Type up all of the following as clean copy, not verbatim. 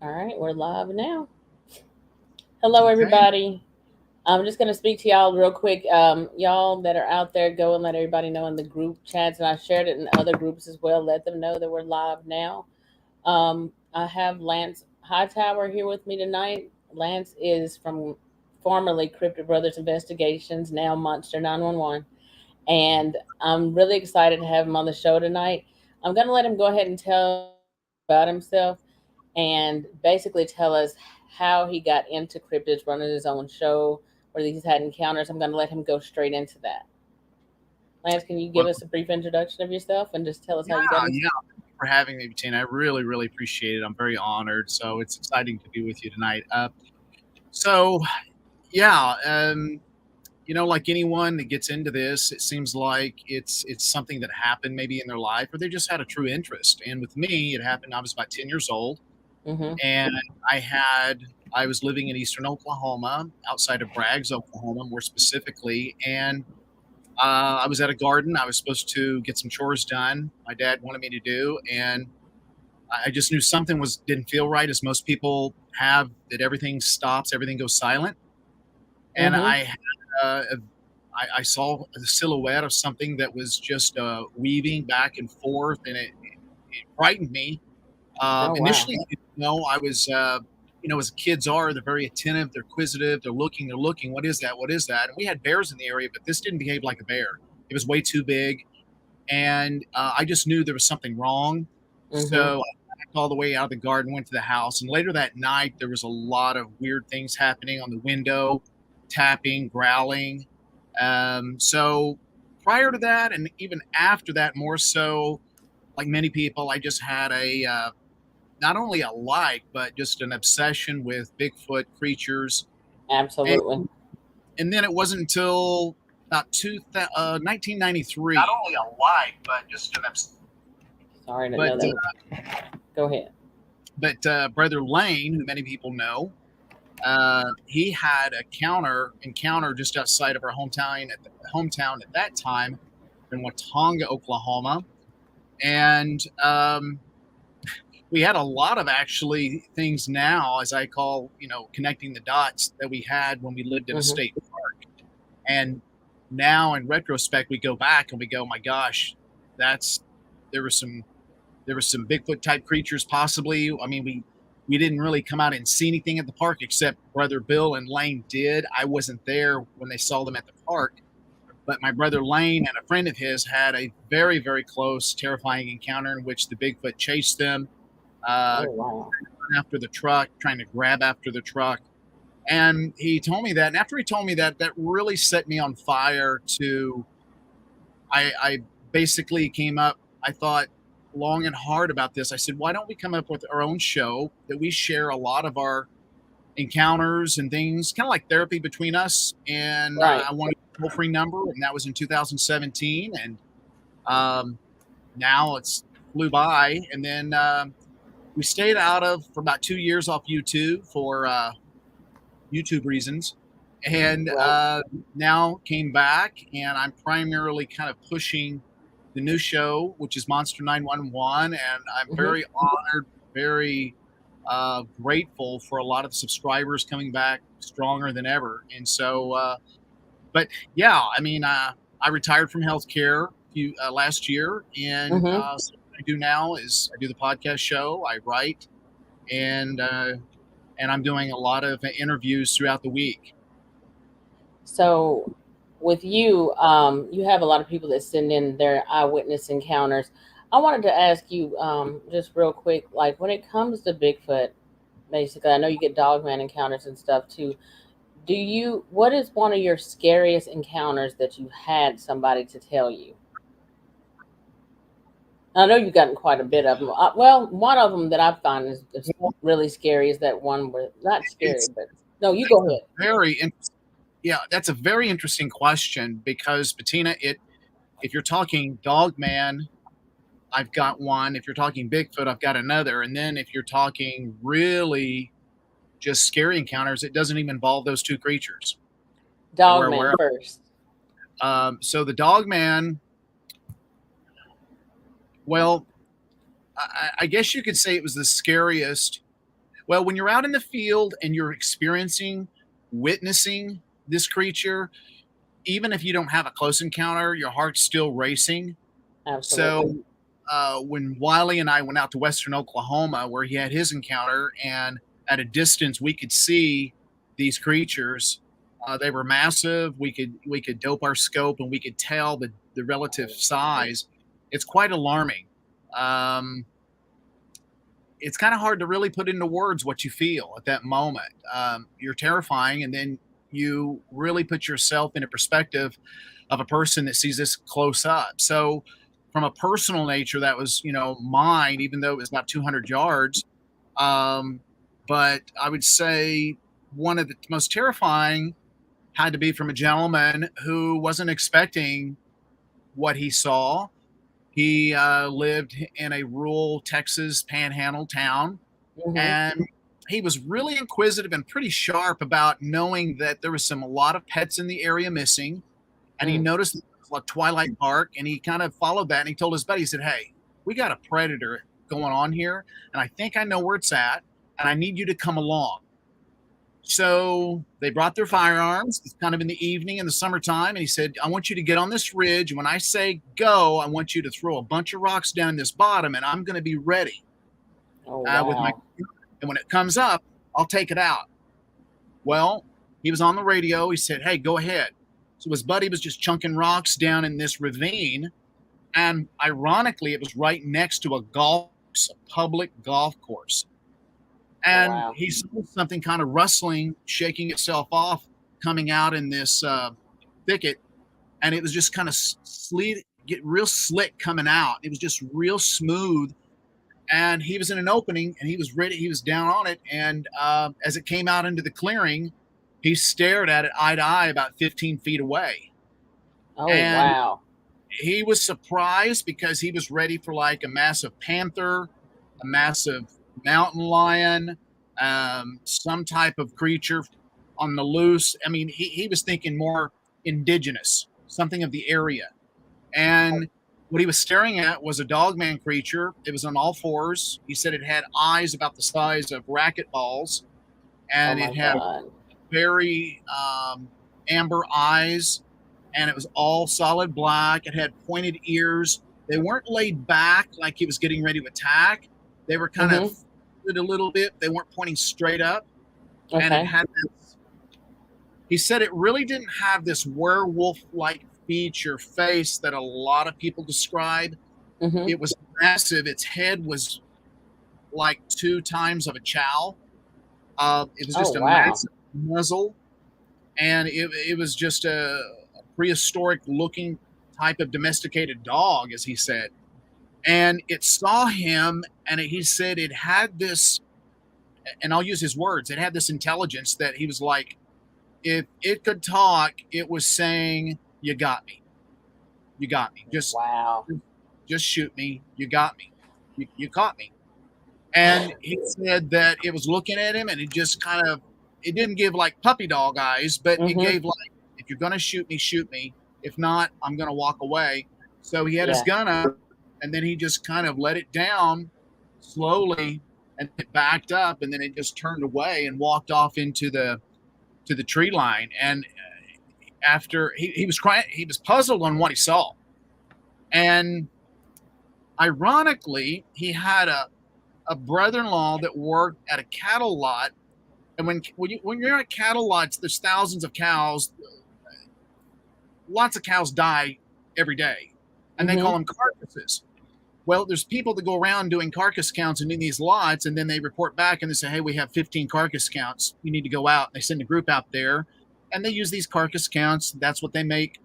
All right, we're live now. Hello, Okay. everybody. I'm just going to speak to y'all real quick. Y'all that are out there, go and let everybody know in the group chats, and I shared it in other groups as well. Let them know that we're live now. I have Lance Hightower here with me tonight. Lance is from formerly Cryptid Brothers Investigations, now Monster 911. And I'm really excited to have him on the show tonight. I'm going to let him go ahead and tell us a little bit about himself and basically tell us how he got into cryptids, running his own show, where he's had encounters. I'm going to let him go straight into that. Lance, can you give Well, us a brief introduction of yourself and just tell us yeah, how you got into? yeah. Thank you for having me, Bettina. I really, really appreciate it. I'm very honored. So it's exciting to be with you tonight. So yeah, like anyone that gets into this, it seems like it's something that happened maybe in their life, or they just had a true interest. And with me, it happened. I was about 10 years old, Mm-hmm. and I was living in eastern Oklahoma, outside of Braggs, Oklahoma, more specifically, and I was at a garden. I was supposed to get some chores done. My dad wanted me to do, and I just knew something was didn't feel right, as most people have. That everything stops, everything goes silent, and Mm-hmm. I saw the silhouette of something that was just weaving back and forth, and it frightened me. Oh, wow. Initially, I was. As kids are, they're very attentive, they're inquisitive, they're looking. What is that? What is that? And we had bears in the area, but this didn't behave like a bear. It was way too big, and I just knew there was something wrong. Mm-hmm. So I backed all the way out of the garden, went to the house, and later that night there was a lot of weird things happening on the window, tapping, growling. So prior to that, and even after that, more so, like many people, I just had a not only a like, but just an obsession with Bigfoot creatures. And, Absolutely. and then it wasn't until about 1993. Not only a like, but just an obsession. Sorry, I didn't But know that. Go ahead. Brother Lane, who many people know, he had a encounter just outside of our hometown at that time in Watonga, Oklahoma, and we had a lot of actually things now, as I call, connecting the dots that we had when we lived in a Mm-hmm. state park, and now in retrospect we go back and we go, my gosh, that's there was some Bigfoot type creatures possibly. I mean, we didn't really come out and see anything at the park except brother Bill and Lane did. I wasn't there when they saw them at the park, but my brother Lane and a friend of his had a very, very close, terrifying encounter in which the Bigfoot chased them, Oh, wow. after the truck, trying to grab after the truck. And he told me that, and after he told me that, that really set me on fire. I basically came up. I thought long and hard about this. I said, why don't we come up with our own show that we share a lot of our encounters and things, kind of like therapy between us? And Right. I wanted a toll free number, and that was in 2017. And um, now it's flew by. And then we stayed out of for about 2 years off YouTube for YouTube reasons. And Right. now came back, and I'm primarily kind of pushing the new show, which is Monster 911. And I'm Mm-hmm. very honored, very grateful for a lot of subscribers coming back stronger than ever. And so, but yeah, I mean, I retired from healthcare last year, and Mm-hmm. so what I do now is I do the podcast show, I write, and uh, and I'm doing a lot of interviews throughout the week. So, with you, you have a lot of people that send in their eyewitness encounters. I wanted to ask you, just real quick, like when it comes to Bigfoot, basically, I know you get Dogman encounters and stuff too. What is one of your scariest encounters that you had somebody to tell you? I know you've gotten quite a bit of them. Well, one of them that I find is Well, really scary is that one where, not scary, it's but no, you that's go a ahead. very interesting. Yeah, that's a very interesting question because Bettina, if you're talking Dogman, I've got one. If you're talking Bigfoot, I've got another. And then if you're talking really just scary encounters, it doesn't even involve those two creatures that we're Dogman aware of. first. So the Dogman, well, I guess you could say it was the scariest. Well, when you're out in the field and you're witnessing this creature, even if you don't have a close encounter, your heart's still racing. Absolutely. So when Wiley and I went out to Western Oklahoma, where he had his encounter, and at a distance we could see these creatures. They were massive. We could dope our scope and we could tell the relative size. It's quite alarming. It's kind of hard to really put into words what you feel at that moment. You're terrifying, and then you really put yourself in a perspective of a person that sees this close up. So from a personal nature, that was, mine, even though it was about 200 yards. But I would say one of the most terrifying had to be from a gentleman who wasn't expecting what he saw. He lived in a rural Texas panhandle town, Mm-hmm. and he was really inquisitive and pretty sharp about knowing that there was a lot of pets in the area missing. And he noticed it was like twilight bark, and he kind of followed that, and he told his buddy, he said, "Hey, we got a predator going on here, and I think I know where it's at, and I need you to come along." So they brought their firearms. It's kind of in the evening in the summertime. And he said, "I want you to get on this ridge. And when I say go, I want you to throw a bunch of rocks down this bottom, and I'm going to be ready with my, and when it comes up, I'll take it out." Well, he was on the radio. He said, "Hey, go ahead." So his buddy was just chunking rocks down in this ravine. And ironically, it was right next to a public golf course. And he saw something kind of rustling, shaking itself off, coming out in this thicket. And it was just kind of get real slick coming out. It was just real smooth. And he was in an opening, and he was ready. He was down on it. And as it came out into the clearing, he stared at it eye to eye about 15 feet away. He was surprised because he was ready for like a massive panther, a massive mountain lion, some type of creature on the loose. I mean, he was thinking more indigenous, something of the area. And what he was staring at was a Dogman creature. It was on all fours. He said it had eyes about the size of racquetballs, and it had very amber eyes, and it was all solid black. It had pointed ears. They weren't laid back like he was getting ready to attack. They were kind of a little bit. They weren't pointing straight up. And it had this, he said it really didn't have this werewolf-like feature face that a lot of people describe. It was massive. Its head was like 2 times of a chow. It was just a massive muzzle, and it was just a prehistoric looking type of domesticated dog, as he said. And it saw him, and he said it had this, and I'll use his words, it had this intelligence that he was like, if it could talk, it was saying, "You got me. You got me. Just shoot me. You got me. You caught me." And he said that it was looking at him, and it just kind of, it didn't give like puppy dog eyes, but it gave like, "If you're going to shoot me, shoot me. If not, I'm going to walk away." So he had his gun up, and then he just kind of let it down slowly, and it backed up, and then it just turned away and walked off into the tree line. And after he was crying, he was puzzled on what he saw. And ironically, he had a brother-in-law that worked at a cattle lot. And when you're at cattle lots, there's thousands of cows. Lots of cows die every day, and they call them carcasses. Well, there's people that go around doing carcass counts in these lots, and then they report back and they say, "Hey, we have 15 carcass counts. You need to go out." They send a group out there, and they use these carcass counts. That's what they make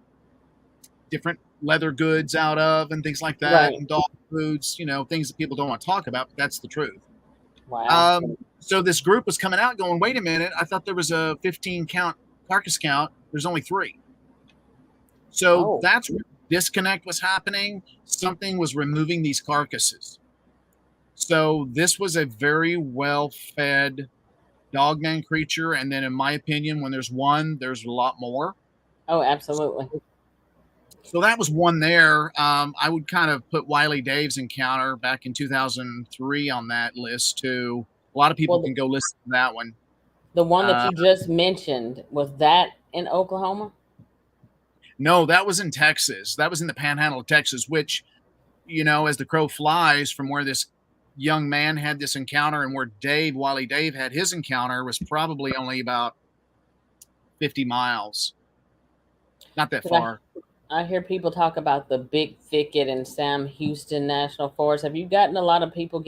different leather goods out of and things like that, and dog foods, things that people don't want to talk about, but that's the truth. So this group was coming out going, "Wait a minute, I thought there was a 15 count carcass count. There's only 3. So that's where disconnect was happening. Something was removing these carcasses. So this was a very well-fed Dogman creature. And then in my opinion, when there's one, there's a lot more. Oh, absolutely. So that was one there. I would kind of put Wiley Dave's encounter back in 2003 on that list too. A lot of people Well, can go listen to that one. the one that Uh, you just mentioned, was that in Oklahoma? no, that was in Texas. That was in the Panhandle of Texas, which, as the crow flies, from where this young man had this encounter and where Wally Dave had his encounter, was probably only about 50 miles. Not that 'Cause far. I hear people talk about the big Thicket and Sam Houston National Forest. Have you gotten a lot of people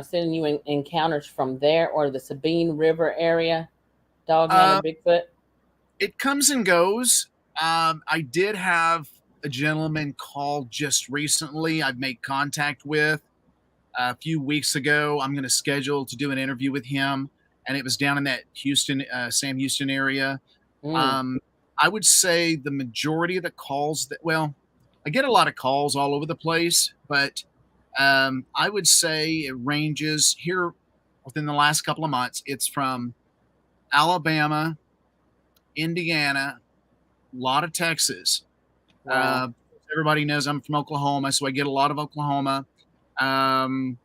sending you encounters from there or the Sabine River area, Dogman or Uh, Bigfoot? it comes and goes. I did have a gentleman call just recently I've made contact with a few weeks ago. I'm going to schedule to do an interview with him, and it was down in that Sam Houston area. Mm. Um, I would say the majority of the calls I get a lot of calls all over the place, but I would say it ranges here within the last couple of months. It's from Alabama, Indiana, a lot of Texas. Wow. Uh, Everybody knows I'm from Oklahoma, so I get a lot of Oklahoma, um,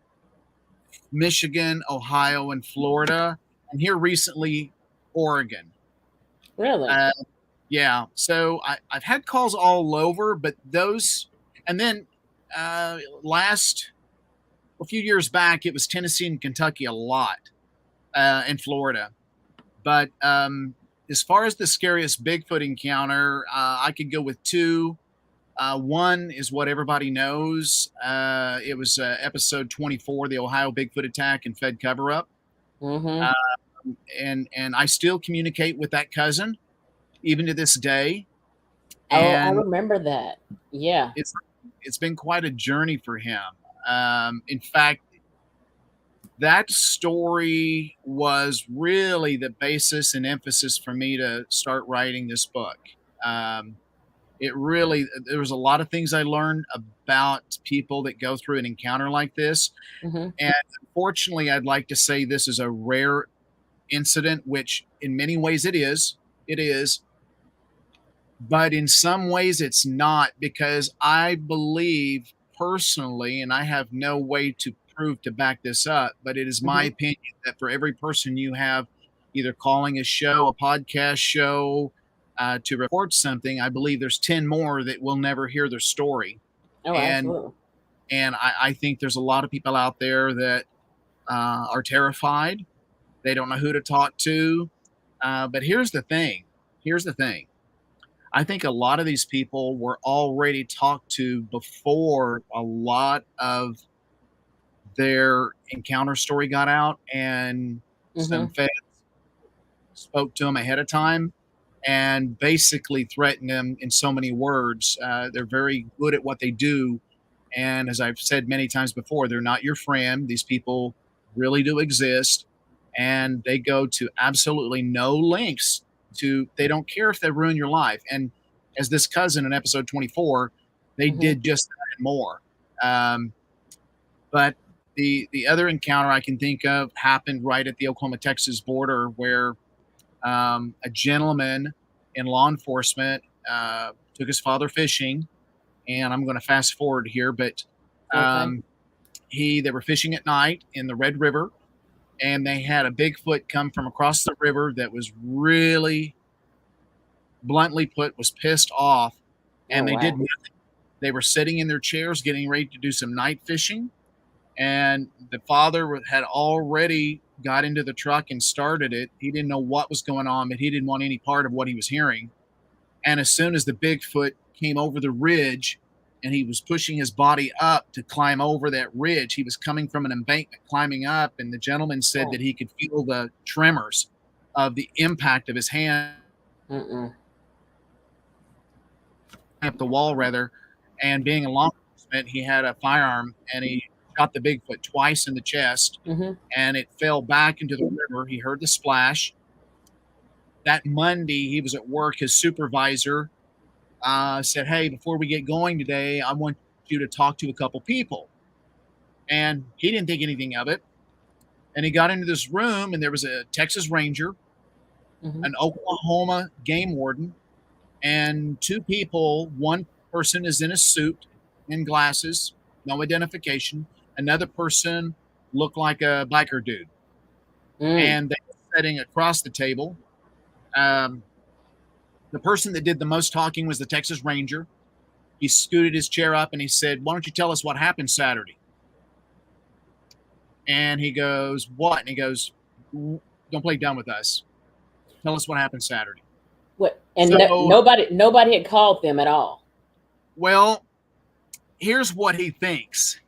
Michigan, Ohio, and Florida, and here recently, Oregon. Really? Uh, yeah, so I've had calls all over, but those, and then last a few years back, it was Tennessee and Kentucky a lot, and Florida. But as far as the scariest Bigfoot encounter, I could go with two. One is what everybody knows. It was episode 24, the Ohio Bigfoot attack and Fed cover up. Mm-hmm. Uh, and I still communicate with that cousin even to this day. Oh, I And remember that. Yeah. it's it's been quite a journey for him. In fact, that story was really the basis and emphasis for me to start writing this book. Um, there was a lot of things I learned about people that go through an encounter like this. Mm-hmm. And unfortunately, I'd like to say this is a rare incident, which in many ways it is, but in some ways it's not, because I believe personally, and I have no way to prove to back this up, but it is my Mm-hmm. opinion that for every person you have either calling a show, a podcast show, to report something, I believe there's 10 more that will never hear their story. Oh, And absolutely. I think there's a lot of people out there that are terrified. They don't know who to talk to. But here's the thing. Here's the thing. I think a lot of these people were already talked to before a lot of their encounter story got out, and some Mm-hmm. feds spoke to them ahead of time and basically threatened them in so many words. They're very good at what they do. And as I've said many times before, they're not your friend. These people really do exist. And they go to absolutely no lengths they don't care if they ruin your life. And as this cousin in episode 24, they Mm-hmm. did just that and more. Um, but the other encounter I can think of happened right at the Oklahoma Texas border, where a gentleman in law enforcement took his father fishing, and I'm going to fast forward here, but Okay. um, they were fishing at night in the Red River, and they had a Bigfoot come from across the river that was really, bluntly put, was pissed off, Oh, and they did wow. nothing. They were sitting in their chairs getting ready to do some night fishing, and the father had already got into the truck and started it. He didn't know what was going on, but he didn't want any part of what he was hearing. And as soon as the Bigfoot came over the ridge and he was pushing his body up to climb over that ridge, he was coming from an embankment climbing up. And the gentleman said Oh. that he could feel the tremors of the impact of his hand Mm-mm. up the wall, rather. And being a law enforcement, he had a firearm and he shot the Bigfoot twice in the chest, Mm-hmm. and it fell back into the river. He heard the splash. That Monday, he was at work. His supervisor said, "Hey, before we get going today, I want you to talk to a couple people." And he didn't think anything of it. And he got into this room, and there was a Texas Ranger, Mm-hmm. an Oklahoma game warden, and two people. One person is in a suit and glasses, no identification. Another person looked like a biker dude. and they were sitting across the table. The person that did the most talking was the Texas Ranger. He scooted his chair up and he said, "Why don't you tell us what happened Saturday?" And he goes, "What?" And he goes, "Don't play dumb with us. Tell us what happened Saturday." What? And So, nobody had called them at all. well, here's what he thinks.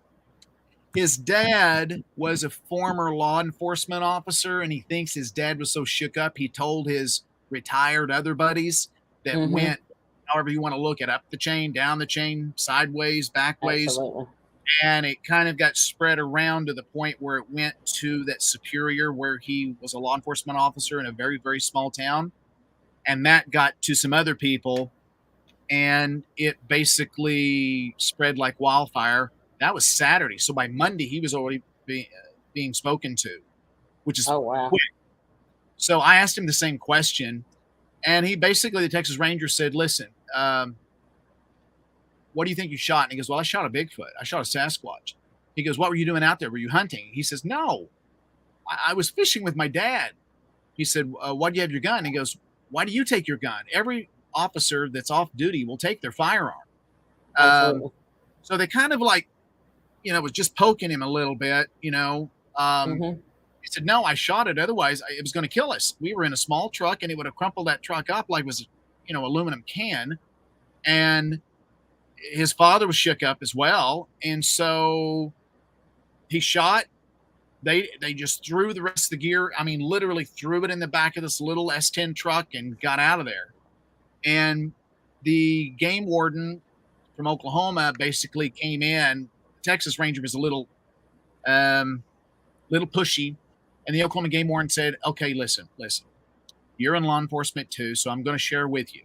His dad was a former law enforcement officer, and he thinks his dad was so shook up, he told his retired other buddies that went, however you want to look at, up the chain, down the chain, sideways, backways. Absolutely. And it kind of got spread around to the point where it went to that Superior, where he was a law enforcement officer in a very, very small town. And that got to some other people, and it basically spread like wildfire. That was Saturday. So by Monday, he was already being spoken to, which is quick. So I asked him the same question, and he basically, the Texas Ranger said, "Listen, what do you think you shot?" And he goes, "Well, I shot a Bigfoot. I shot a Sasquatch." He goes, "What were you doing out there? Were you hunting?" He says, "No, I was fishing with my dad." He said, "Why do you have your gun?" He goes, "Why do you take your gun? Every officer that's off duty will take their firearm." So they kind of like, was just poking him a little bit, He said, "No, I shot it. Otherwise, it was going to kill us. We were in a small truck, and it would have crumpled that truck up like it was, aluminum can." And his father was shook up as well. And so he shot. They just threw the rest of the gear. I mean, literally threw it in the back of this little S10 truck and got out of there. And the game warden from Oklahoma basically came in. Texas Ranger was a little pushy, and the Oklahoma game warden said, "Okay, listen, you're in law enforcement too, so I'm going to share with you.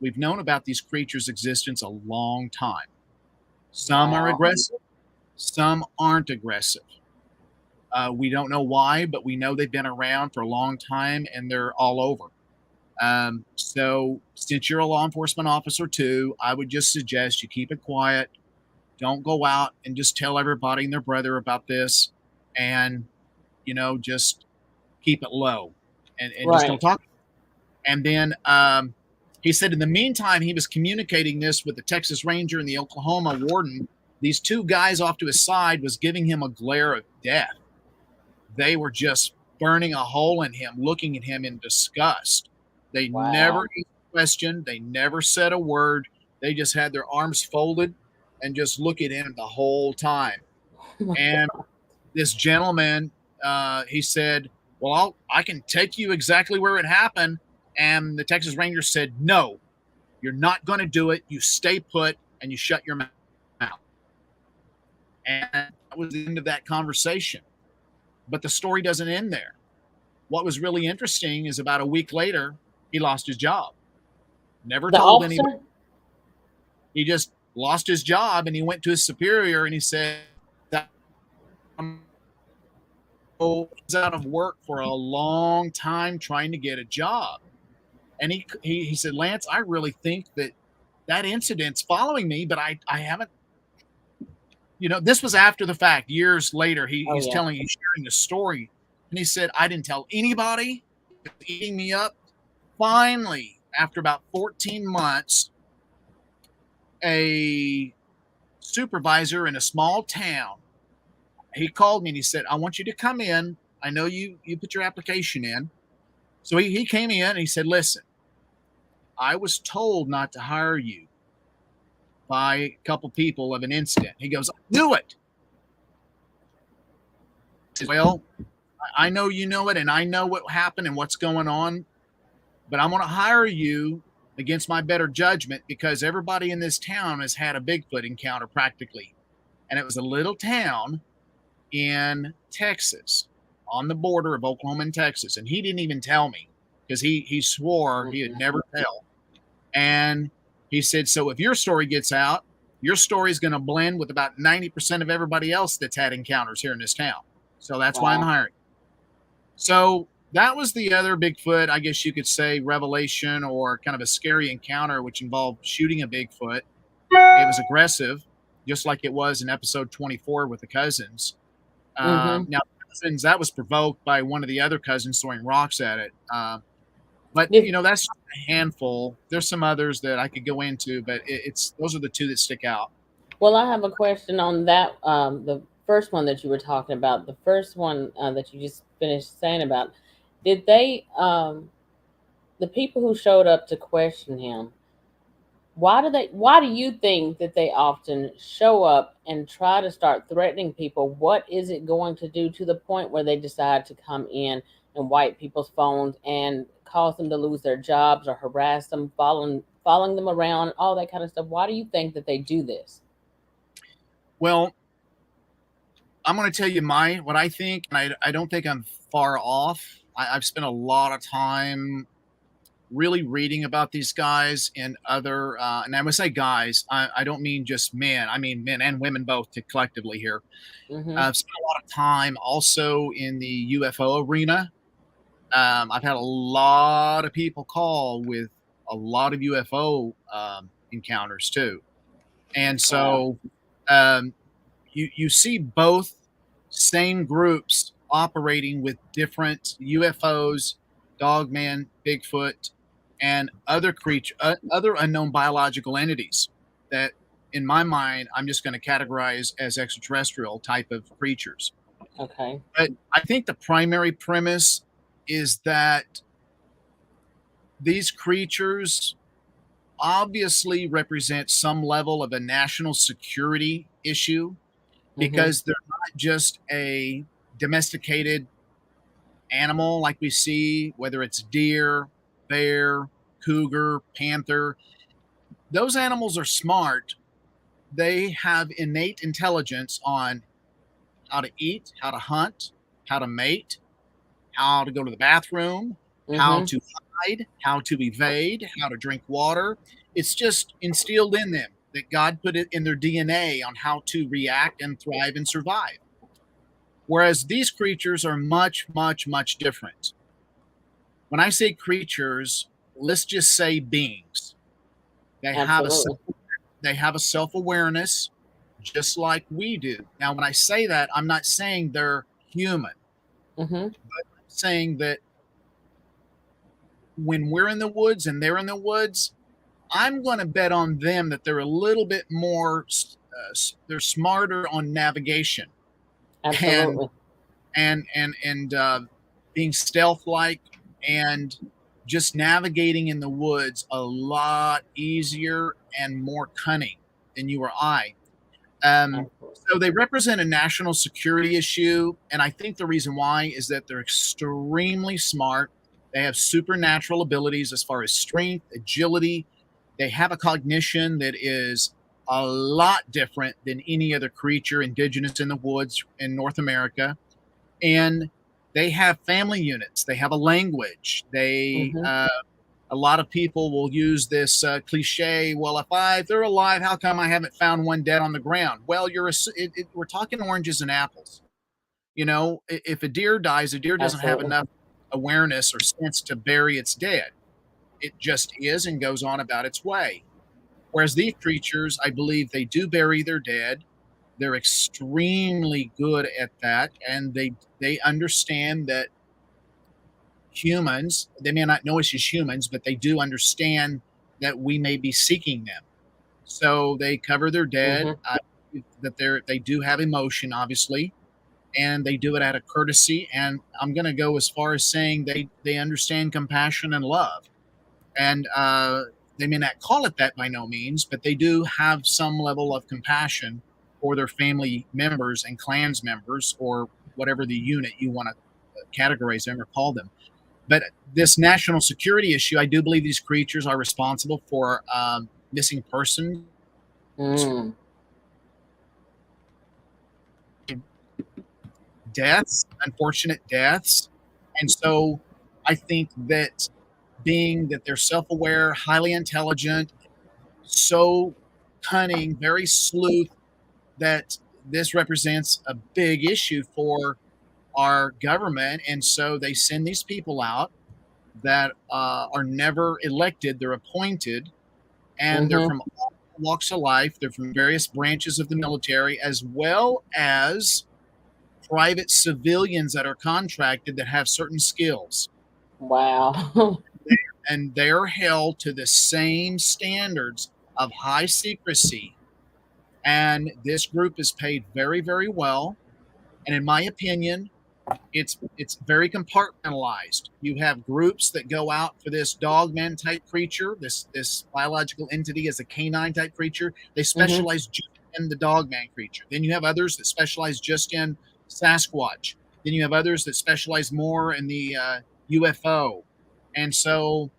We've known about these creatures' existence a long time. Some are aggressive, some aren't aggressive. We don't know why, but we know they've been around for a long time, and they're all over. So since you're a law enforcement officer too, I would just suggest you keep it quiet. Don't go out and just tell everybody and their brother about this, and just keep it low, and just don't talk." And then he said in the meantime, he was communicating this with the Texas Ranger and the Oklahoma warden. These two guys off to his side was giving him a glare of death. They were just burning a hole in him, looking at him in disgust. They never questioned. They never said a word. They just had their arms folded and just look at him the whole time. And this gentleman, he said, "Well, I can take you exactly where it happened." And the Texas Ranger said, "No, you're not going to do it. You stay put and you shut your mouth." And that was the end of that conversation. But the story doesn't end there. What was really interesting is about a week later, he lost his job. Never told anybody. He just lost his job, and he went to his superior and he said, "He's out of work for a long time trying to get a job." And he said, "Lance, I really think that incident's following me, but I haven't." This was after the fact. Years later, he's sharing the story, and he said, "I didn't tell anybody. It was eating me up." Finally, after about 14 months, a supervisor in a small town, he called me and he said, "I want you to come in. I know you put your application in." So he came in and he said, "Listen, I was told not to hire you by a couple people of an incident." He goes, "I knew it." I said, "Well, I know you know it, and I know what happened and what's going on, but I'm going to hire you against my better judgment because everybody in this town has had a Bigfoot encounter practically." And it was a little town in Texas, on the border of Oklahoma and Texas. And he didn't even tell me because he swore he would never tell. And he said, "So if your story gets out, your story is going to blend with about 90% of everybody else that's had encounters here in this town. So that's why I'm hiring." So that was the other Bigfoot, I guess you could say, revelation or kind of a scary encounter, which involved shooting a Bigfoot. It was aggressive, just like it was in episode 24 with the cousins. Now, cousins, that was provoked by one of the other cousins throwing rocks at it. But Did, that's just a handful. There's some others that I could go into, but it's those are the two that stick out. well, I have a question on that. The first one that you were talking about, the first one that you just finished saying about, did they, the people who showed up to question him, why do you think that they often show up and try to start threatening people? What is it going to do to the point where they decide to come in and wipe people's phones and cause them to lose their jobs or harass them, following them around, all that kind of stuff? Why do you think that they do this? Well, I'm going to tell you what I think, and I don't think I'm far off. I've spent a lot of time really reading about these guys and other, and I would say guys, I don't mean just men. I mean men and women both collectively here. Mm-hmm. I've spent a lot of time also in the UFO arena. I've had a lot of people call with a lot of UFO encounters too, and Wow. so you see both same groups operating with different UFOs, Dogman, Bigfoot, and other unknown biological entities that, in my mind, I'm just going to categorize as extraterrestrial type of creatures. Okay. But I think the primary premise is that these creatures obviously represent some level of a national security issue Mm-hmm. because they're not just a domesticated animal like we see, whether it's deer, bear, cougar, panther. Those animals are smart. They have innate intelligence on how to eat, how to hunt, how to mate, how to go to the bathroom, how Mm-hmm. to hide, how to evade, how to drink water. It's just instilled in them that God put it in their DNA on how to react and thrive and survive. Whereas these creatures are much, much, much different. When I say creatures, let's just say beings. They have a Absolutely. they have a self-awareness just like we do. Now, when I say that, I'm not saying they're human. Mm-hmm. I'm saying that when we're in the woods and they're in the woods, I'm going to bet on them that they're a little bit more, they're smarter on navigation and Absolutely. and being stealth-like and just navigating in the woods a lot easier and more cunning than you or I. Absolutely. So they represent a national security issue, and I think the reason why is that they're extremely smart. They have supernatural abilities as far as strength, agility. They have a cognition that is a lot different than any other creature indigenous in the woods in North America. And they have family units. They have a language. Mm-hmm. A lot of people will use this cliche. Well, if they're alive, how come I haven't found one dead on the ground? Well, we're talking oranges and apples. If a deer dies, a deer doesn't have Absolutely. enough awareness or sense to bury its dead. It just is and goes on about its way. Whereas these creatures, I believe they do bury their dead. They're extremely good at that, and they understand that humans, they may not know us as humans, but they do understand that we may be seeking them. So they cover their dead. Mm-hmm. That they do have emotion, obviously, and they do it out of courtesy. And I'm going to go as far as saying they understand compassion and love. And they may not call it that by no means, but they do have some level of compassion for their family members and clans members, or whatever the unit you want to categorize them or call them. But this national security issue, I do believe these creatures are responsible for missing persons, Mm. deaths, unfortunate deaths. And so I think that being that they're self aware, highly intelligent, so cunning, very sleuth, that this represents a big issue for our government. And so they send these people out that are never elected, they're appointed, and they're Mm-hmm. from all walks of life. They're from various branches of the military, as well as private civilians that are contracted that have certain skills. Wow. And they're held to the same standards of high secrecy. And this group is paid very, very well. And in my opinion, it's very compartmentalized. You have groups that go out for this dogman type creature, this biological entity as a canine type creature. They Hmm. specialize just in the dogman creature. Then you have others that specialize just in Sasquatch. Then you have others that specialize more in the UFO. And so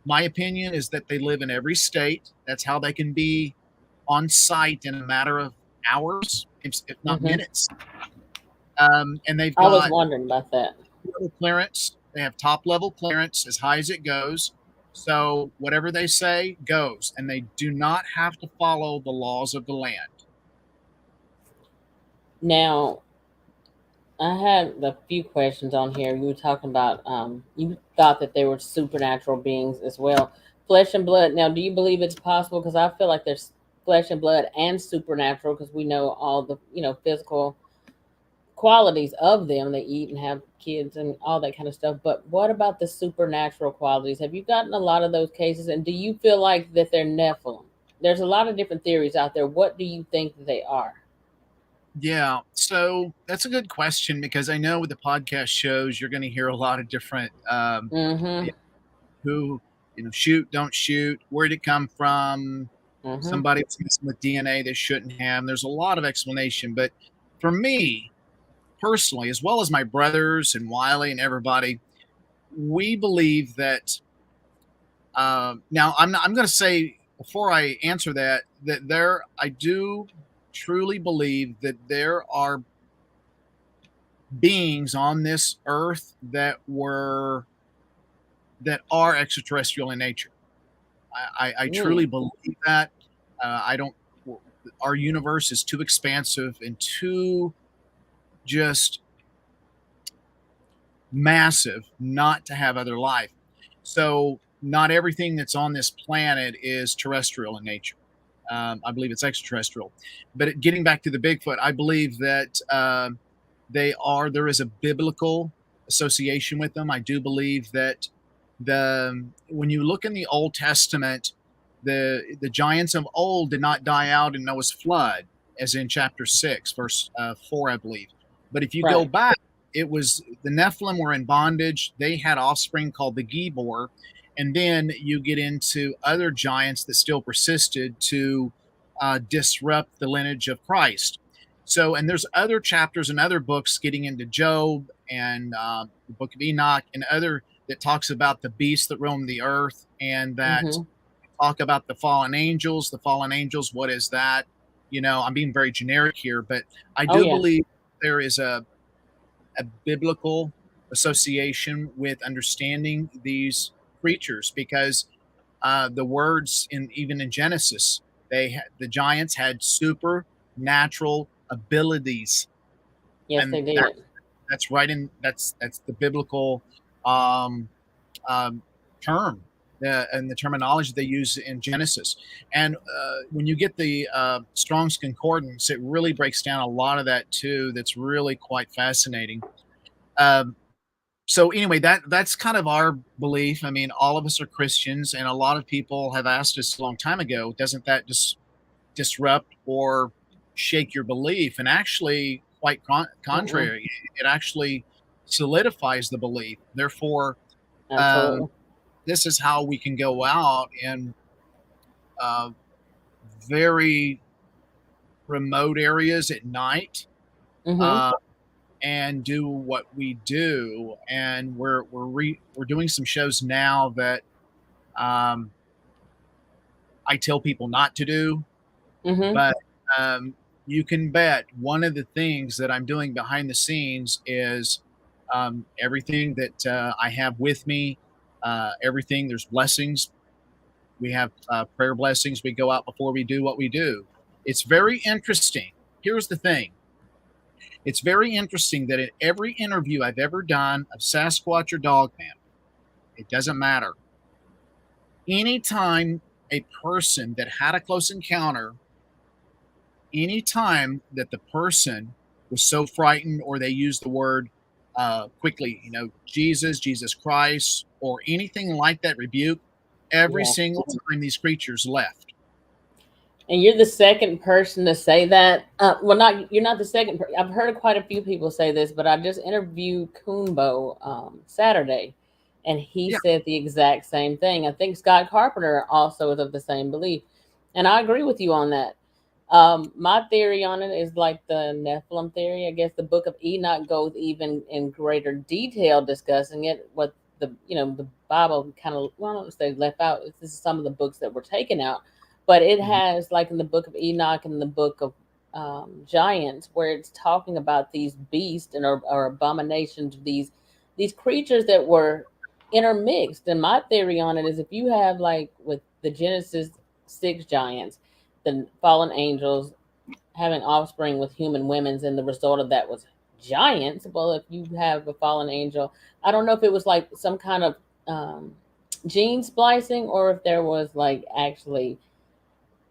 my opinion is that they live in every state. That's how they can be on site in a matter of hours, if not Hmm. minutes. And they've I was got wondering about that. level clearance. They have top level clearance as high as it goes. So whatever they say goes, and they do not have to follow the laws of the land. Now, I had a few questions on here. You were talking about you thought that they were supernatural beings as well, flesh and blood. Now, do you believe it's possible? Because I feel like there's flesh and blood and supernatural because we know all the physical qualities of them. They eat and have kids and all that kind of stuff. But what about the supernatural qualities? Have you gotten a lot of those cases? And do you feel like that they're Nephilim? There's a lot of different theories out there. What do you think they are? Yeah, so that's a good question because I know with the podcast shows you're going to hear a lot of different Mm-hmm. who shoot, don't shoot, where'd it come from, Mm-hmm. somebody was messing with DNA they shouldn't have. There's a lot of explanation, but for me personally, as well as my brothers and Wiley and everybody, we believe that. Now, I'm going to say before I answer that I do truly believe that there are beings on this earth that are extraterrestrial in nature. I Mm. truly believe that. I don't. Our universe is too expansive and too just massive not to have other life. So not everything that's on this planet is terrestrial in nature. I believe it's extraterrestrial. But getting back to the Bigfoot, I believe that they are. There is a biblical association with them. I do believe that when you look in the Old Testament, the giants of old did not die out in Noah's flood, as in chapter 6, verse 4, I believe. But if you go Right. back, it was the Nephilim were in bondage. They had offspring called the Gibor, and then you get into other giants that still persisted to disrupt the lineage of Christ. So, and there's other chapters and other books getting into Job and the Book of Enoch and other that talks about the beasts that roam the earth and that Mm-hmm. talk about the fallen angels. The fallen angels, what is that? I'm being very generic here, but I Oh do yeah. believe there is a biblical association with understanding these creatures because the words in even in Genesis, the giants had supernatural abilities, Yes, and they did. that's right in that's the biblical um, um, term and the terminology they use in Genesis. And when you get the Strong's Concordance, it really breaks down a lot of that too. That's really quite fascinating. Um, so anyway, that's kind of our belief. I mean, all of us are Christians, and a lot of people have asked us a long time ago, doesn't that just disrupt or shake your belief? And actually, quite Mm-mm. contrary, it actually solidifies the belief. Therefore, um, Absolutely. this is how we can go out in uh, very remote areas at night. Mm-hmm. Uh, and do what we do. And we're doing some shows now that um, I tell people not to do, Mm-hmm. but um, you can bet one of the things that I'm doing behind the scenes is everything that I have with me. Everything there's blessings. We have prayer blessings. We go out before we do what we do. It's very interesting. Here's the thing. It's very interesting that in every interview I've ever done of Sasquatch or Dogman, it doesn't matter. Anytime a person that had a close encounter, anytime that the person was so frightened, or they used the word quickly, Jesus Christ, or anything like that rebuke, every Yeah. single time these creatures left. And you're the second person to say that. Well, not you're not the second. I've heard quite a few people say this, but I just interviewed Coonbo Saturday, and he Yeah, said the exact same thing. I think Scott Carpenter also is of the same belief, and I agree with you on that. My theory on it is like the Nephilim theory. I guess the Book of Enoch goes even in greater detail discussing it. What the Bible kind of, well, I don't want to say left out. This is some of the books that were taken out, but it mhm, has, like in the Book of Enoch and the Book of Giants, where it's talking about these beasts and or abominations, these creatures that were intermixed. And my theory on it is, if you have, like with the Genesis 6 giants, the fallen angels having offspring with human women's, and the result of that was giants. Well, if you have a fallen angel, I don't know if it was like some kind of um, gene splicing, or if there was like actually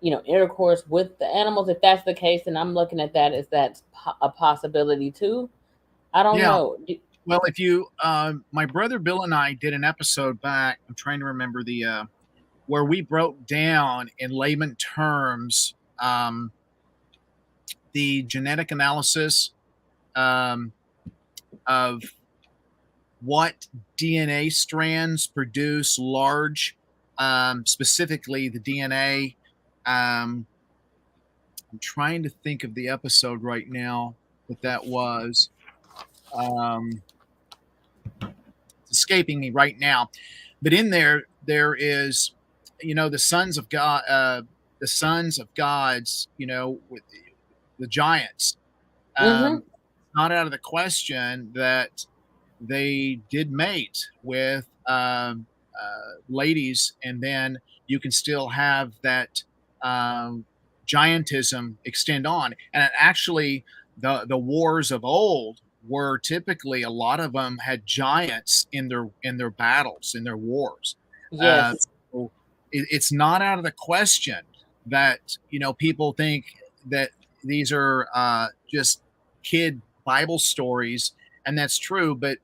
intercourse with the animals. If that's the case, then I'm looking at that as that's a possibility too. I don't yeah. know. Well, if you, my brother Bill and I did an episode back. I'm trying to remember where we broke down in layman terms the genetic analysis um, of what DNA strands produce large, specifically the DNA. I'm trying to think of the episode right now that was. Um, it's escaping me right now, but in there is, the sons of God, the sons of gods, with the giants. Mm-hmm. Not out of the question that they did mate with ladies, and then you can still have that giantism extend on. And actually, the wars of old were typically, a lot of them had giants in their battles, in their wars. Uh, Yes. so it's not out of the question that people think that these are just kid Bible stories, and that's true, but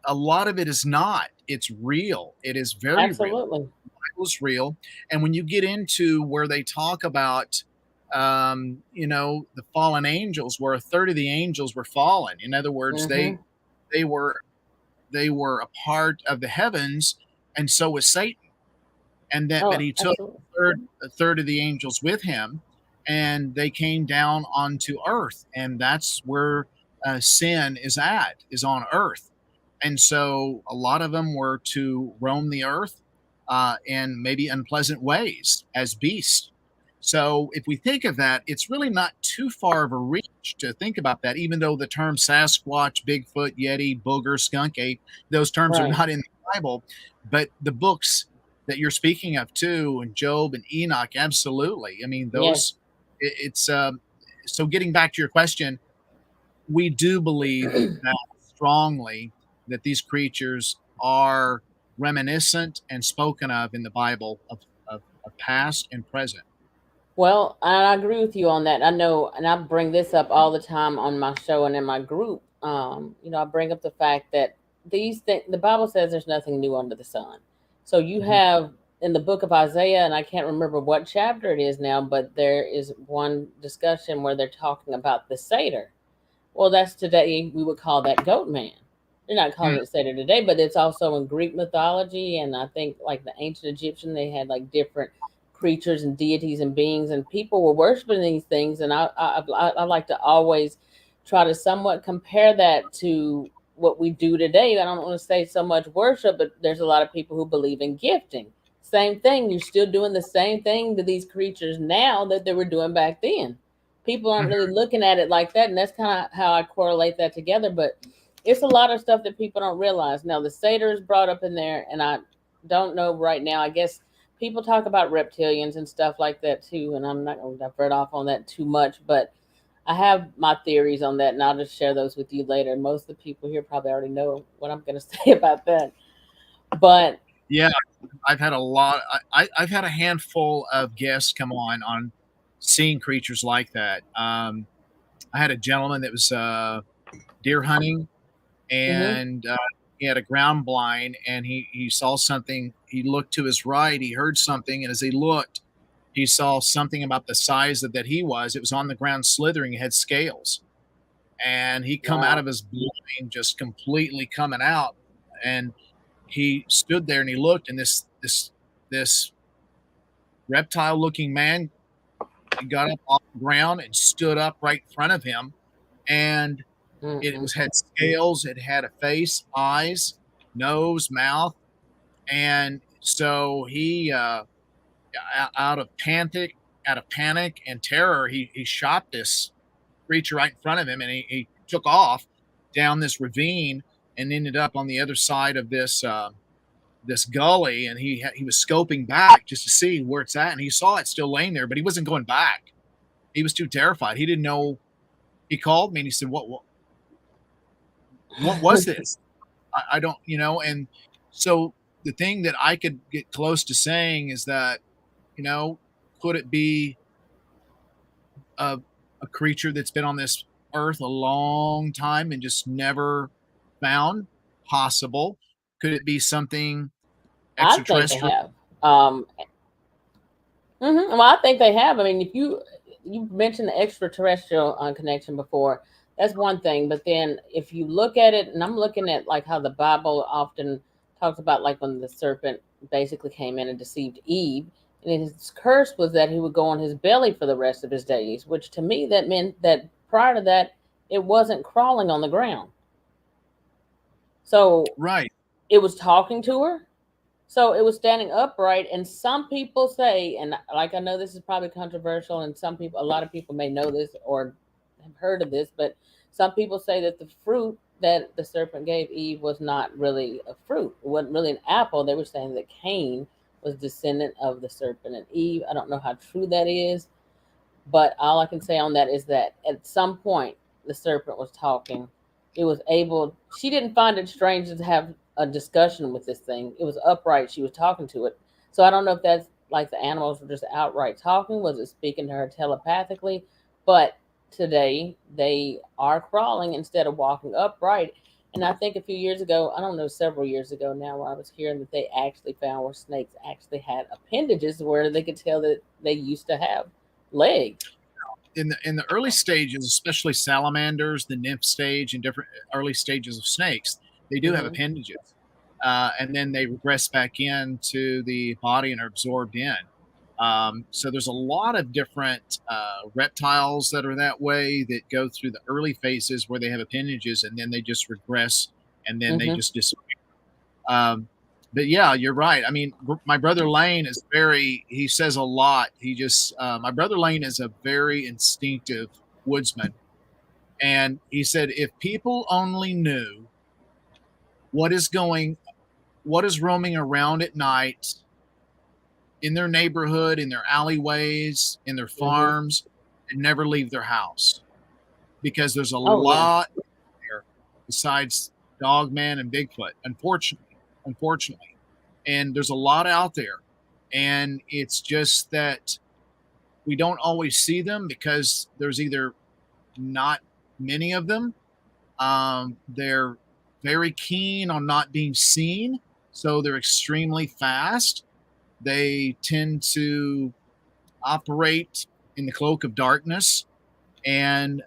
a lot of it is not. It's real. It is very real. Absolutely. The Bible's real. And when you get into where they talk about, the fallen angels, where a third of the angels were fallen. In other words, Mm-hmm. they were they were a part of the heavens, and so was Satan. And that, but Oh, he took absolutely. a third of the angels with him, and they came down onto earth, and that's where sin is on earth. And so a lot of them were to roam the earth in maybe unpleasant ways as beasts. So if we think of that, it's really not too far of a reach to think about that, even though the term Sasquatch, Bigfoot, Yeti, Booger, Skunk Ape, those terms are Right. not in the Bible. But the books that you're speaking of too, and Job and Enoch, absolutely. I mean, Yes. it's so getting back to your question, we do believe that strongly that these creatures are reminiscent and spoken of in the Bible of past and present. Well, I agree with you on that. I know, and I bring this up all the time on my show and in my group. I bring up the fact that these things, the Bible says there's nothing new under the sun. So you Mhm. have in the book of Isaiah, and I can't remember what chapter it is now, but there is one discussion where they're talking about the satyr. Well, that's today we would call that goat man. They're not Mm, calling it satyr today, but it's also in Greek mythology, and I think like the ancient Egyptian, they had like different creatures and deities and beings, and people were worshiping these things. And I like to always try to somewhat compare that to what we do today. I don't want to say so much worship, but there's a lot of people who believe in gifting. Same thing. You're still doing the same thing to these creatures now that they were doing back then. People aren't mhm. really looking at it like that, and that's kind of how I correlate that together. But it's a lot of stuff that people don't realize. Now the satyr is brought up in there, and I don't know right now. I guess people talk about reptilians and stuff like that too, and I'm not going to divert off on that too much, but I have my theories on that, and I'll just share those with you later. Most of the people here probably already know what I'm going to say about that. But Yeah, I've had a lot. I've had a handful of guests come on seeing creatures like that. I had a gentleman that was deer hunting, Mm-hmm. and he had a ground blind, and he saw something. He looked to his right, he heard something, and as he looked, he saw something about the size that he was. It was on the ground slithering. It had scales, and he come out Wow. of his blind just completely coming out, and he stood there and he looked, and this reptile looking man, he got up off the ground and stood up right in front of him, and it Mm-mm. was had scales, it had a face, eyes, nose, mouth, and so he out of panic and terror, he shot this creature right in front of him, and he took off down this ravine and ended up on the other side of this gully, and he was scoping back just to see where it's at, and he saw it still laying there, but he wasn't going back. He was too terrified. He didn't know. He called me and he said, what was this? I don't, and so the thing that I could get close to saying is that, could it be a, a creature that's been on this earth a long time and just never found? Possible. Could it be something I think they extraterrestrial? have. Well, I think they have. I mean, if you mentioned the extraterrestrial connection before, that's one thing. But then if you look at it, and I'm looking at like how the Bible often talks about, like when the serpent basically came in and deceived Eve, and his curse was that he would go on his belly for the rest of his days. Which to me that meant that prior to that, it wasn't crawling on the ground. So Right. it was talking to her. So it was standing upright, and some people say, and like I know this is probably controversial, and some people, a lot of people may know this or have heard of this, but some people say that the fruit that the serpent gave Eve was not really a fruit. It wasn't really an apple. They were saying that Cain was descendant of the serpent and Eve. I don't know how true that is, but all I can say on that is that at some point the serpent was talking. It was able. She didn't find it strange to have a discussion with this thing. It was upright. She was talking to it. So I don't know if that's like the animals were just outright talking. Was it speaking to her telepathically? But today they are crawling instead of walking upright. And I think a few years ago, I don't know, several years ago now, where I was hearing that they actually found where snakes actually had appendages where they could tell that they used to have legs. In the early stages, especially salamanders, the nymph stage, and different early stages of snakes, they do have Mm-hmm. appendages, and then they regress back into the body and are absorbed in. So there's a lot of different reptiles that are that way that go through the early phases where they have appendages, and then they just regress, and then they Mm-hmm. just disappear. Um, but yeah, you're right. I mean, my brother Lane is he says a lot. My brother Lane is a very instinctive woodsman. And he said, if people only knew what is going, what is roaming around at night in their neighborhood, in their alleyways, in their Mm-hmm. farms, and never leave their house, because there's a Oh yeah. lot there besides Dogman and Bigfoot, unfortunately. And there's a lot out there. And it's just that we don't always see them because there's either not many of them. They're very keen on not being seen, so they're extremely fast. They tend to operate in the cloak of darkness, and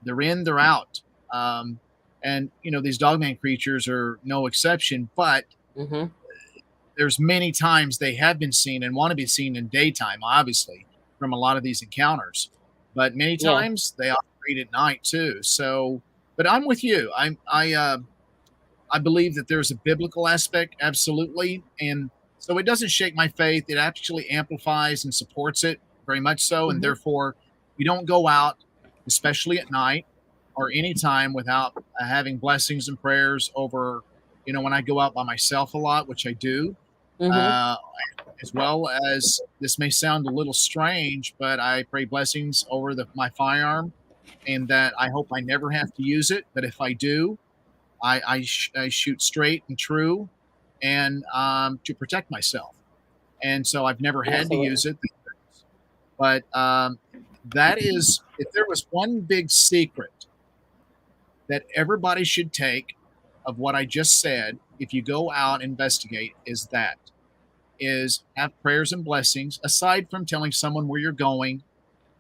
they're in, they're out. And these dogman creatures are no exception, but Mm-hmm. there's many times they have been seen and want to be seen in daytime, obviously, from a lot of these encounters. But many Yeah. times they operate at night too. So, but I'm with you. I believe that there's a biblical aspect, absolutely, and so it doesn't shake my faith. It actually amplifies and supports it very much so, and Mm-hmm. therefore we don't go out, especially at night or any time, without having blessings and prayers over. When I go out by myself a lot, which I do, Mm-hmm. uh, as well as, this may sound a little strange, but I pray blessings over my firearm, and that I hope I never have to use it. But if I do, I shoot straight and true, and to protect myself. And so I've never had to Absolutely. use it, but that is, if there was one big secret that everybody should take of what I just said, if you go out and investigate, is have prayers and blessings aside from telling someone where you're going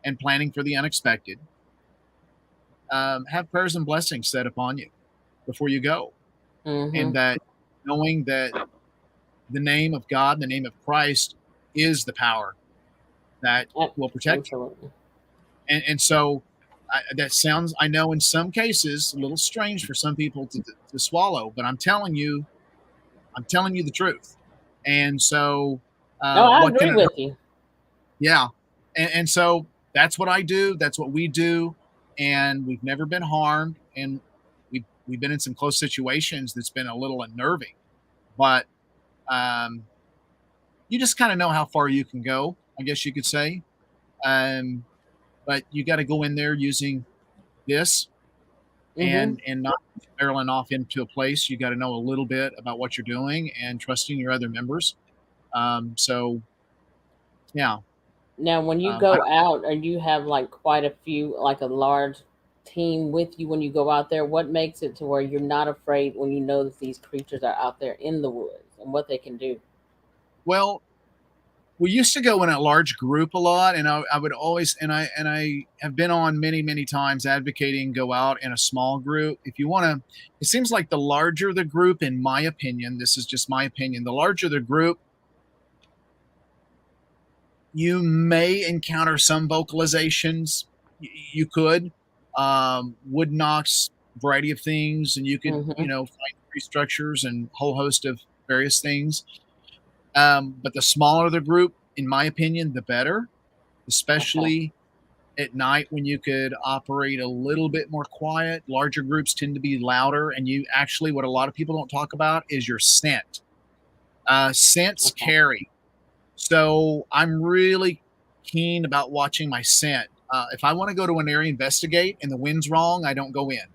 and planning for the unexpected. Have prayers and blessings set upon you before you go, and Mm-hmm. that knowing that the name of God, the name of Christ, is the power that will protect you. Absolutely. And so that sounds, I know, in some cases, a little strange for some people to swallow, but I'm telling you the truth. And so, No, I what can agree it with hurt? you. Yeah. And so that's what I do. That's what we do. And we've never been harmed. And we've been in some close situations that's been a little unnerving, but, um, you just kind of know how far you can go, I guess you could say. Um, but you got to go in there using this Mm-hmm. and not barreling off into a place. You got to know a little bit about what you're doing and trusting your other members. So yeah, Now, when you I, go out, or you have like quite a few, like a large team with you when you go out there, what makes it to where you're not afraid when you know that these creatures are out there in the woods and what they can do? well, we used to go in a large group a lot, and I would always, and I have been on many times advocating go out in a small group. If you want to, it seems like the larger the group, in my opinion, this is just my opinion, the larger the group, you may encounter some vocalizations. You could, wood knocks, variety of things, and you could, Mm-hmm. find tree structures and whole host of various things. But the smaller the group, in my opinion, the better, Okay. especially at night when you could operate a little bit more quiet. Larger groups tend to be louder, and you actually, what a lot of people don't talk about is your scent. Scents Okay. carry. So I'm really keen about watching my scent. If I want to go to an area investigate and the wind's wrong, I don't go in.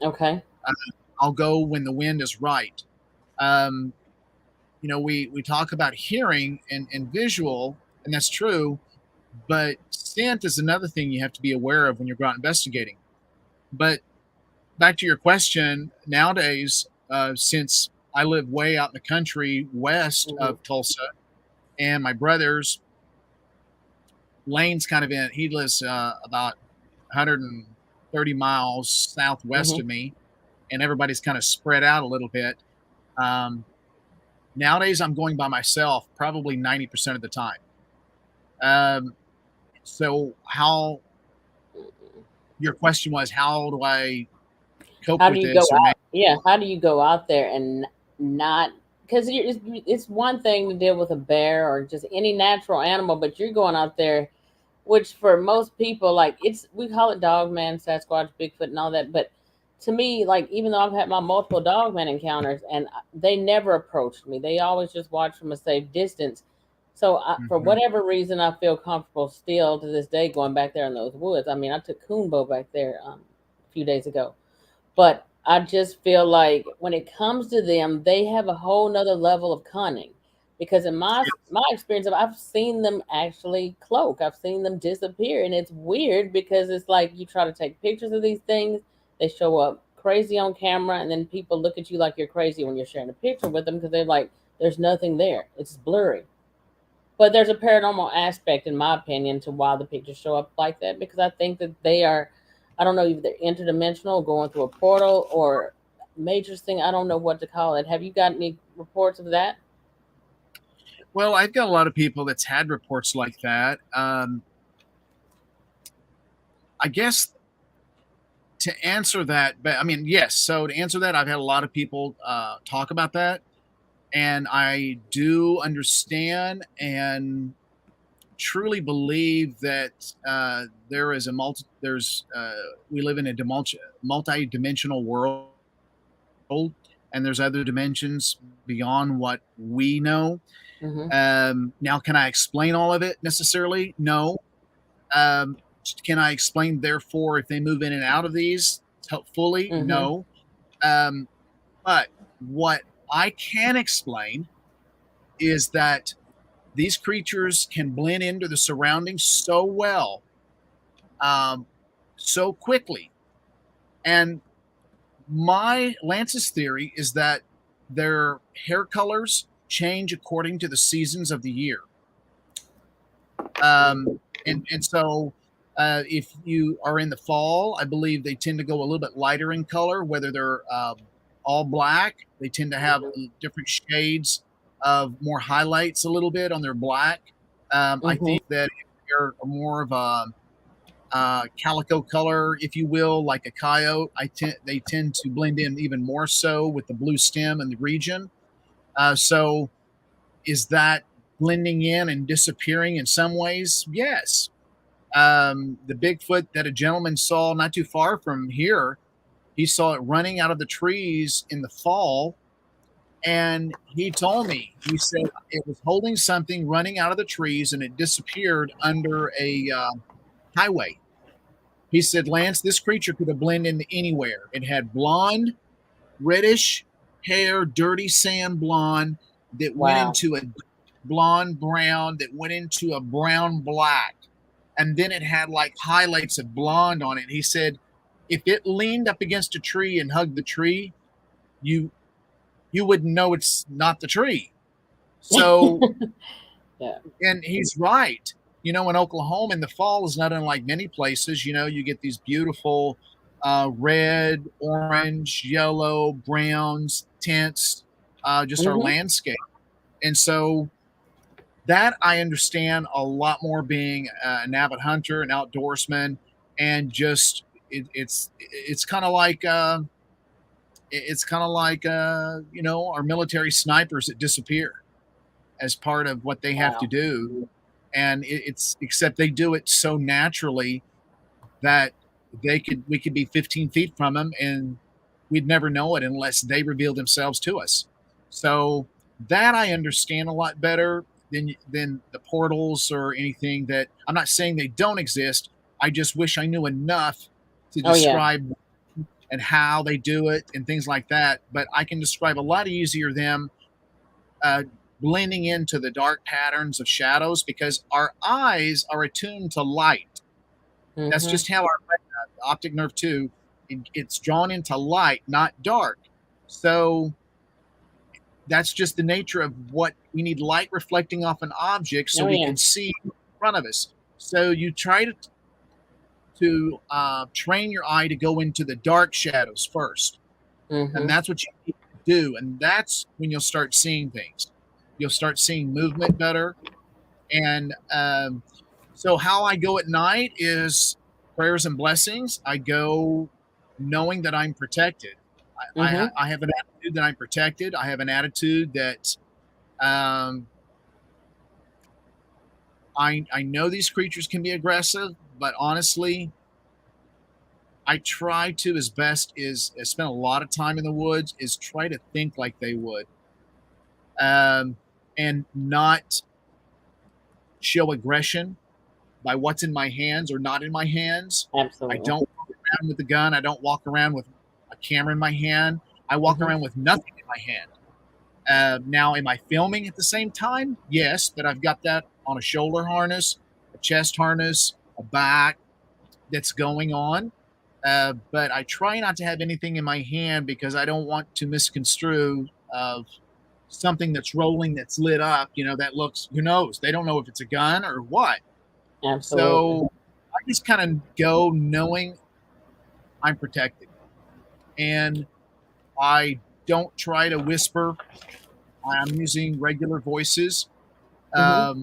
Okay. Uh, I'll go when the wind is right. Um, we talk about hearing and visual, and that's true. But scent is another thing you have to be aware of when you're out investigating. But back to your question, nowadays, since I live way out in the country west Mm-hmm. of Tulsa, and my brother's Lane's kind of in, he lives about 130 miles southwest Mm-hmm. of me, and everybody's kind of spread out a little bit. Um, Nowadays, I'm going by myself probably 90% of the time. Um, so, how your question was, how do I cope How do with you go this or make? out? Yeah, how do you go out there and not? Because it's one thing to deal with a bear or just any natural animal, but you're going out there, which for most people, like it's we call it Dogman, Sasquatch, Bigfoot, and all that. But to me, like even though I've had my multiple Dogman encounters, and they never approached me, they always just watched from a safe distance. So for Mhm. whatever reason, I feel comfortable still to this day going back there in those woods. I mean, I took coonbow back there a few days ago, but I just feel like when it comes to them, they have a whole nother level of cunning. Because in my experience, I've seen them actually cloak. I've seen them disappear, and it's weird because it's like you try to take pictures of these things, they show up crazy on camera, and then people look at you like you're crazy when you're sharing a picture with them because they're like, "There's nothing there. It's blurry." But there's a paranormal aspect, in my opinion, to why the pictures show up like that because I think that they are, I don't know, if they're interdimensional, going through a portal, or major thing. I don't know what to call it. Have you got any reports of that? Well, I've got a lot of people that's had reports like that. I guess to answer that, but I mean, yes. So to answer that, I've had a lot of people talk about that, and I do understand and truly believe that there is a we live in a multi-dimensional world, and there's other dimensions beyond what we know. Mm-hmm. Now, can I explain all of it necessarily? No. Um, can I explain, therefore, if they move in and out of these fully? Mm-hmm. No. Um, but what I can explain is that these creatures can blend into the surroundings so well, so quickly. And Lance's theory is that their hair colors change according to the seasons of the year. And so if you are in the fall, I believe they tend to go a little bit lighter in color. Whether they're all black, they tend to have different shades of more highlights a little bit on their black. I think that if they're more of a calico color, if you will, like a coyote, they tend to blend in even more so with the blue stem and the region. So is that blending in and disappearing in some ways? Yes. The Bigfoot that a gentleman saw not too far from here, he saw it running out of the trees in the fall. And he told me, he said it was holding something running out of the trees and it disappeared under a highway. He said, Lance, this creature could have blended in anywhere. It had blonde, reddish hair, dirty sand blonde that went into a blonde brown, that went into a brown black. And then it had like highlights of blonde on it. He said, if it leaned up against a tree and hugged the tree, you wouldn't know it's not the tree. So, yeah. And he's right. In Oklahoma in the fall is not unlike many places. You get these beautiful red, orange, yellow, browns, tints, just our landscape. And so that I understand a lot more being an avid hunter, an outdoorsman, and just it's kind of like our military snipers that disappear as part of what they have to do. And it's except they do it so naturally that we could be 15 feet from them and we'd never know it unless they reveal themselves to us. So that I understand a lot better than the portals or anything. That I'm not saying they don't exist. I just wish I knew enough to describe and how they do it and things like that. But I can describe a lot easier them blending into the dark patterns of shadows because our eyes are attuned to light. That's just how our optic nerve 2, it's drawn into light, not dark. So that's just the nature of what we need, light reflecting off an object so we can see in front of us. So you try to train your eye to go into the dark shadows first. And that's what you need to do. And that's when you'll start seeing things. You'll start seeing movement better. And so how I go at night is prayers and blessings. I go knowing that I'm protected. I have an attitude that I'm protected. I have an attitude that I know these creatures can be aggressive, but honestly, I try to, as best is spend a lot of time in the woods, is try to think like they would. And not show aggression by what's in my hands or not in my hands. Absolutely. I don't walk around with a gun. I don't walk around with a camera in my hand. I walk around with nothing in my hand. Now, am I filming at the same time? Yes, but I've got that on a shoulder harness, a chest harness, a back that's going on. But I try not to have anything in my hand because I don't want to misconstrue of something that's rolling, that's lit up, that looks, who knows? They don't know if it's a gun or what. Absolutely. So I just kind of go knowing I'm protected. And I don't try to whisper. I'm using regular voices. I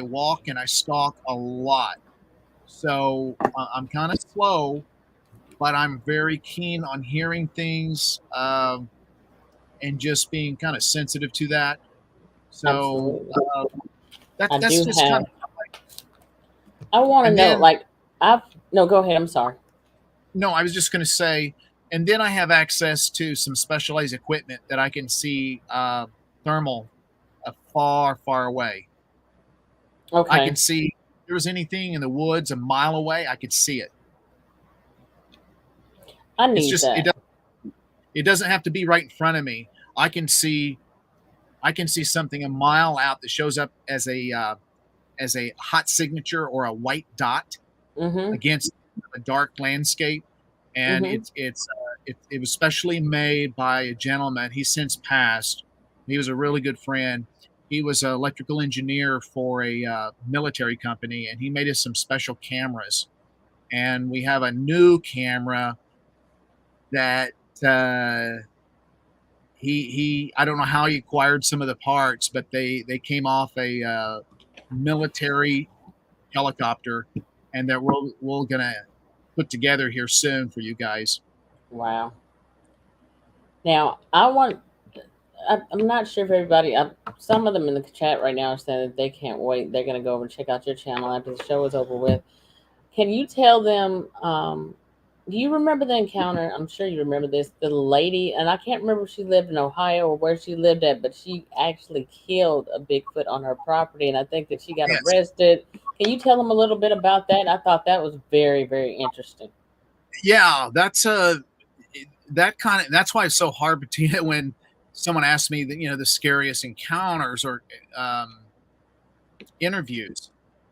walk and I stalk a lot. So I'm kind of slow, but I'm very keen on hearing things and just being kind of sensitive to that. So that's just kind of. I want to know, no, go ahead. I'm sorry. No, I was just going to say, and then I have access to some specialized equipment that I can see thermal far, far away. Okay. I can see if there was anything in the woods a mile away, I could see it. I need that. It doesn't have to be right in front of me. I can see I can see something a mile out that shows up as a hot signature or a white dot Mm-hmm. against a dark landscape, and Mm-hmm. it was specially made by a gentleman. He's since passed. He was a really good friend. He was an electrical engineer for a military company, and he made us some special cameras. And we have a new camera that uh, he I don't know how he acquired some of the parts, but they came off a military helicopter, and that we're gonna put together here soon for you guys. Wow. Now, I'm not sure if everybody, some of them in the chat right now are saying that they can't wait. They're going to go over and check out your channel after the show is over with. Can you tell them, do you remember the encounter? I'm sure you remember this. The lady, and I can't remember if she lived in Ohio or where she lived at, but she actually killed a Bigfoot on her property, and I think that she got Yes, arrested. Can you tell them a little bit about that? I thought that was very, very interesting. yeah, that's why it's so hard to when someone asks me that the scariest encounters or interviews.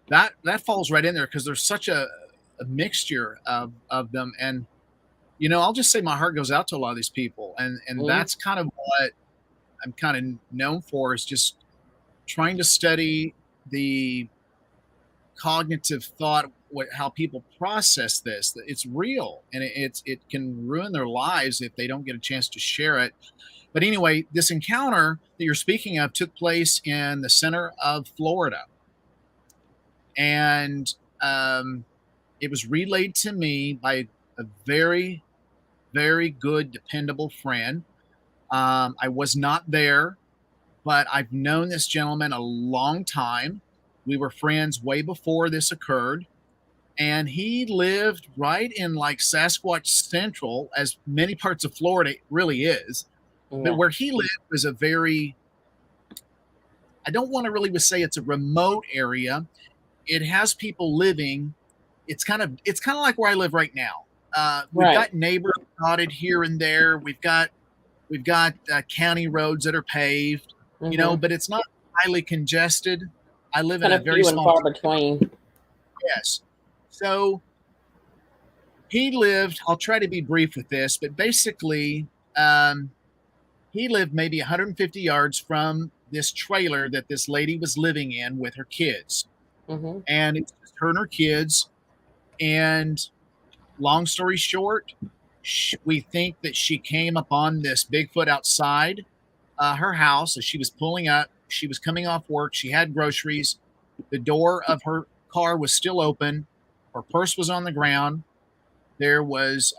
That falls right in there because there's such a mixture of them, and I'll just say my heart goes out to a lot of these people, and Mm-hmm. that's kind of what I'm kind of known for, is just trying to study the cognitive thought, how people process this. That it's real, and it can ruin their lives if they don't get a chance to share it. But anyway, this encounter that you're speaking of took place in the center of Florida, and it was relayed to me by a very, very good, dependable friend. I was not there, but I've known this gentleman a long time. We were friends way before this occurred, and he lived right in like Sasquatch Central, as many parts of Florida really is. But Yeah. where he lived was a very, I don't want to really say it's a remote area. It has people living. It's kind of like where I live right now. We've Right. got neighbors dotted here and there. We've got county roads that are paved, Mm-hmm. but it's not highly congested. I live in Kind a of very few and small far town. between. Yes. So he lived, I'll try to be brief with this, but basically, um, he lived maybe 150 yards from this trailer that this lady was living in with her kids. Mm-hmm. And it's just her and her kids. And long story short, we think that she came upon this Bigfoot outside her house as she was pulling up. She was coming off work. She had groceries. The door of her car was still open. Her purse was on the ground. There was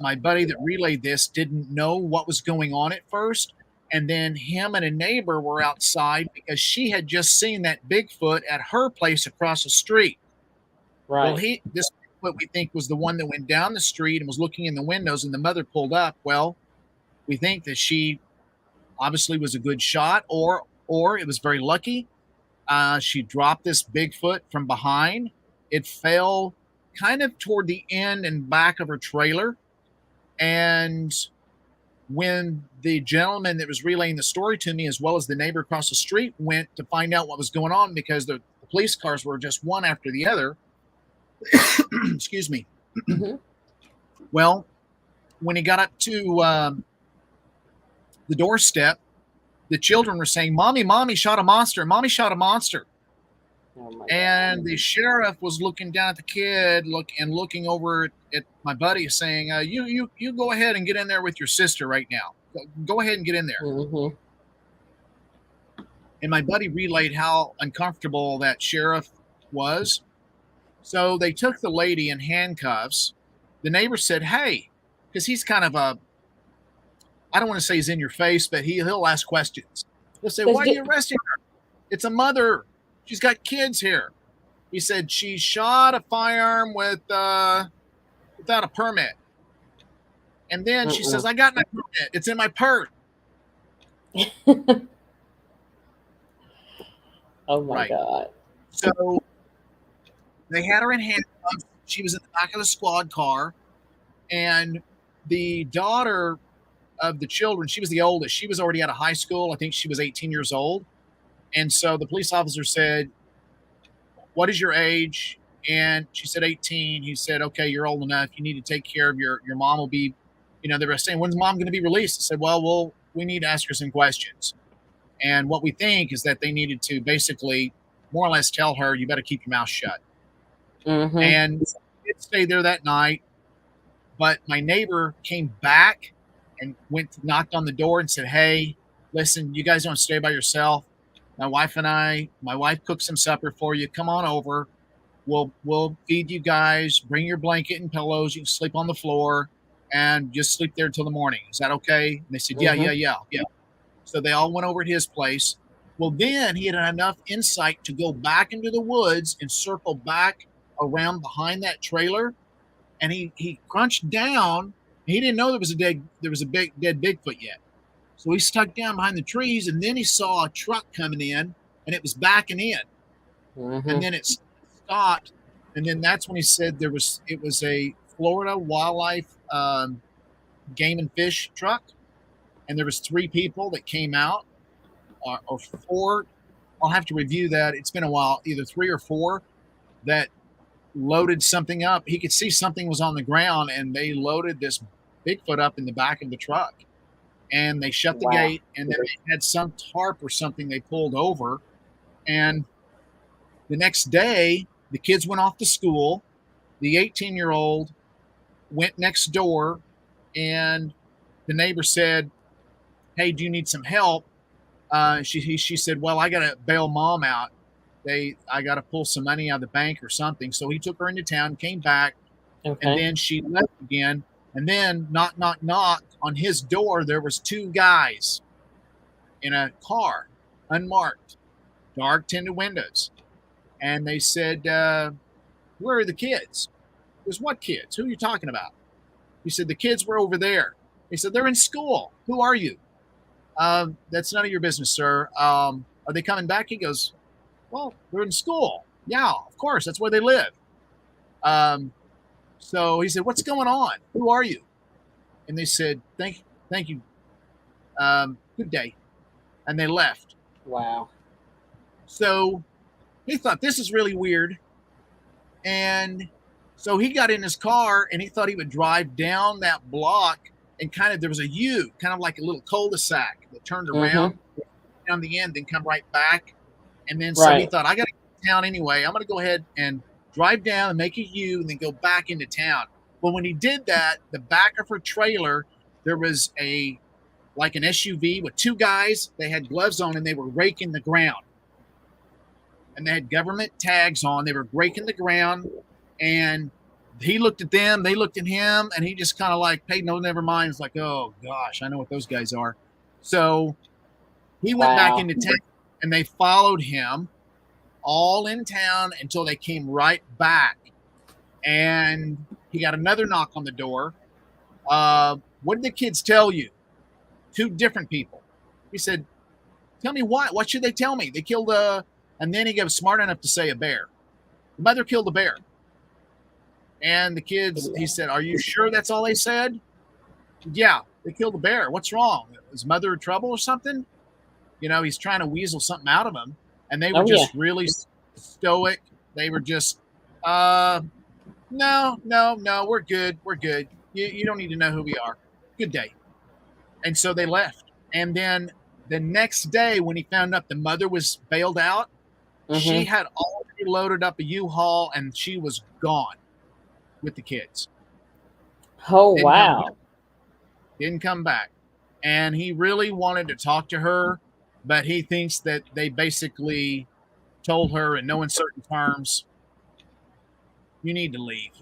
my buddy that relayed this didn't know what was going on at first. And then him and a neighbor were outside because she had just seen that Bigfoot at her place across the street. Well, Right. this Bigfoot we think was the one that went down the street and was looking in the windows, and the mother pulled up. Well, we think that she obviously was a good shot, or it was very lucky. She dropped this Bigfoot from behind. It fell kind of toward the end and back of her trailer. And when the gentleman that was relaying the story to me, as well as the neighbor across the street, went to find out what was going on, because the police cars were just one after the other. Excuse me. Mm-hmm. Well, when he got up to the doorstep, the children were saying, "Mommy, mommy shot a monster. Mommy shot a monster." Oh my God. And the sheriff was looking down at the kid, looking over at my buddy, saying, "You go ahead and get in there with your sister right now. Go ahead and get in there." Mm-hmm. And my buddy relayed how uncomfortable that sheriff was. So they took the lady in handcuffs. The neighbor said, "Hey," because he's kind of I don't want to say he's in your face, but he'll ask questions. He'll say, "Why are you arresting her? It's a mother. She's got kids here." He said, "She shot a firearm without a permit." And then she says, "I got my permit. It's in my purse." Oh my Right. God. So they had her in handcuffs. She was in the back of the squad car. And the daughter of the children, she was the oldest. She was already out of high school. I think she was 18 years old. And so the police officer said, "What is your age?" And she said 18. He said, "Okay, you're old enough. You need to take care of your mom will be, they were saying, when's mom going to be released?" I said, well, we need to ask her some questions. And what we think is that they needed to basically more or less tell her, you better keep your mouth shut. Mm-hmm. And did stay there that night. But my neighbor came back and knocked on the door and said, "Hey, listen, you guys don't stay by yourself. My wife cooked some supper for you. Come on over. We'll feed you guys. Bring your blanket and pillows. You can sleep on the floor and just sleep there till the morning. Is that okay?" And they said, "Yeah, Mm-hmm. yeah." So they all went over to his place. Well, then he had enough insight to go back into the woods and circle back around behind that trailer. And he crunched down. He didn't know there was a big dead Bigfoot yet. So he stuck down behind the trees, and then he saw a truck coming in, and it was backing in. Mm-hmm. And then it stopped, and then that's when he said it was a Florida wildlife game and fish truck, and there was 3 people that came out, or 4. I'll have to review that. It's been a while, either 3 or 4 that loaded something up. He could see something was on the ground, and they loaded this Bigfoot up in the back of the truck. And they shut the gate, and then they had some tarp or something they pulled over. And the next day, the kids went off to school. The 18-year-old went next door, and the neighbor said, "Hey, do you need some help?" She said, "Well, I got to bail mom out. I got to pull some money out of the bank or something." So he took her into town, came back, Okay. and then she left again. And then knock, knock, knock on his door. There was 2 guys in a car, unmarked, dark tinted windows. And they said, "Where are the kids?" He goes, "What kids? Who are you talking about?" He said, "The kids were over there." He said, "They're in school. Who are you?" "That's none of your business, sir. Are they coming back?" He goes, "Well, they're in school. Yeah, of course. That's where they live." So he said, "What's going on? Who are you?" And they said, thank you. Good day." And they left. Wow. So he thought, this is really weird. And so he got in his car, and he thought he would drive down that block, and there was a U, kind of like a little cul-de-sac that turned around down the end, then come right back. And then so he thought, I got to get to town anyway. I'm going to go ahead and drive down and make a U and then go back into town. Well, when he did that, the back of her trailer, there was like an SUV with 2 guys. They had gloves on, and they were raking the ground. And they had government tags on. They were raking the ground, and he looked at them. They looked at him, and he just kind of like paid no never mind. It's like, oh gosh, I know what those guys are. So he went back into town, and they followed him all in town until they came right back. And he got another knock on the door. "What did the kids tell you?" 2 different people. He said, "Tell me what? What should they tell me? They killed a..." And then he was smart enough to say a bear. The mother killed a bear. And the kids, he said, "Are you sure that's all they said?" "Yeah, they killed a bear. What's wrong? Is mother in trouble or something?" He's trying to weasel something out of him. And they were just really stoic. They were just, no, we're good. We're good. You don't need to know who we are. Good day." And so they left. And then the next day, when he found out the mother was bailed out, she had already loaded up a U-Haul, and she was gone with the kids. Oh, wow. Didn't come back. And he really wanted to talk to her, but he thinks that they basically told her in no uncertain terms, "You need to leave.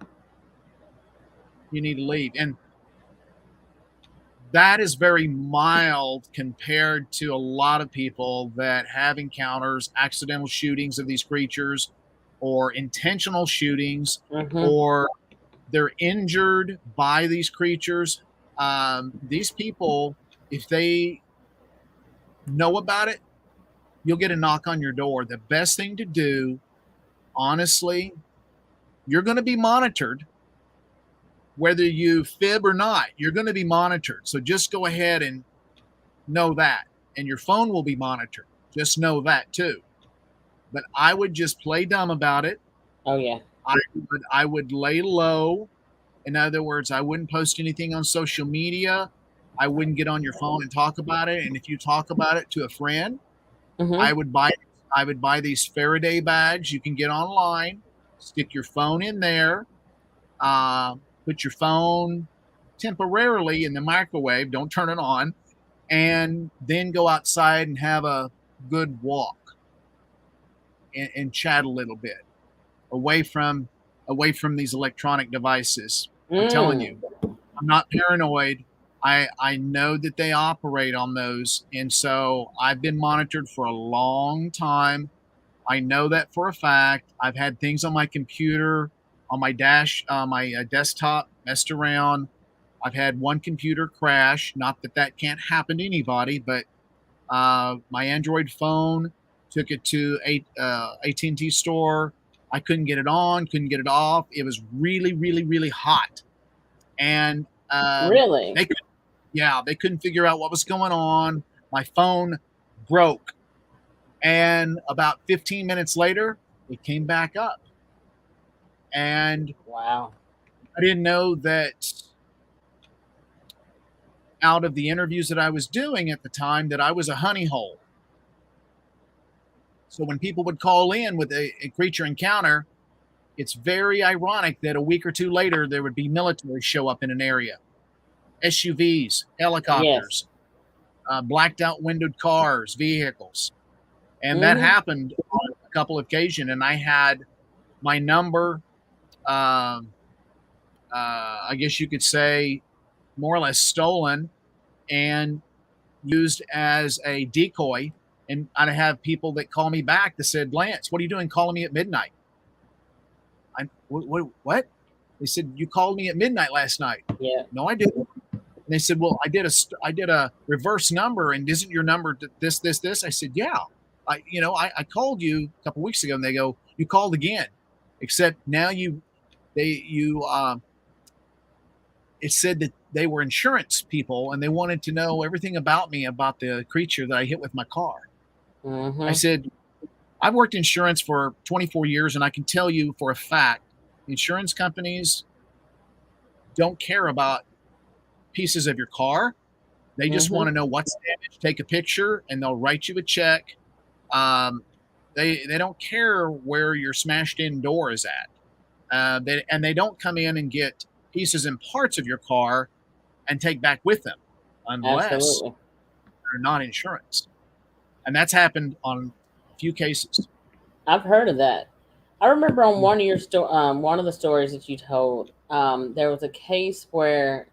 You need to leave." And that is very mild compared to a lot of people that have encounters, accidental shootings of these creatures, or intentional shootings, or they're injured by these creatures. These people, if they know about it, you'll get a knock on your door. The best thing to do, honestly, you're going to be monitored. whether you fib or not, you're going to be monitored. So just go ahead and know that. And your phone will be monitored. Just know that too. But I would just play dumb about it. Oh yeah. I would lay low. In other words, I wouldn't post anything on social media. I wouldn't get on your phone and talk about it. And if you talk about it to a friend, I Mm-hmm. would buy I would buy these Faraday bags you can get online. Stick your phone in there. Put your phone temporarily in the microwave. Don't turn it on, and then go outside and have a good walk and chat a little bit away from these electronic devices. I'm telling Mm. you, I'm not paranoid. I know that they operate on those, and so I've been monitored for a long time. I know that for a fact. I've had things on my computer, on my desktop messed around. I've had one computer crash. Not that that can't happen to anybody, but my Android phone took it to a AT&T store. I couldn't get it on, couldn't get it off. It was really, really, really hot, and Really? they could, yeah, they couldn't figure out what was going on. My phone broke, and about 15 minutes later, it came back up. And Wow. I didn't know that out of the interviews that I was doing at the time that I was a honey hole. So when people would call in with a creature encounter, it's very ironic that a week or two later there would be military show up in an area, SUVs, Yes. helicopters, blacked out windowed cars, vehicles. And that Mm-hmm. happened on a couple of occasions. And I had my number, um, I guess you could say, more or less stolen and used as a decoy. And I'd have people that call me back that said, Lance, what are you doing calling me at midnight? What? They said, you called me at midnight last night. Yeah. No, I didn't. And they said, well, I did a reverse number, and isn't your number this? I said, yeah. I called you a couple weeks ago, and they go, you called again, except now it said that they were insurance people, and they wanted to know everything about me, about the creature that I hit with my car. I Mm-hmm. said, I've worked insurance for 24 years, and I can tell you for a fact, insurance companies don't care about pieces of your car. They just want Mm-hmm. to know what's damaged, take a picture, and they'll write you a check. Um, they don't care where your smashed in door is at. They don't come in and get pieces and parts of your car and take back with them unless Absolutely. they're not insurance. And that's happened on a few cases. I've heard of that. I remember on one of the stories that you told, there was a case where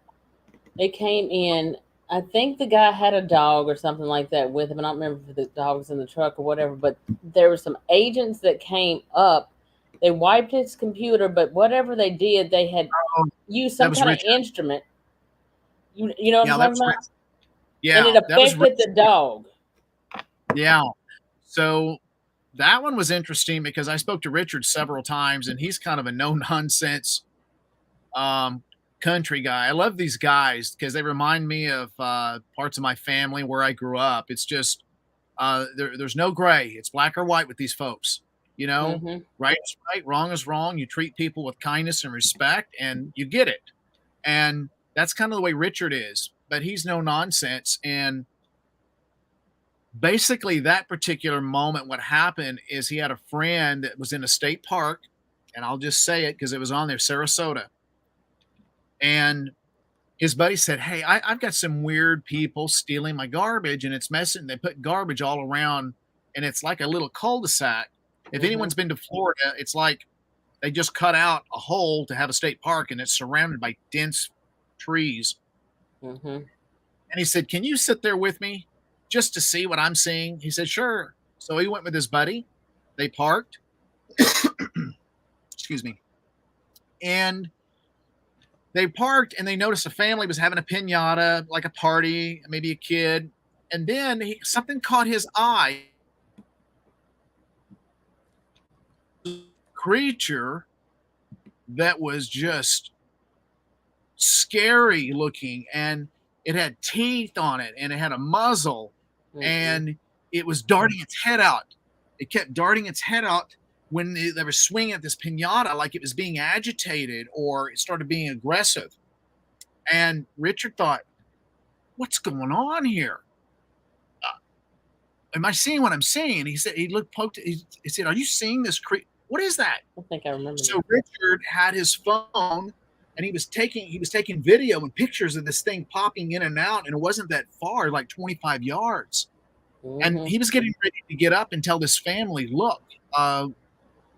they came in. I think the guy had a dog or something like that with him. I don't remember if the dog was in the truck or whatever, but there were some agents that came up. They wiped his computer, but whatever they did, they had Oh, used that some was kind of Richard. instrument. You know what I'm Yeah, that talking was about? Rich. And Yeah, it that was affected Rich. the dog. Yeah. So that one was interesting because I spoke to Richard several times, and he's kind of a no nonsense um, country guy. I love these guys because they remind me of parts of my family where I grew up. It's just there's no gray. It's black or white with these folks. You know, Hmm. right is right, wrong is wrong. You treat people with kindness and respect, and you get it. And that's kind of the way Richard is. But he's no nonsense. And basically, that particular moment, what happened is he had a friend that was in a state park, and I'll just say it because it was on there, Sarasota. And his buddy said, hey, I've got some weird people stealing my garbage, and it's messing. They put garbage all around, and it's like a little cul-de-sac. If Hmm. anyone's been to Florida, it's like they just cut out a hole to have a state park, and it's surrounded by dense trees. Hmm. And he said, can you sit there with me just to see what I'm seeing? He said, sure. So he went with his buddy. They parked. Excuse me. And they parked, and they noticed a family was having a pinata, like a party, maybe a kid. And then something caught his eye. Creature that was just scary looking, and it had teeth on it, and it had a muzzle, and it was darting its head out. It kept darting its head out when they were swinging at this pinata, like it was being agitated or it started being aggressive. And Richard thought, what's going on here? Am I seeing what I'm seeing? He said, he poked, he said, are you seeing this what is that? I think I remember. So Richard had his phone, and he was taking video and pictures of this thing popping in and out, and it wasn't that far, like 25 yards. And he was getting ready to get up and tell this family, look,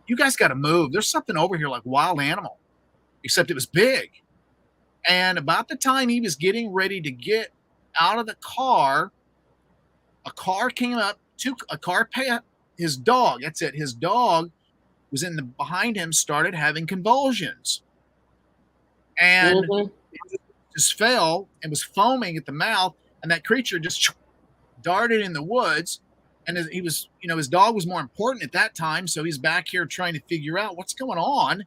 you guys got to move. There's something over here like wild animal, except it was big. And about the time he was getting ready to get out of the car, a car came up, his dog, that's it, his dog was behind him, started having convulsions. And just fell and was foaming at the mouth, and that creature just darted in the woods. And he was, his dog was more important at that time, so he's back here trying to figure out what's going on.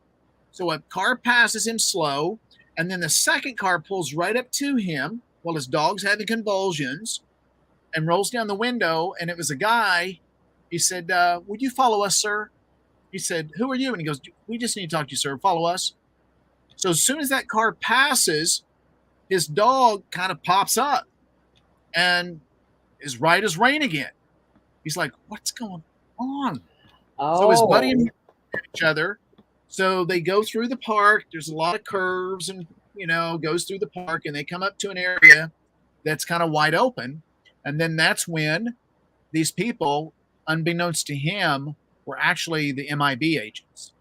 So a car passes him slow, and then the second car pulls right up to him while his dog's having convulsions and rolls down the window, and it was a guy. He said, would you follow us, sir? He said, who are you? And he goes, we just need to talk to you, sir. Follow us. So as soon as that car passes, his dog kind of pops up and is right as rain again. He's like, what's going on? So his buddy and him at each other. So they go through the park. There's a lot of curves and, goes through the park, and they come up to an area that's kind of wide open. And then that's when these people, unbeknownst to him, were actually the MIB agents.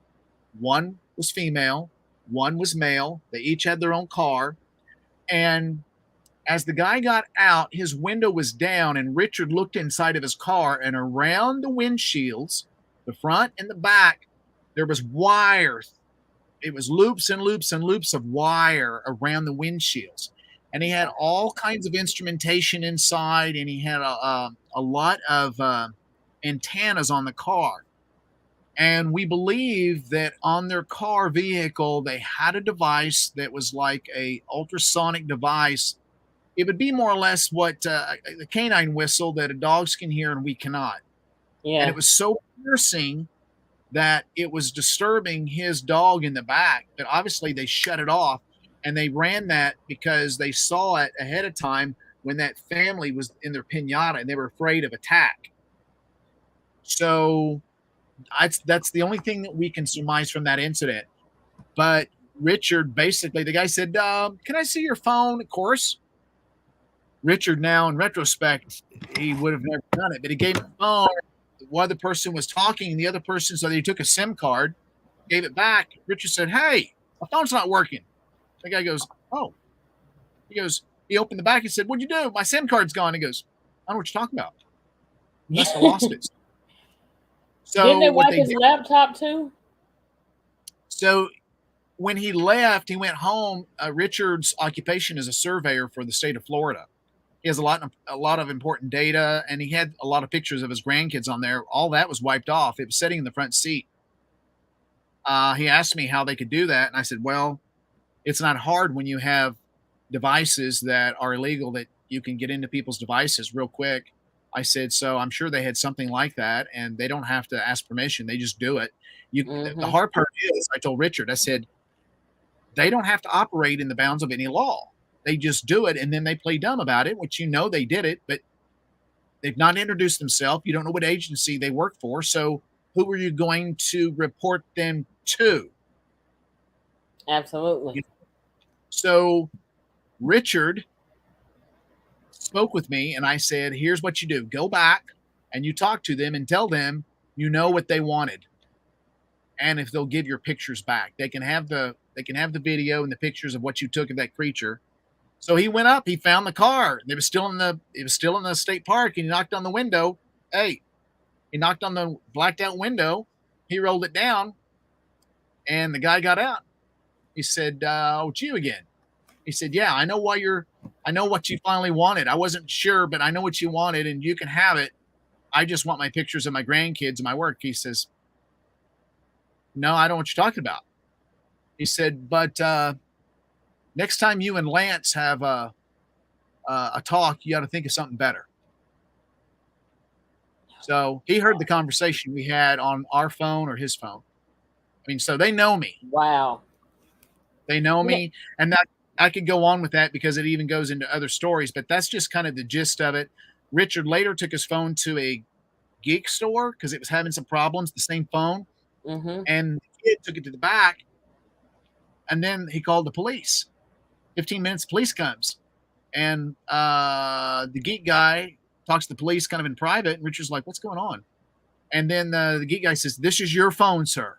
One was female, one was male. They each had their own car. And as the guy got out, his window was down, and Richard looked inside of his car, and around the windshields, the front and the back, there was wire. It was loops and loops and loops of wire around the windshields. And he had all kinds of instrumentation inside, and he had a lot of antennas on the car. And we believe that on their car vehicle, they had a device that was like a ultrasonic device. It would be more or less what a canine whistle that a dogs can hear and we cannot. Yeah. And it was so piercing that it was disturbing his dog in the back that obviously they shut it off. And they ran that because they saw it ahead of time when that family was in their pinata and they were afraid of attack. So that's the only thing that we can surmise from that incident. But Richard, basically, the guy said, can I see your phone? Of course. Richard, now in retrospect, he would have never done it, but he gave him a phone. One other person was talking, and the other person, so he took a SIM card, gave it back. Richard said, hey, my phone's not working. The guy goes, oh. He opened the back. He said, what'd you do? My SIM card's gone. He goes, I don't know what you're talking about. You must have lost it. So didn't they wipe his laptop too? So when he left, he went home. Richard's occupation is a surveyor for the state of Florida. He has a lot of important data, and he had a lot of pictures of his grandkids on there. All that was wiped off. It was sitting in the front seat. He asked me how they could do that, and I said, well, it's not hard when you have devices that are illegal that you can get into people's devices real quick. I said, so I'm sure they had something like that, and they don't have to ask permission. They just do it. The hard part is, I told Richard, I said, they don't have to operate in the bounds of any law. They just do it, and then they play dumb about it, which they did it, but they've not introduced themselves. You don't know what agency they work for, so who are you going to report them to? Absolutely. So Richard spoke with me, and I said, here's what you do. Go back, and you talk to them and tell them you know what they wanted. And if they'll give your pictures back, they can have the video and the pictures of what you took of that creature. So he went up, he found the car. It was still in the state park, and he knocked on the window. He knocked on the blacked out window. He rolled it down, and the guy got out. He said, oh, it's you again. He said, yeah, I know what you finally wanted. I wasn't sure, but I know what you wanted, and you can have it. I just want my pictures of my grandkids and my work. He says, no, I don't know what you're talking about. He said, but next time you and Lance have a talk, you got to think of something better. So he heard the conversation we had on our phone or his phone. I mean, so they know me. Wow. They know me, and that I could go on with that because it even goes into other stories, but that's just kind of the gist of it. Richard later took his phone to a geek store because it was having some problems, the same phone, and the kid took it to the back, and then he called the police. 15 minutes, police comes, and the geek guy talks to the police kind of in private, and Richard's like, "What's going on?" And then the geek guy says, "This is your phone, sir."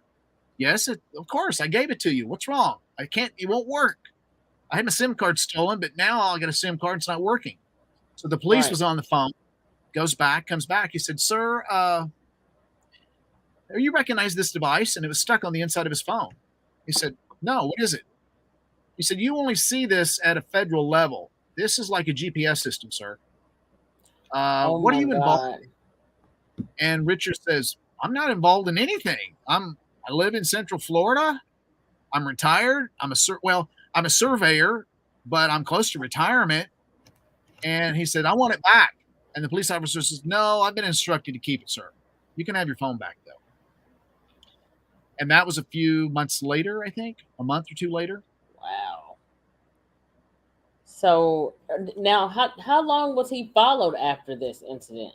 Yes, of course, I gave it to you. What's wrong? I can't. It won't work. I had my SIM card stolen, but now I got a SIM card. It's not working. So the police was on the phone. Goes back, comes back. He said, "Sir, you recognize this device?" And it was stuck on the inside of his phone. He said, "No, what is it?" He said, "You only see this at a federal level. This is like a GPS system, sir. What are you involved in?" And Richard says, "I'm not involved in anything. I live in Central Florida. I'm retired. I'm a surveyor, but I'm close to retirement." And he said, "I want it back." And the police officer says, "No, I've been instructed to keep it, sir. You can have your phone back, though." And that was a few months later, I think, a month or two later. Wow. So now, how long was he followed after this incident?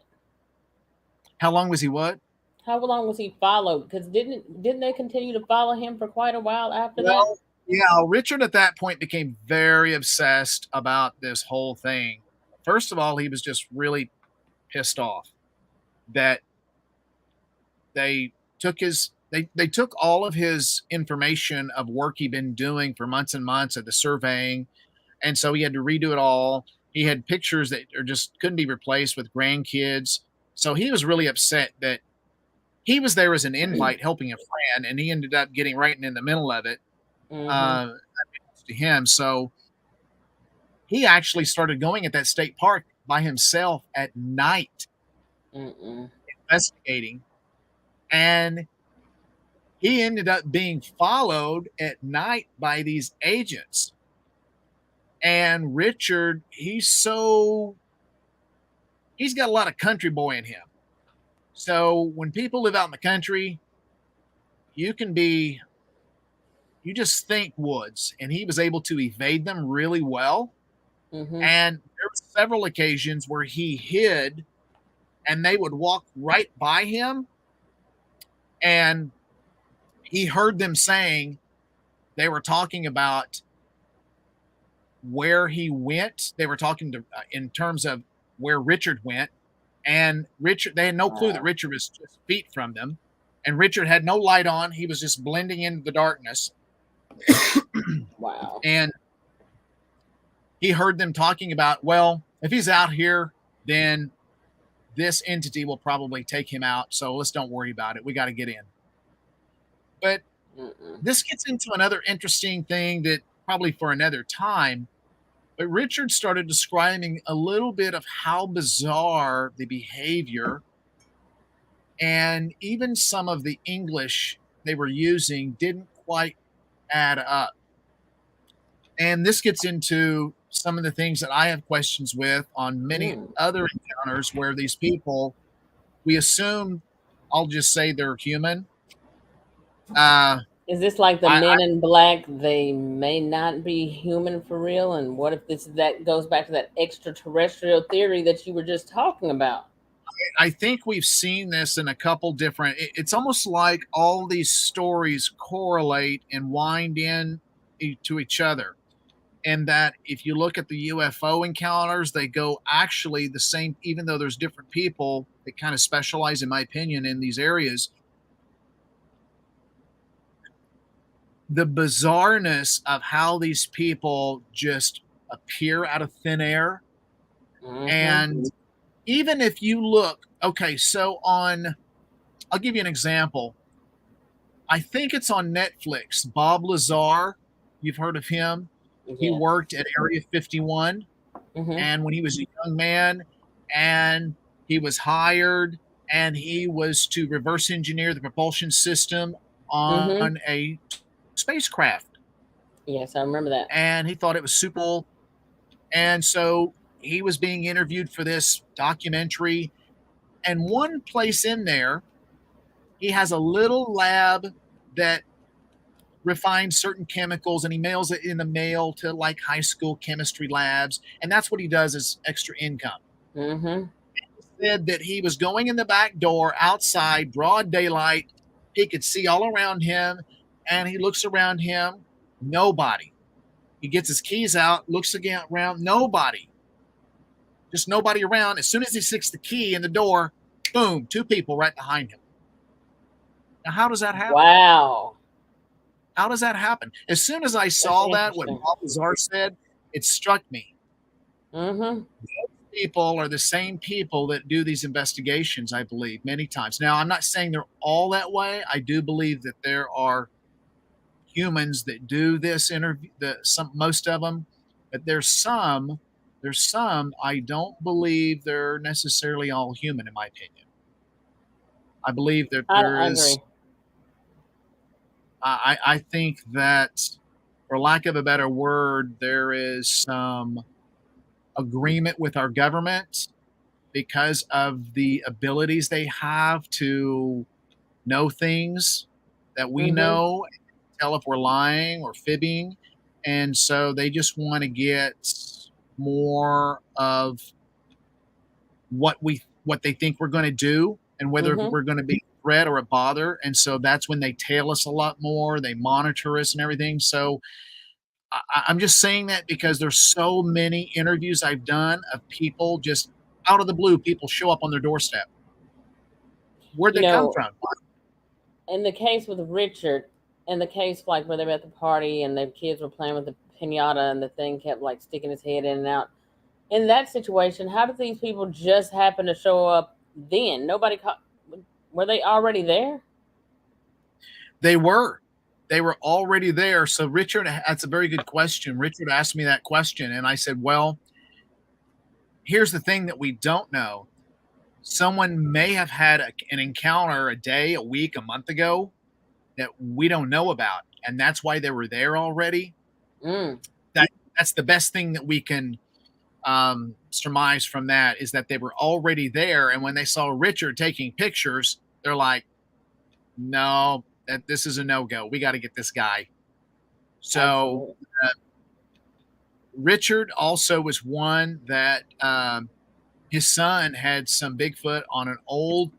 How long was he what? How long was he followed? Because didn't they continue to follow him for quite a while after that? Yeah, Richard at that point became very obsessed about this whole thing. First of all, he was just really pissed off that they took all of his information of work he'd been doing for months and months of the surveying, and so he had to redo it all. He had pictures that are just couldn't be replaced with grandkids. So he was really upset that he was there as an invite helping a friend, and he ended up getting right in the middle of it to him. So he actually started going at that state park by himself at night, investigating, and he ended up being followed at night by these agents. And Richard, he's got a lot of country boy in him. So when people live out in the country, you just think woods, and he was able to evade them really well. And there were several occasions where he hid and they would walk right by him, and he heard them saying they were talking about where he went. They were talking to in terms of where Richard went, and they had no clue that Richard was just feet from them, and Richard had no light on. He was just blending into the darkness. Wow. And he heard them talking about, well, if he's out here, then this entity will probably take him out. So let's don't worry about it. We got to get in. But this gets into another interesting thing that probably for another time. But Richard started describing a little bit of how bizarre the behavior and even some of the English they were using didn't quite add up. And this gets into some of the things that I have questions with on many other encounters where these people, we assume, I'll just say they're human. Is this like the Men in Black? They may not be human for real. And what if that goes back to that extraterrestrial theory that you were just talking about? I think we've seen this in a couple different. It's almost like all these stories correlate and wind in to each other. And that if you look at the UFO encounters, they go actually the same, even though there's different people that kind of specialize, in my opinion, in these areas. The bizarreness of how these people just appear out of thin air. And even if you look, okay, so I'll give you an example. I think it's on Netflix, Bob Lazar. You've heard of him? Yes. He worked at Area 51. And when he was a young man, and he was hired, and he was to reverse engineer the propulsion system on a spacecraft. Yes, I remember that. and he thought it was super cool. And so he was being interviewed for this documentary. And one place in there, he has a little lab that refines certain chemicals and he mails it in the mail to like high school chemistry labs. And that's what he does as extra income. Mm-hmm. He said that he was going in the back door outside, broad daylight. He could see all around him and he looks around him, nobody. He gets his keys out, looks again around, nobody. Just nobody around. As soon as he sticks the key in the door, boom, two people right behind him. Now, how does that happen? Wow. How does that happen? As soon as I That's saw that, what interesting. Lazar said, it struck me. Mm-hmm. People are the same people that do these investigations, I believe, many times. Now, I'm not saying they're all that way. I do believe that there are humans that do this interview, most of them, but there's some I don't believe they're necessarily all human, in my opinion. I believe that there I is. agree. I think that, for lack of a better word, there is some agreement with our government because of the abilities they have to know things that we Mm-hmm. know, tell if we're lying or fibbing, and so they just want to get more of what they think we're going to do and whether Mm-hmm. we're going to be a threat or a bother. And so that's when they tail us a lot more. They monitor us and everything. So I'm just saying that because there's so many interviews I've done of people just out of the blue, people show up on their doorstep. Where'd You they come know, from? in the case with Richard, in the case like where they were at the party and the kids were playing with the pinata and the thing kept like sticking its head in and out. In that situation, how did these people just happen to show up then? Nobody were they already there? They were. They were already there. So Richard, that's a very good question. Richard asked me that question, and I said, well, here's the thing that we don't know. Someone may have had an encounter a day, a week, a month ago that we don't know about, and that's why they were there already. Mm. That that's the best thing that we can surmise from that is that they were already there, and when they saw Richard taking pictures, they're like, "No, this is a no go. We got to get this guy." So Absolutely. Richard also was one that his son had some Bigfoot on an old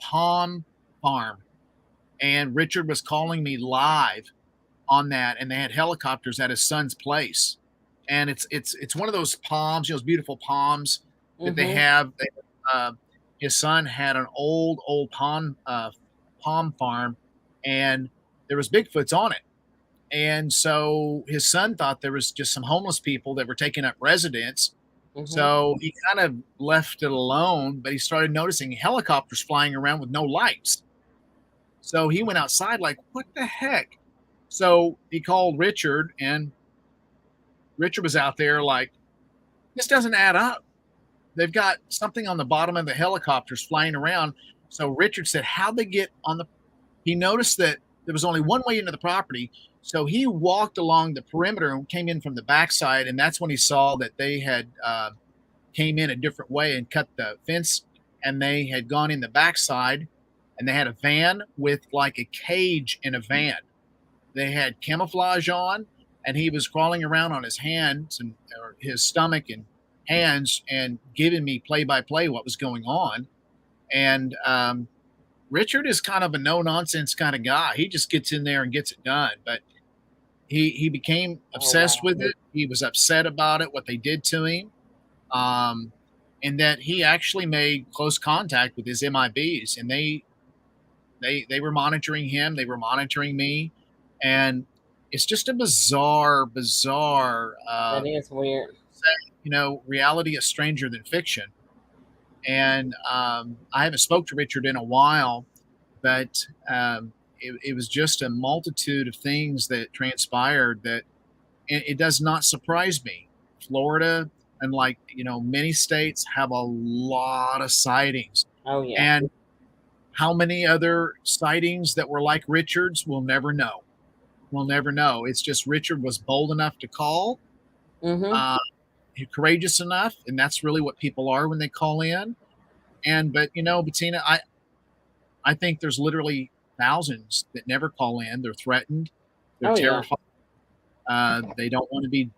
palm farm, and Richard was calling me live on that, and they had helicopters at his son's place, and it's one of those palms, those beautiful palms that they Mm-hmm. have. Uh, his son had an old palm farm, and there was Bigfoots on it. And so his son thought there was just some homeless people that were taking up residence. Mm-hmm. So he kind of left it alone, but he started noticing helicopters flying around with no lights. So he went outside like, what the heck? So he called Richard, and Richard was out there like, this doesn't add up. They've got something on the bottom of the helicopters flying around. So Richard said, how'd they get on the. He noticed that there was only one way into the property. So he walked along the perimeter and came in from the backside. And that's when he saw that they had came in a different way and cut the fence. And they had gone in the backside, and they had a van with like a cage in a van. They had camouflage on, and he was crawling around on his hands and or his stomach and hands and giving me play by play what was going on. And Richard is kind of a no nonsense kind of guy. He just gets in there and gets it done. But he became Oh obsessed wow. with it. He was upset about it, what they did to him, um, and that he actually made close contact with his MIBs, and they were monitoring him. They were monitoring me, and it's just a bizarre. That is weird. Reality is stranger than fiction. And I haven't spoke to Richard in a while, but it was just a multitude of things that transpired that it does not surprise me. Florida and many states have a lot of sightings, Oh yeah. and how many other sightings that were like Richard's we'll never know. We'll never know. It's just Richard was bold enough to call, Mm-hmm. uh, courageous enough, and that's really what people are when they call in. But Bettina, I think there's literally thousands that never call in. They're threatened. They're Oh yeah. terrified. They don't want to be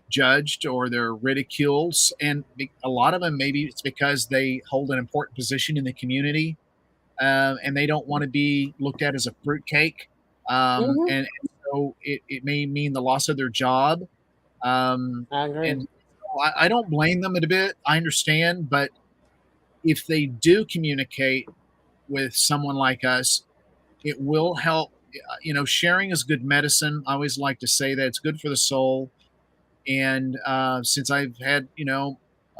judged or they're ridiculed. And a lot of them, maybe it's because they hold an important position in the community and they don't want to be looked at as a fruitcake. Mm-hmm. And so it may mean the loss of their job. I agree. And I don't blame them a bit. I understand. But if they do communicate with someone like us, it will help. Sharing is good medicine. I always like to say that it's good for the soul. And since I've had,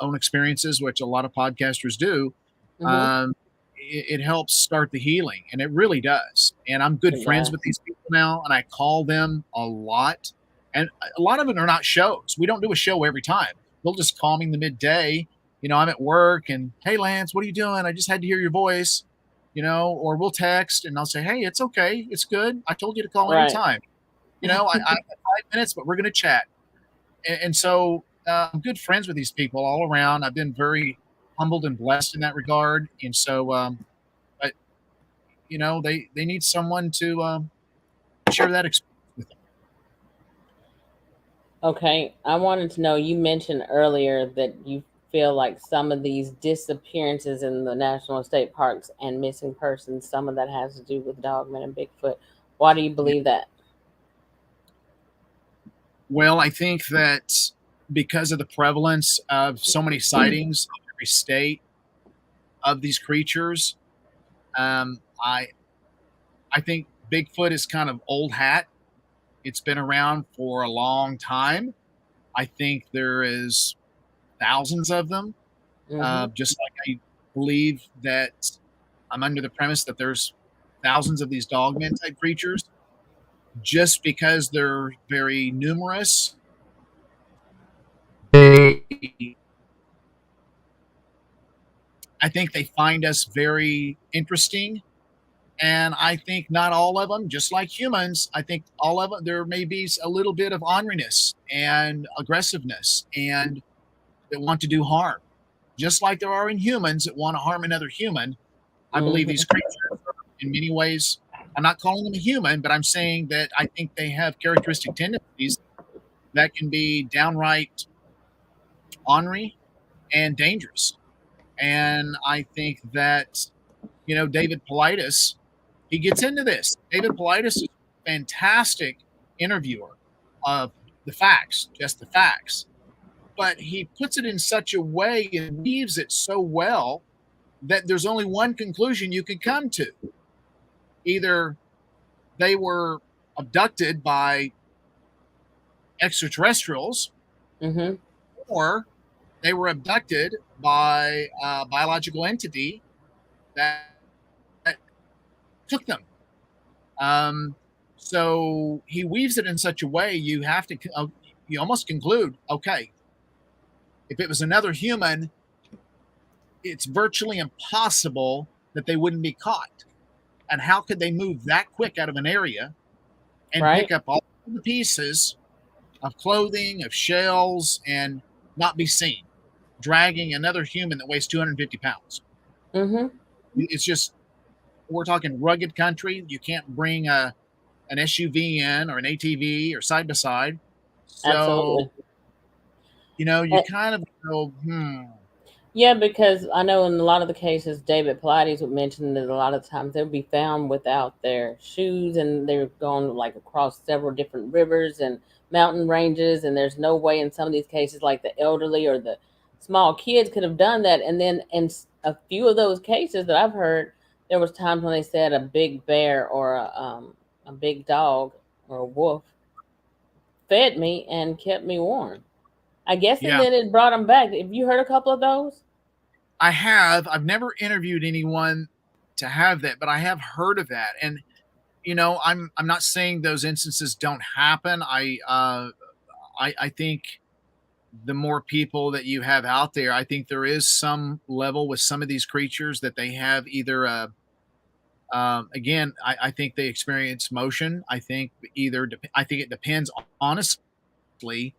own experiences, which a lot of podcasters do, Mm-hmm. um, it helps start the healing, and it really does. And I'm good It friends with does. these people now, and I call them a lot. And a lot of them are not shows. We don't do a show every time. They'll just call me in the midday. I'm at work, and hey, Lance, what are you doing? I just had to hear your voice. Or we'll text, and I'll say, hey, it's okay, it's good. I told you to call Right. anytime. I have 5 minutes, but we're going to chat. And so I'm good friends with these people all around. I've been very humbled and blessed in that regard. And so, but they need someone to share that experience with them. Okay. I wanted to know, you mentioned earlier that you feel like some of these disappearances in the national state parks and missing persons, some of that has to do with Dogman and Bigfoot. Why do you Yeah. believe that? Well, I think that because of the prevalence of so many sightings in every state of these creatures, um, I I think Bigfoot is kind of old hat. It's been around for a long time. I think there is thousands of them. Mm-hmm. Just like I believe that I'm under the premise that there's thousands of these dogman type creatures. Just because they're very numerous, I think they find us very interesting. And I think not all of them, just like humans, I think all of them, there may be a little bit of orneriness and aggressiveness and that want to do harm. Just like there are in humans that want to harm another human, I believe these Mm-hmm. creatures are in many ways, I'm not calling them a human, but I'm saying that I think they have characteristic tendencies that can be downright ornery and dangerous. And I think that, David Politis, he gets into this. David Politis is a fantastic interviewer of the facts, just the facts. But he puts it in such a way and weaves it so well that there's only one conclusion you could come to. Either they were abducted by extraterrestrials Mm-hmm. or they were abducted by a biological entity that took them. Um, so he weaves it in such a way you almost conclude, okay, if it was another human, it's virtually impossible that they wouldn't be caught. And how could they move that quick out of an area and pick Right. up all the pieces of clothing, of shells, and not be seen, dragging another human that weighs 250 pounds? Mm-hmm. It's just, we're talking rugged country. You can't bring an SUV in or an ATV or side by side. So, Absolutely. you kind of go, hmm. Yeah, because I know in a lot of the cases, David Pilates would mention that a lot of times they'll be found without their shoes and they're going like across several different rivers and mountain ranges. And there's no way in some of these cases, like the elderly or the small kids could have done that. And then in a few of those cases that I've heard, there was times when they said a big bear or a big dog or a wolf fed me and kept me warm. I guess, and Yeah, then it brought them back. Have you heard a couple of those? I have. I've never interviewed anyone to have that, but I have heard of that. And I'm not saying those instances don't happen. I think the more people that you have out there, I think there is some level with some of these creatures that they have either Again, I think they experience motion. I think it depends honestly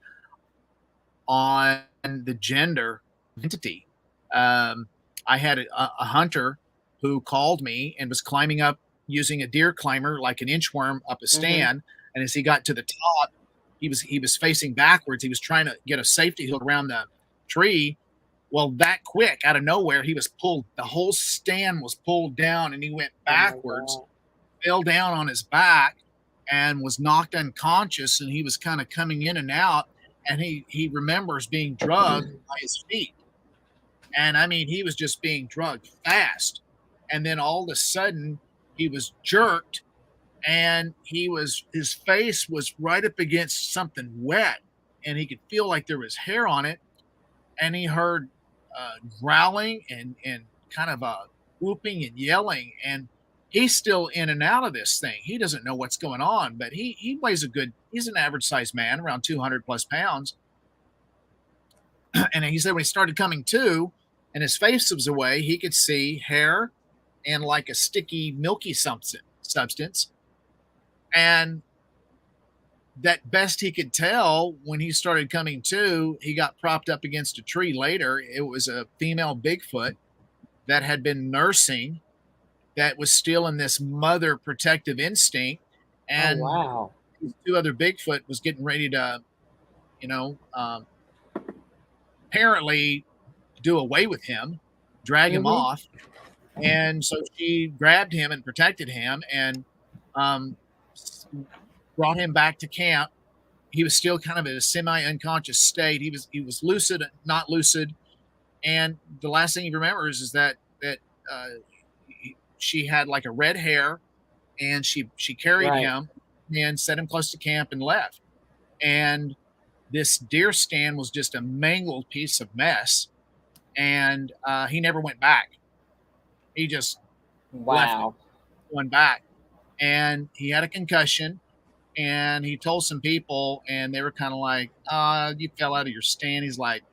on the gender entity. Um, I had a hunter who called me and was climbing up using a deer climber like an inchworm up a Mm-hmm. stand. And as he got to the top, he was facing backwards. He was trying to get a safety hook around the tree. Well, that quick out of nowhere, he was pulled. The whole stand was pulled down, and he went Oh my backwards, God. fell down on his back, and was knocked unconscious. And he was kind of coming in and out, and he remembers being drugged by his feet. And I mean, he was just being drugged fast. And then all of a sudden, he was jerked, and his face was right up against something wet, and he could feel like there was hair on it. And he heard growling and kind of whooping and yelling. And he's still in and out of this thing. He doesn't know what's going on, but he weighs he's an average sized man, around 200 plus pounds. And he said when he started coming to and his face was away, he could see hair and like a sticky, milky substance. And that best he could tell, when he started coming to, he got propped up against a tree later. It was a female Bigfoot that had been nursing, that was still in this mother protective instinct. Oh And wow. these two other Bigfoot was getting ready to, you know, apparently do away with him, drag him Mm-hmm. off. And so she grabbed him and protected him, and um, brought him back to camp. He was still kind of in a semi-unconscious state. He was lucid, not lucid. And the last thing he remembers is that uh, she had like a red hair, and she carried Right. him and set him close to camp and left. And this deer stand was just a mangled piece of mess, and he never went back. He just left it, Wow. went back, and he had a concussion. And he told some people, and they were kind of like, you fell out of your stand. He's like,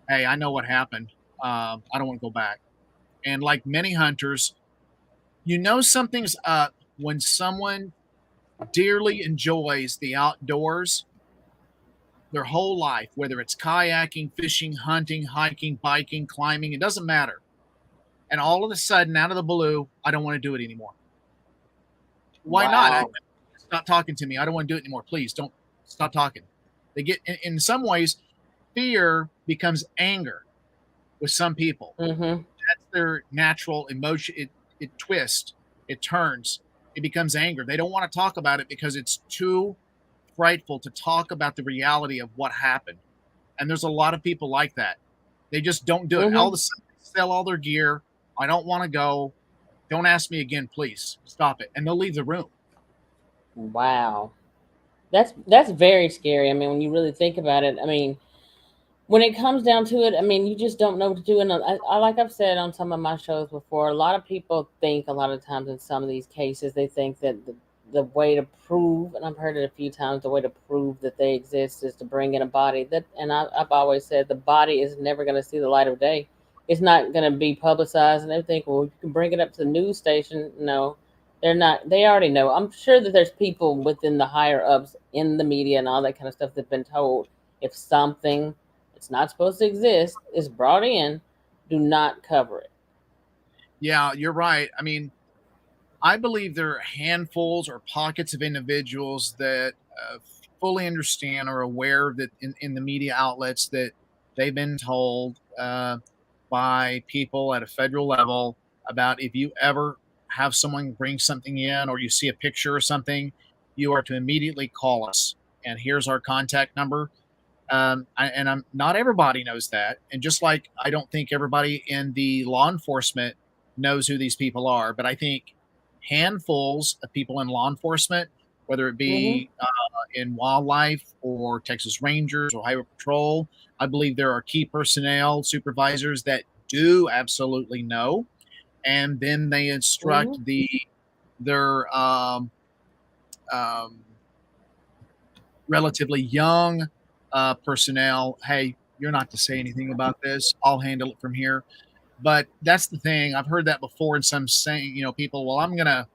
hey, I know what happened. I don't want to go back. And like many hunters, something's up when someone dearly enjoys the outdoors their whole life, whether it's kayaking, fishing, hunting, hiking, biking, climbing, it doesn't matter. And all of a sudden, out of the blue, I don't want to do it anymore. Why not? Wow. Stop talking to me. I don't want to do it anymore. Please don't stop talking. They get, in some ways, fear becomes anger with some people. Mm-hmm. That's their natural emotion. It twists, it turns, it becomes anger. They don't want to talk about it because it's too frightful to talk about the reality of what happened. And there's a lot of people like that. They just don't do it. All of Mm-hmm. a sudden, they sell all their gear. I don't want to go. Don't ask me again, please. Stop it. And they'll leave the room. Wow. That's very scary. I mean, when you really think about it, I mean, when it comes down to it, I mean, you just don't know what to do. And like I've said on some of my shows before, a lot of people think a lot of times in some of these cases, they think that the way to prove, and I've heard it a few times, the way to prove that they exist is to bring in a body. I've always said the body is never going to see the light of day. It's not going to be publicized, and they think, well, you can bring it up to the news station. No, they're not. They already know. I'm sure that there's people within the higher ups in the media and all that kind of stuff that've been told if something it's not supposed to exist is brought in, do not cover it. Yeah, you're right. I mean, I believe there are handfuls or pockets of individuals that fully understand or aware that in the media outlets that they've been told by people at a federal level about, if you ever have someone bring something in or you see a picture or something, you are to immediately call us. And here's our contact number. And I'm not everybody knows that. And just like I don't think everybody in the law enforcement knows who these people are, but I think handfuls of people in law enforcement, whether it Mm-hmm. be in wildlife or Texas Rangers or Highway Patrol, I believe there are key personnel, supervisors that do absolutely know, and then they Mm-hmm. instruct their um, relatively young personnel. Hey, you're not to say anything about this. I'll handle it from here. But that's the thing. I've heard that before in some saying, people, well,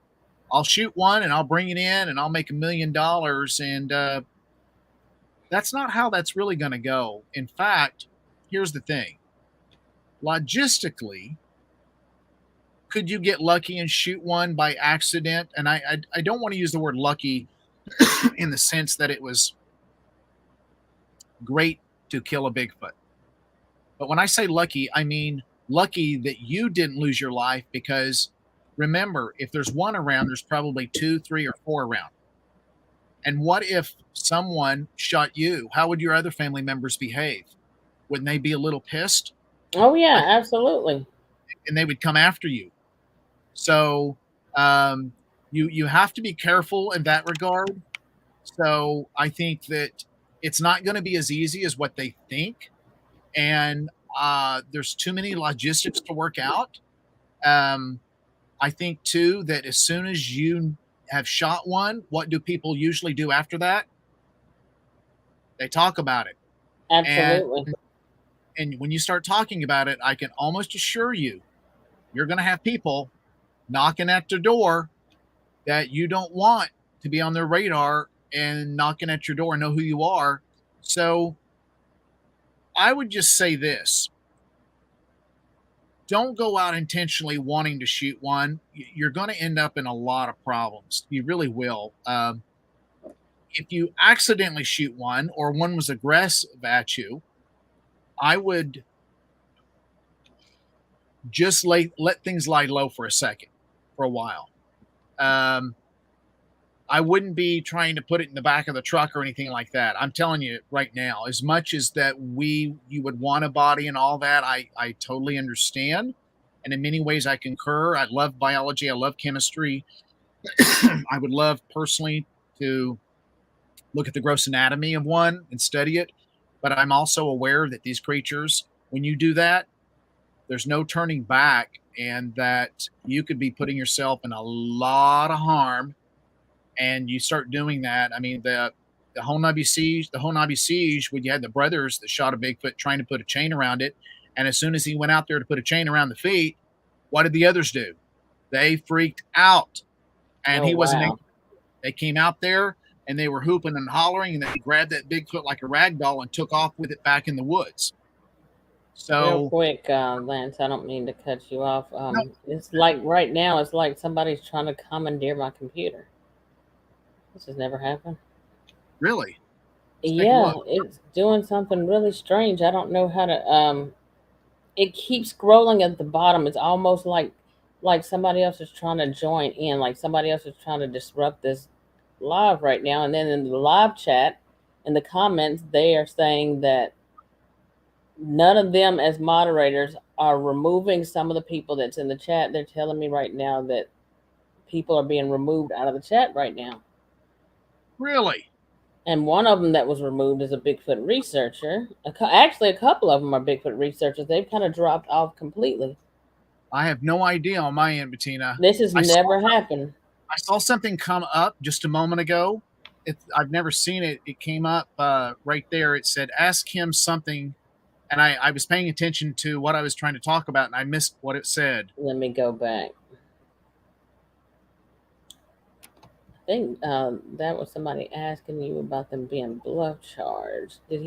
I'll shoot one and I'll bring it in and I'll make $1 million. And that's not how that's really going to go. In fact, here's the thing. Logistically, could you get lucky and shoot one by accident? And I don't want to use the word lucky in the sense that it was great to kill a Bigfoot. But when I say lucky, I mean lucky that you didn't lose your life, because remember, if there's one around, there's probably 2, 3, or 4 around. And what if someone shot you? How would your other family members behave? Wouldn't they be a little pissed? Oh yeah, absolutely. And they would come after you. So you have to be careful in that regard. So I think that it's not going to be as easy as what they think, and there's too many logistics to work out. I think too that as soon as you have shot one, what do people usually do after that? They talk about it. Absolutely. And when you start talking about it, I can almost assure you, you're going to have people knocking at the door that you don't want to be on their radar and knocking at your door and know who you are. So I would just say this. Don't go out intentionally wanting to shoot one. You're going to end up in a lot of problems. You really will. If you accidentally shoot one, or one was aggressive at you, I would just let things lie low for a second, for a while. I wouldn't be trying to put it in the back of the truck or anything like that. I'm telling you right now, as much as that you would want a body and all that, I totally understand. And in many ways I concur. I love biology. I love chemistry. I would love personally to look at the gross anatomy of one and study it. But I'm also aware that these creatures, when you do that, there's no turning back, and that you could be putting yourself in a lot of harm. And you start doing that. I mean, the Honabi siege, when you had the brothers that shot a Bigfoot trying to put a chain around it, and as soon as he went out there to put a chain around the feet, what did the others do? They freaked out, and Oh he wasn't. wow. They came out there and they were hooping and hollering, and they grabbed that Bigfoot like a rag doll and took off with it back in the woods. Real So quick, Lance, I don't mean to cut you off. no, It's like right now, it's like somebody's trying to commandeer my computer. This has never happened. really, let's take a Yeah, look. it's doing something really strange. I don't know how to. It keeps scrolling at the bottom. It's almost like somebody else is trying to join in, like somebody else is trying to disrupt this live right now. And then in the live chat, in the comments, they are saying that none of them as moderators are removing some of the people that's in the chat. They're telling me right now that people are being removed out of the chat right now. Really, And one of them that was removed is a Bigfoot researcher. Actually, a couple of them are Bigfoot researchers. They've kind of dropped off completely. I have no idea on my end, Bettina. This has I saw never happened. I saw something come up just a moment ago. I've never seen it. It came up right there. It said, "Ask him something," and I was paying attention to what I was trying to talk about, and I missed what it said. Let me go back. I think that was somebody asking you about them being bluff charged. Did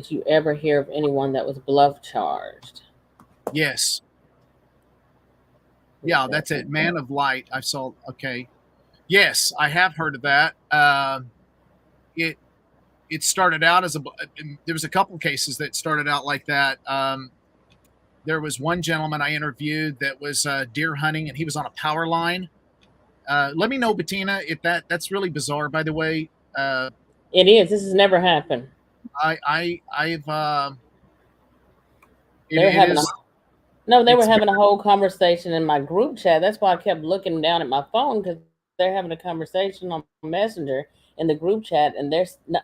you ever hear of anyone that was bluff charged? Yes, yeah, that's it. Man of Light. I saw. Okay, yes, I have heard of that. It it started out as there was a couple cases that started out like that. There was one gentleman I interviewed that was deer hunting, and he was on a power line. Let me know, Bettina, if that's really bizarre. By the way, It is. This has never happened. I've They're it having a is No, they were it's having a whole conversation in my group chat. That's why I kept looking down at my phone, because they're having a conversation on Messenger in the group chat, and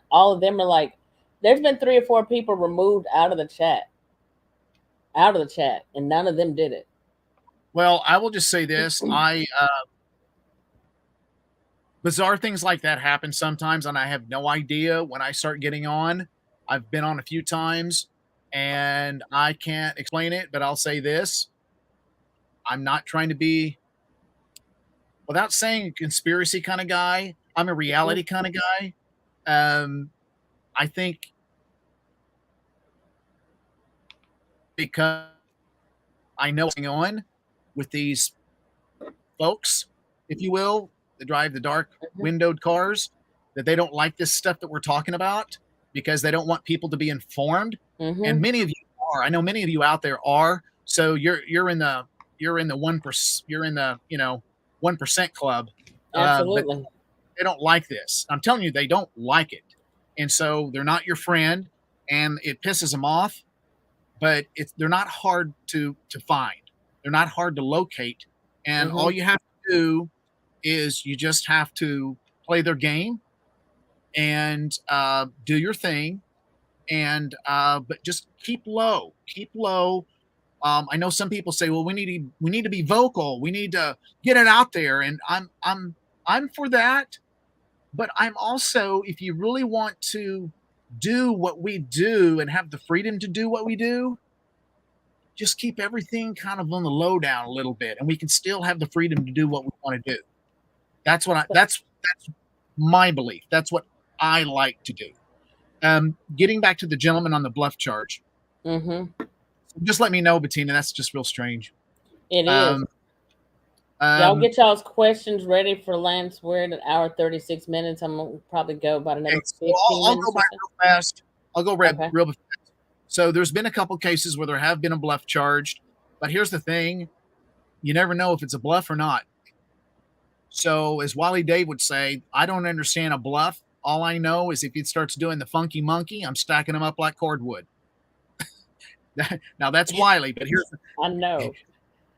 all of them are like, there's been 3 or 4 people removed out of the chat, and none of them did it. well. I will just say this: I bizarre things like that happen sometimes, and I have no idea when I start getting on. I've been on a few times. And I can't explain it, but I'll say this. I'm not trying to be, without saying a conspiracy kind of guy, I'm a reality kind of guy. I think because I know what's going on with these folks, if you will, that drive the dark windowed cars, that they don't like this stuff that we're talking about because they don't want people to be informed. And many of you are. I know many of you out there are. So you're in the 1%. You're in the 1% club. But Absolutely. they don't like this. I'm telling you, they don't like it, and so they're not your friend, and it pisses them off. But they're not hard to find. They're not hard to locate, and all you have to do is you just have to play their game and do your thing, and but just keep low. Keep low. I know some people say, "Well, we need to be vocal. We need to get it out there," and I'm for that. But I'm also, if you really want to do what we do and have the freedom to do what we do, just keep everything kind of on the low down a little bit, and we can still have the freedom to do what we want to do. That's my belief. That's what I like to do. Getting back to the gentleman on the bluff charge. Just let me know, Bettina. That's just real strange. It is. Y'all get y'all's questions ready for Lance. We're at 1:36. I'm gonna probably go about another 15 I'll minutes. go by real fast. I'll go real fast. So there's been a couple cases where there have been a bluff charged, but here's the thing: you never know if it's a bluff or not. So as Wally Dave would say, I don't understand a bluff. All I know is if he starts doing the funky monkey, I'm stacking them up like cordwood. Now that's Wiley, but here's I know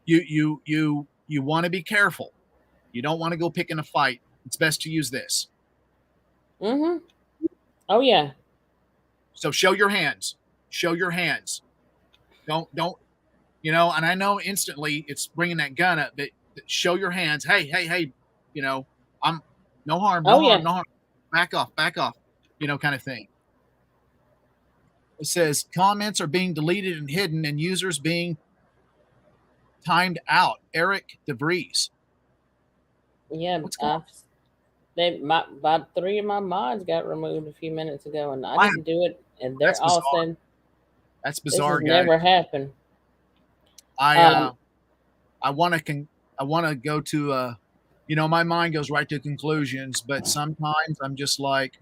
you want to be careful. You don't want to go pick in a fight. It's best to use this. Oh yeah. So show your hands. Show your hands. Don't. And I know instantly it's bringing that gun up, but show your hands. Hey. I'm no harm. No harm. Back off. Kind of thing. It says comments are being deleted and hidden, and users being timed out. Eric DeVries. Yeah, about 3 of my mods got removed a few minutes ago, and I didn't do it, and they're all saying that's bizarre. This has never happened. I want to go to my mind goes right to conclusions, but sometimes I'm just like,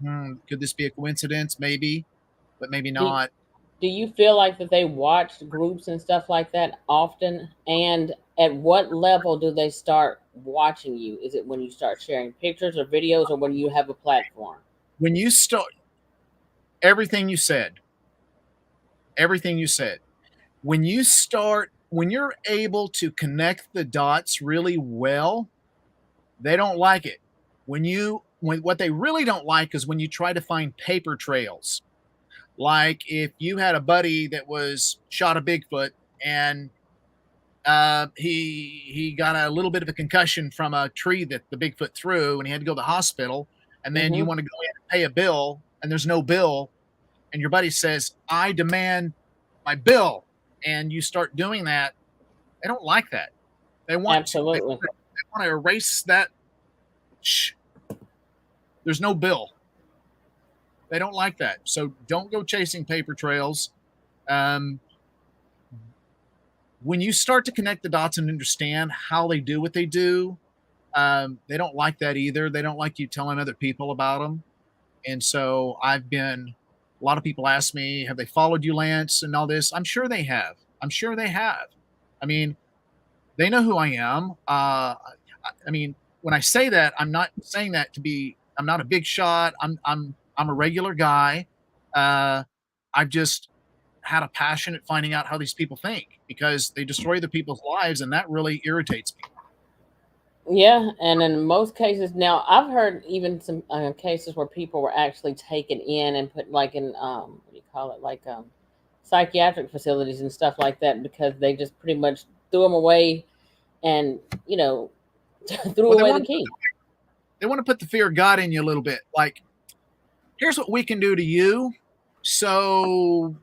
could this be a coincidence? Maybe, but maybe not. Do you feel like that they watch groups and stuff like that often? And at what level do they start watching you? Is it when you start sharing pictures or videos, or when you have a platform? When you start, everything you said, when you're able to connect the dots really well, they don't like it. What they really don't like is when you try to find paper trails. Like if you had a buddy that was shot a Bigfoot and he got a little bit of a concussion from a tree that the Bigfoot threw, and he had to go to the hospital, and then you want to go in and pay a bill, and there's no bill, and your buddy says, I demand my bill, and you start doing that, they don't like that. They want they want to erase that. Shh. There's no bill. They don't like that. So don't go chasing paper trails. When you start to connect the dots and understand how they do what they do, they don't like that either. They don't like you telling other people about them. And so a lot of people ask me, have they followed you, Lance, and all this? I'm sure they have. I mean, they know who I am. I mean, when I say that, I'm not saying that I'm not a big shot. I'm a regular guy. I've just had a passion at finding out how these people think, because they destroy other people's lives, and that really irritates me. Yeah, and in most cases, now I've heard even some cases where people were actually taken in and put like in what do you call it, like psychiatric facilities and stuff like that, because they just pretty much threw them away and threw away the key. They want to put the fear of God in you a little bit. Like, here's what we can do to you. So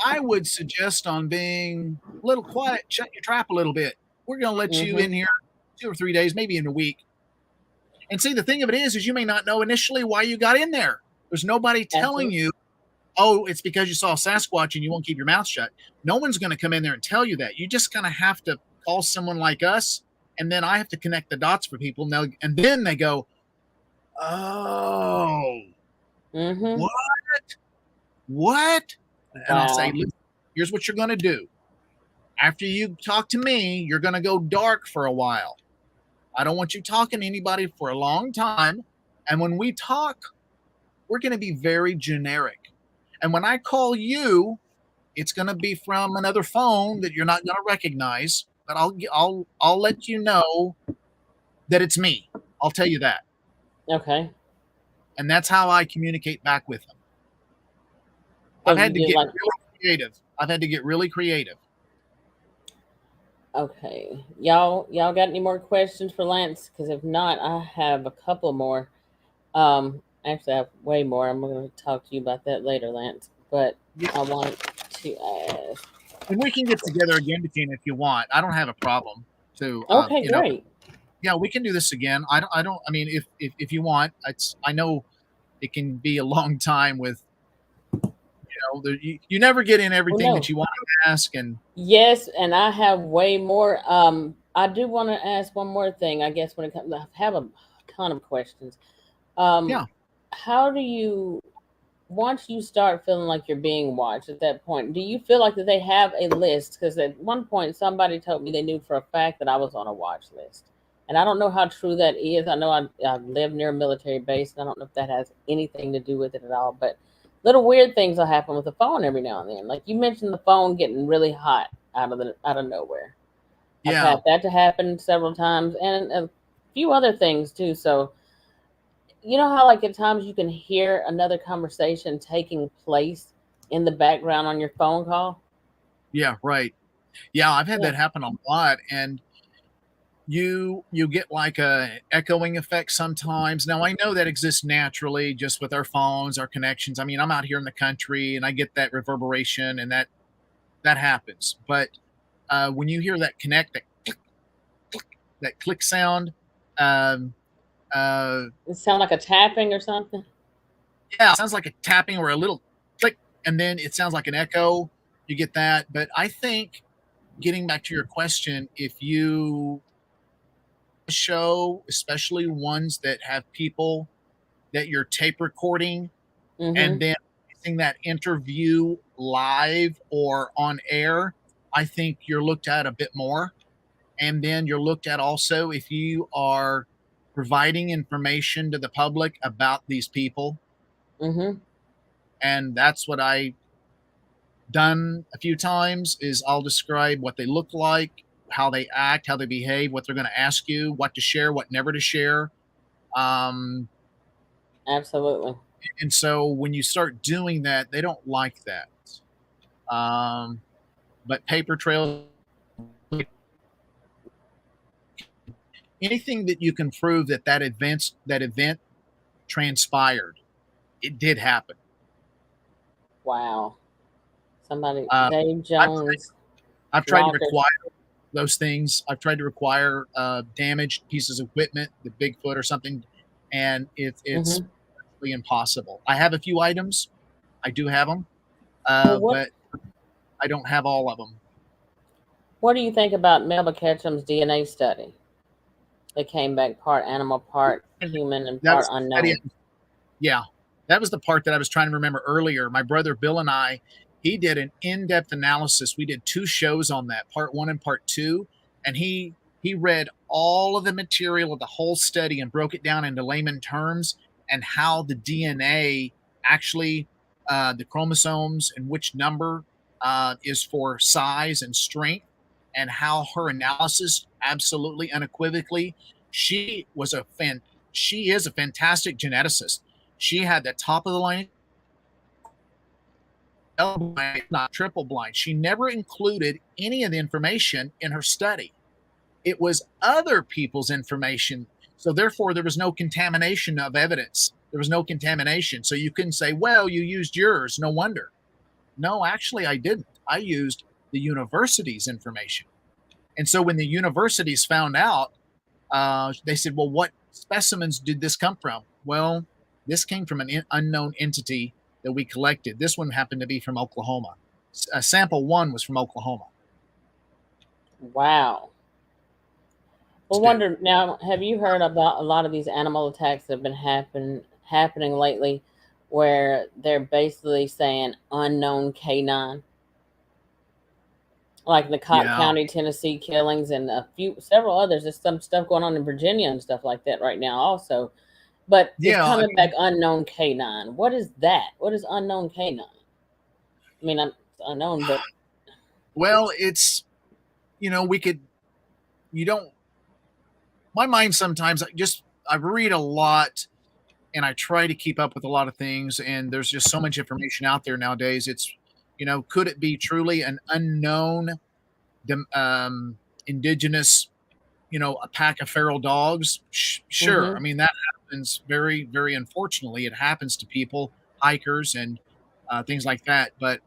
I would suggest on being a little quiet, shut your trap a little bit. We're going to let you in here 2 or 3 days, maybe in a week. And see, the thing of it is you may not know initially why you got in there. There's nobody telling Absolutely. you, oh, it's because you saw a Sasquatch and you won't keep your mouth shut. No one's going to come in there and tell you that. You just kind of have to call someone like us, and then I have to connect the dots for people. And then they go, oh, Mm-hmm. what? What? And I'll say, Wow. listen, here's what you're going to do. After you talk to me, you're going to go dark for a while. I don't want you talking to anybody for a long time. And when we talk, we're going to be very generic. And when I call you, it's going to be from another phone that you're not going to recognize, but I'll let you know that it's me. I'll tell you that. Okay. And that's how I communicate back with them. So I've had you to do get like, really creative. I've had to get really creative. okay. Y'all got any more questions for Lance? Because if not, I have a couple more. Actually, I have way more. I'm going to talk to you about that later, Lance. But Yeah. I want to ask. And we can get together again, Bettina, if you want. I don't have a problem to, Okay, great. yeah, we can do this again. I mean, if you want, I know it can be a long time with, you never get in Well, everything that no. you want to ask. And Yes, and I have way more. I do want to ask one more thing. I guess when it comes, I have a ton of questions. Um, yeah, how do you, once you start feeling like you're being watched at that point, do you feel like that they have a list? Because at one point, somebody told me they knew for a fact that I was on a watch list. And I don't know how true that is. I know I live near a military base, and I don't know if that has anything to do with it at all. But little weird things will happen with the phone every now and then. Like you mentioned, the phone getting really hot out of nowhere. I've yeah, had that to happen several times, and a few other things too. So you know how like at times you can hear another conversation taking place in the background on your phone call? yeah, right. Yeah, I've had Yeah. that happen a lot. And you get like a echoing effect sometimes. Now I know that exists naturally just with our phones, our connections. I mean, I'm out here in the country and I get that reverberation, and that happens. But when you hear that that click sound, um, uh, It sound like a tapping or something? yeah, it sounds like a tapping or a little click, and then it sounds like an echo. You get that. But I think, getting back to your question, if you show, especially ones that have people that you're tape recording and Mm-hmm. then placing that interview live or on air, I think you're looked at a bit more. And then you're looked at also if you are providing information to the public about these people. Mm-hmm. And that's what I done a few times, is I'll describe what they look like, how they act, how they behave, what they're going to ask you, what to share, what never to share. Um, Absolutely. and so when you start doing that, they don't like that. Um, but paper trails, anything that you can prove that event transpired, it did happen. Wow. Somebody, Uh, Dave I've, Jones, I've tried to Rockers. require those things. I've tried to require damaged pieces of equipment, the Bigfoot or something, and it's Mm-hmm. really impossible. I have a few items. I do have them, Well, but I don't have all of them. what do you think about Melba Ketchum's DNA study? They came back part animal, part human, and That part was the study. unknown. Yeah, that was the part that I was trying to remember earlier. My brother Bill and I, he did an in-depth analysis. We did 2 shows on that, part 1 and part 2, and he read all of the material of the whole study and broke it down into layman terms, and how the DNA actually, the chromosomes and which number is for size and strength, and how her analysis absolutely unequivocally, she was a fan. She is a fantastic geneticist. She had the top of the line, not triple blind. She never included any of the information in her study. It was other people's information. So therefore, there was no contamination of evidence. There was no contamination. So you couldn't say, well, you used yours. No wonder. No, actually, I didn't. I used the university's information. And so when the universities found out, they said, well, what specimens did this come from? Well, this came from an unknown entity that we collected. This one happened to be from Oklahoma. Sample one was from Oklahoma. Wow. Well, wonder now, have you heard about a lot of these animal attacks that have been happening lately, where they're basically saying unknown canine, like the Cotton Yeah. County, Tennessee killings, and several others. There's some stuff going on in Virginia and stuff like that right now, also. But it's Yeah. coming back unknown canine. What is that? What is unknown canine? I mean, it's unknown, but well, it's, we could, you don't, my mind sometimes, I read a lot and I try to keep up with a lot of things. And there's just so much information out there nowadays. It's, could it be truly an unknown indigenous, a pack of feral dogs? Sure. I mean, that happens very, very unfortunately. It happens to people, hikers, and things like that. But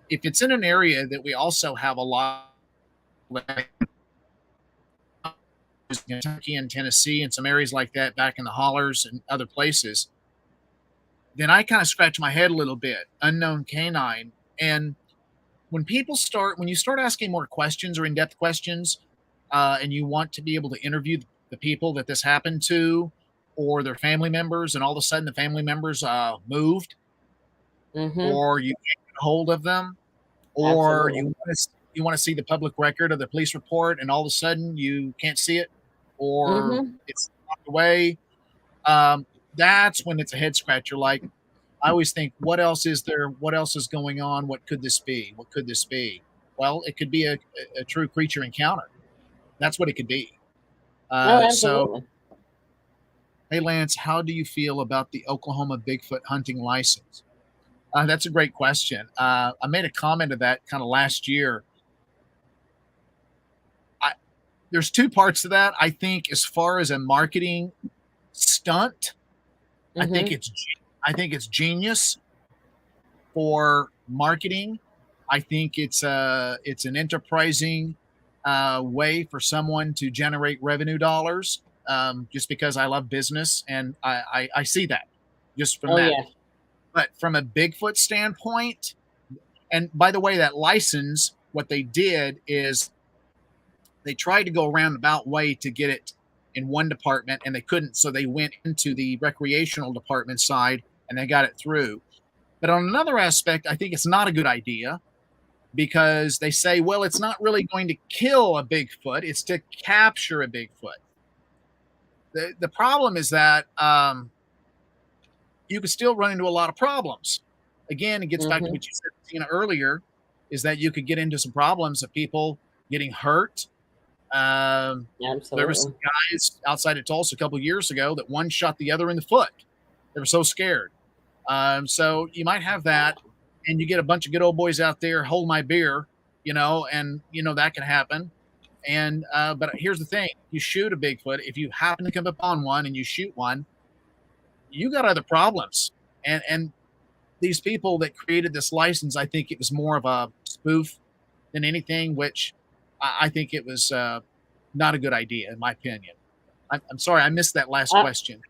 if it's in an area that we also have a lot of Kentucky and Tennessee and some areas like that back in the hollers and other places, then I kind of scratch my head a little bit. Unknown canine. And when you start asking more questions or in-depth questions, and you want to be able to interview the people that this happened to or their family members, and all of a sudden the family members moved, or you can't get a hold of them, or absolutely. you want to see the public record of the police report, and all of a sudden you can't see it, or it's locked away. That's when it's a head scratcher. Like, I always think, what else is there? What else is going on? What could this be? What could this be? Well, it could be a true creature encounter. That's what it could be. Oh, So, absolutely. hey, Lance, how do you feel about the Oklahoma Bigfoot hunting license? That's a great question. I made a comment of that kind of last year. There's two parts to that. I think as far as a marketing stunt, I think it's genius for marketing. I think it's an enterprising way for someone to generate revenue dollars. Just because I love business, and I see that just from Oh, that. yeah. But from a Bigfoot standpoint, and by the way, that license, what they did is they tried to go a roundabout way to get it in one department, and they couldn't, so they went into the recreational department side and they got it through. But on another aspect, I think it's not a good idea, because they say, well, it's not really going to kill a Bigfoot, it's to capture a Bigfoot. The problem is that you could still run into a lot of problems. Again, it gets back to what you said, Tina, earlier, is that you could get into some problems of people getting hurt. There were some Absolutely. guys outside of Tulsa a couple of years ago that one shot the other in the foot. They were so scared. So you might have that, and you get a bunch of good old boys out there, hold my beer, and that can happen. And but here's the thing: you shoot a Bigfoot, if you happen to come upon one and you shoot one, you got other problems. And these people that created this license, I think it was more of a spoof than anything, which I think it was not a good idea, in my opinion. I'm sorry, I missed that last I, question.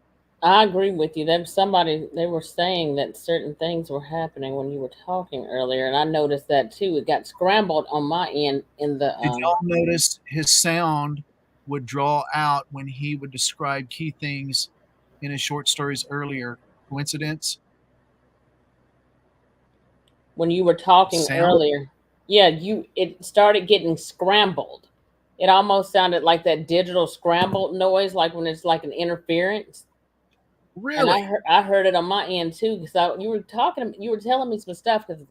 I agree with you. There was somebody, they were saying that certain things were happening when you were talking earlier, and I noticed that too. It got scrambled on my end in the Did y'all notice his sound would draw out when he would describe key things in his short stories earlier? Coincidence? when you were talking Sound? earlier. Yeah, it started getting scrambled. It almost sounded like that digital scrambled noise, like when it's like an interference. And Really? I heard it on my end too, because you were telling me some stuff, because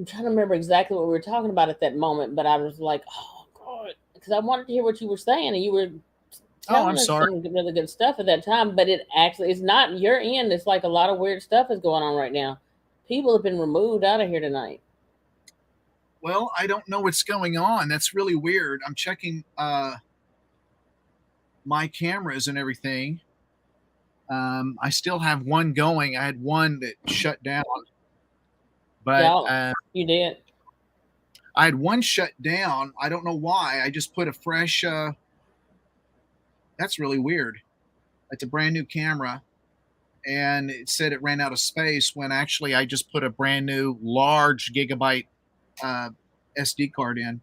I'm trying to remember exactly what we were talking about at that moment, but I was like, oh god, because I wanted to hear what you were saying, and you were Oh, I'm telling us sorry. some really good stuff at that time. But it actually is not your end. It's like a lot of weird stuff is going on right now. People have been removed out of here tonight. Well, I don't know what's going on. That's really weird. I'm checking my cameras and everything. I still have one going. I had one that shut down, But you did. I had one shut down. I don't know why. I just put a fresh. That's really weird. It's a brand new camera, and it said it ran out of space when actually I just put a brand new large gigabyte SD card in.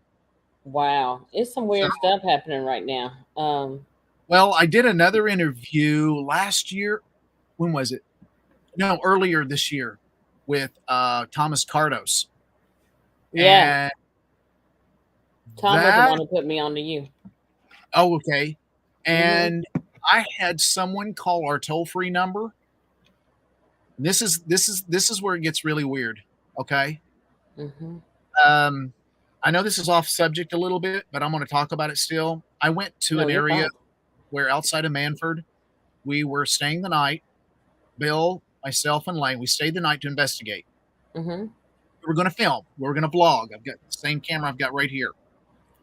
Wow, it's some weird stuff happening right now. Well, I did another interview last year. When was it? No, earlier this year with Thomas Cardos. Yeah. And Tom was the one who put me on to you. Oh, okay. And I had someone call our toll-free number. This is where it gets really weird. Okay. I know this is off subject a little bit, but I'm going to talk about it still. I went to an area where outside of Manford, we were staying the night. Bill, myself, and Lane, we stayed the night to investigate. We were going to film. We were going to vlog. I've got the same camera I've got right here.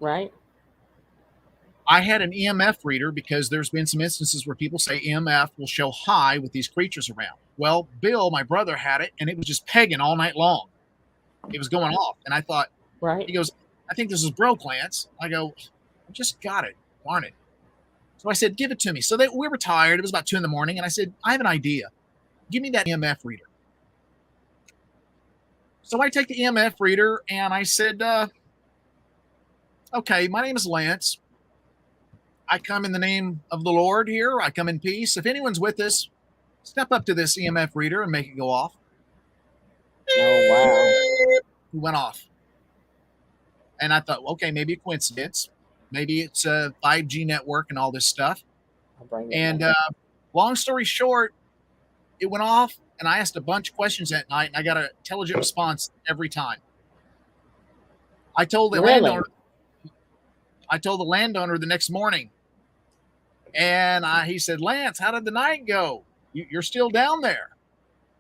Right. I had an EMF reader because there's been some instances where people say EMF will show high with these creatures around. Well, Bill, my brother, had it, and it was just pegging all night long. It was going off. And I thought, right. He goes, I think this is broke, Lance. I go, I just got it. Darn it. So I said, give it to me. So we were tired. It was about 2 a.m. And I said, I have an idea. Give me that EMF reader. So I take the EMF reader and I said, okay, my name is Lance. I come in the name of the Lord here. I come in peace. If anyone's with us, step up to this EMF reader and make it go off. Oh, wow. He went off. And I thought, okay, maybe a coincidence. Maybe it's a 5G network and all this stuff. And long story short, it went off, and I asked a bunch of questions that night, and I got an intelligent response every time. I told the landowner. I told the landowner the next morning, and he said, Lance, how did the night go? You're still down there?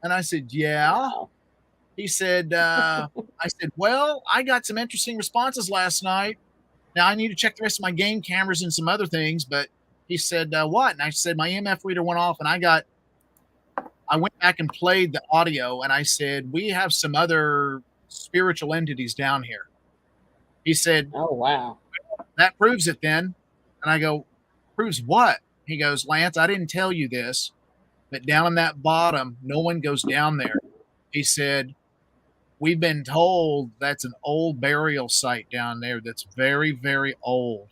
And I said, yeah. Wow. He said, I said, well, I got some interesting responses last night. Now I need to check the rest of my game cameras and some other things. But he said, what? And I said, my EMF reader went off, and I went back and played the audio, and I said, we have some other spiritual entities down here. He said, oh, wow. That proves it then. And I go, proves what? He goes, Lance, I didn't tell you this, but down in that bottom, no one goes down there. He said, we've been told that's an old burial site down there that's very, very old.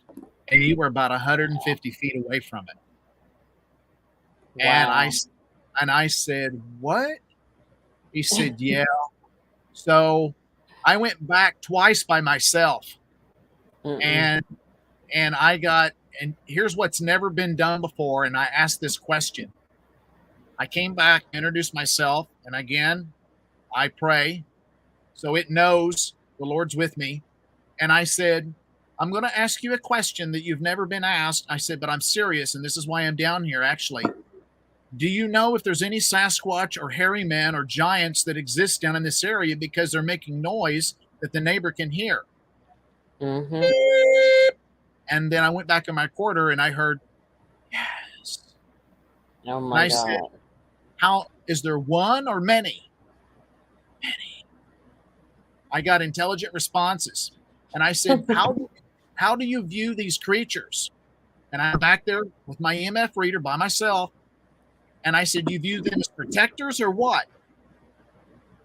And you were about 150 feet away from it. Wow. And I said, what? He said, yeah. So I went back twice by myself. And here's what's never been done before. And I asked this question. I came back, introduced myself, and again, I pray. So it knows the Lord's with me. And I said, I'm going to ask you a question that you've never been asked. I said, but I'm serious, and this is why I'm down here, actually. Do you know if there's any Sasquatch or hairy men or giants that exist down in this area because they're making noise that the neighbor can hear? And then I went back in my quarter, and I heard, yes. Oh, my God. Said, how is there one or many? Many. I got intelligent responses. And I said, how do you view these creatures? And I'm back there with my EMF reader by myself. And I said, you view them as protectors or what?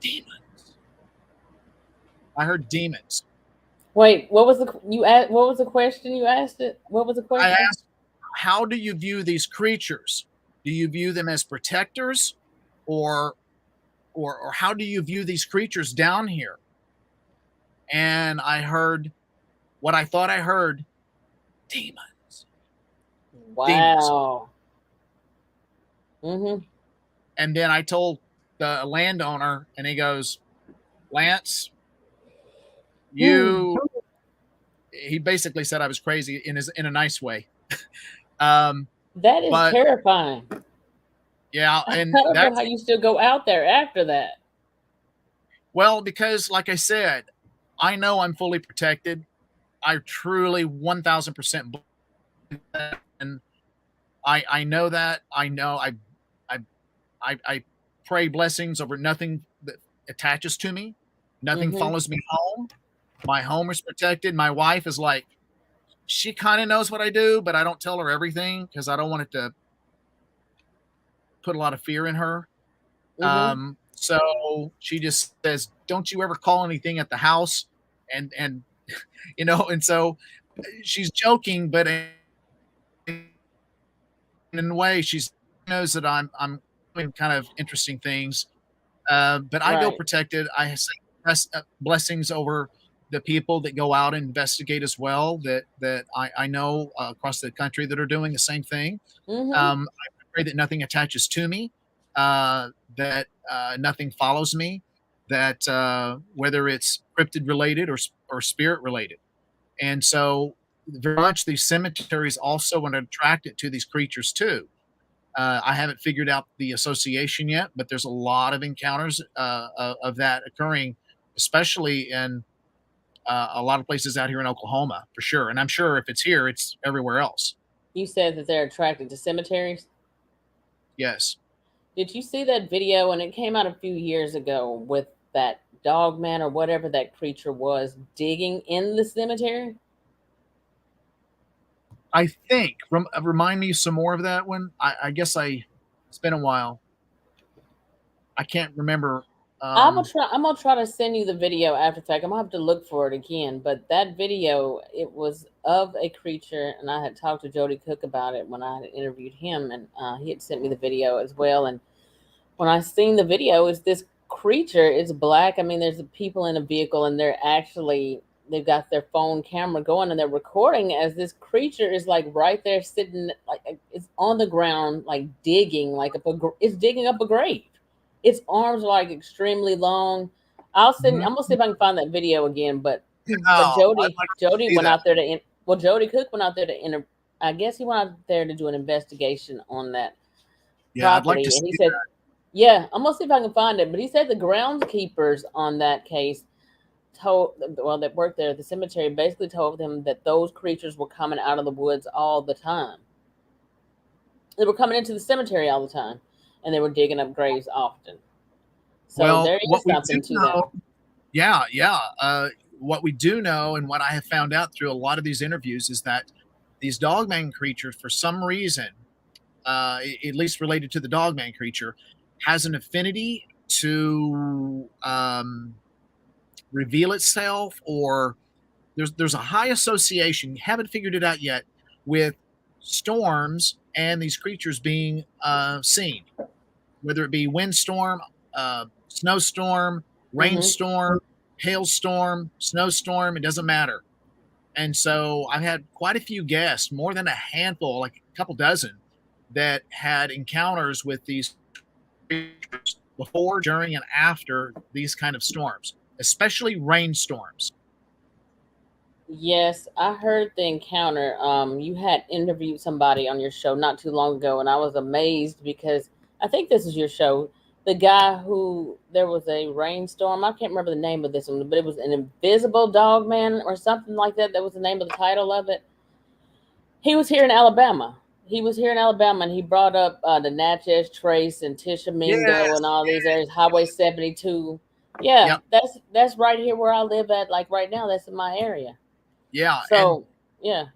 Demons. I heard demons. Wait, what was the question you asked it? What was the question? I asked, how do you view these creatures? Do you view them as protectors or how do you view these creatures down here? And I heard what I thought I heard, demons. Wow. And then I told the landowner, and he goes, Lance, he basically said I was crazy in a nice way. That is terrifying. Yeah. And I don't know how you still go out there after that. Well, because like I said, I know I'm fully protected. I truly 1000% believe that. And I know that. I know I pray blessings over nothing that attaches to me. Nothing follows me home. My home is protected. My wife is like, she kind of knows what I do, but I don't tell her everything because I don't want it to put a lot of fear in her. So she just says, "Don't you ever call anything at the house," and and so she's joking, but in a way, she knows that I'm doing kind of interesting things. But I go Right. protected. I say blessings over the people that go out and investigate as well. That I know across the country that are doing the same thing. I pray that nothing attaches to me, that nothing follows me, that whether it's cryptid related or spirit related. And so, very much these cemeteries also are attracted to these creatures too. I haven't figured out the association yet, but there's a lot of encounters of that occurring, especially in a lot of places out here in Oklahoma, for sure. And I'm sure if it's here, it's everywhere else. You said that they're attracted to cemeteries. Yes. Did you see that video? And it came out a few years ago with that Dogman or whatever that creature was digging in the cemetery. I think. Remind me some more of that one. I guess it's been a while. I can't remember. I'm gonna try to send you the video after the fact. I'm gonna have to look for it again. But that video, it was of a creature, and I had talked to Jody Cook about it when I had interviewed him, and he had sent me the video as well. And when I seen the video, it's this creature. It's black. I mean, there's people in a vehicle, and they've got their phone camera going, and they're recording as this creature is like right there sitting, like it's on the ground, like digging, it's digging up a grave. Its arms are like extremely long. I'm gonna see if I can find that video again. But Oh, I'd Jody like to Jody see went that. out there Jody Cook went out there to I guess he went out there to do an investigation on that Yeah, I'd like to property, and he see said, that. yeah, I'm gonna see if I can find it. But he said the groundskeepers on that case that worked there at the cemetery basically told him that those creatures were coming out of the woods all the time. They were coming into the cemetery all the time, and they were digging up graves often. So Well, there what is we do something to that. know, yeah, yeah. What we do know, and what I have found out through a lot of these interviews, is that these dogman creatures, for some reason, at least related to the dogman creature, has an affinity to reveal itself, or there's a high association. Haven't figured it out yet with storms and these creatures being seen, whether it be windstorm, snowstorm, Hmm. rainstorm, hailstorm, snowstorm. It doesn't matter. And so I've had quite a few guests, more than a handful, like a couple dozen, that had encounters with these creatures before, during, and after these kind of storms, especially rainstorms. Yes, I heard the encounter. You had interviewed somebody on your show not too long ago, and I was amazed because I think this is your show. The guy who there was a rainstorm. I can't remember the name of this one, but it was an invisible dog man or something like that. That was the name of the title of it. He was here in Alabama. He was here in Alabama, and he brought up the Natchez Trace and Tishomingo Yes, and all these areas. Highway yes, 72. Yeah, yep, that's right here where I live at. Like right now, that's in my area. yeah, and So yeah.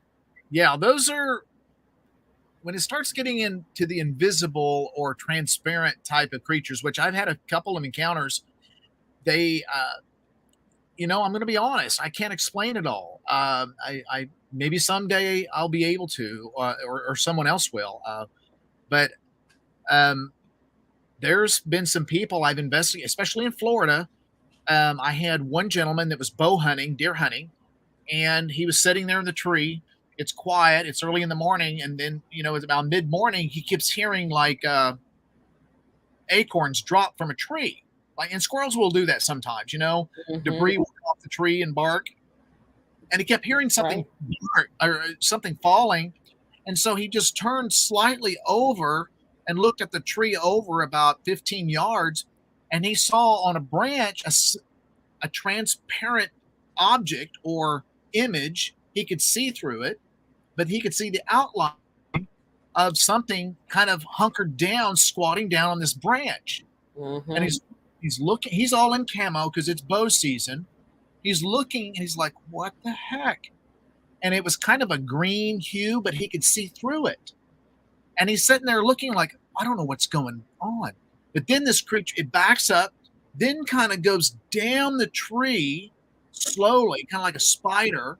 yeah, those are when it starts getting into the invisible or transparent type of creatures, which I've had a couple of encounters. They, I'm going to be honest, I can't explain it all. I maybe someday I'll be able to, or someone else will. But um, there's been some people I've investigated, especially in Florida. I had one gentleman that was bow hunting, deer hunting, and he was sitting there in the tree. It's quiet. It's early in the morning, and then it's about mid morning. He keeps hearing like acorns drop from a tree. Like, and squirrels will do that sometimes. Hmm. Debris will come off the tree and bark. And he kept hearing something Right. bark or something falling, and so he just turned slightly over and looked at the tree over about 15 yards, and he saw on a branch a transparent object or image. He could see through it, but he could see the outline of something kind of hunkered down, squatting down on this branch. And Hmm. he's He's looking. He's all in camo because it's bow season. He's looking, and he's like, "What the heck?" And it was kind of a green hue, but he could see through it. And he's sitting there looking like, "I don't know what's going on." But then this creature, it backs up, then kind of goes down the tree slowly, kind of like a spider.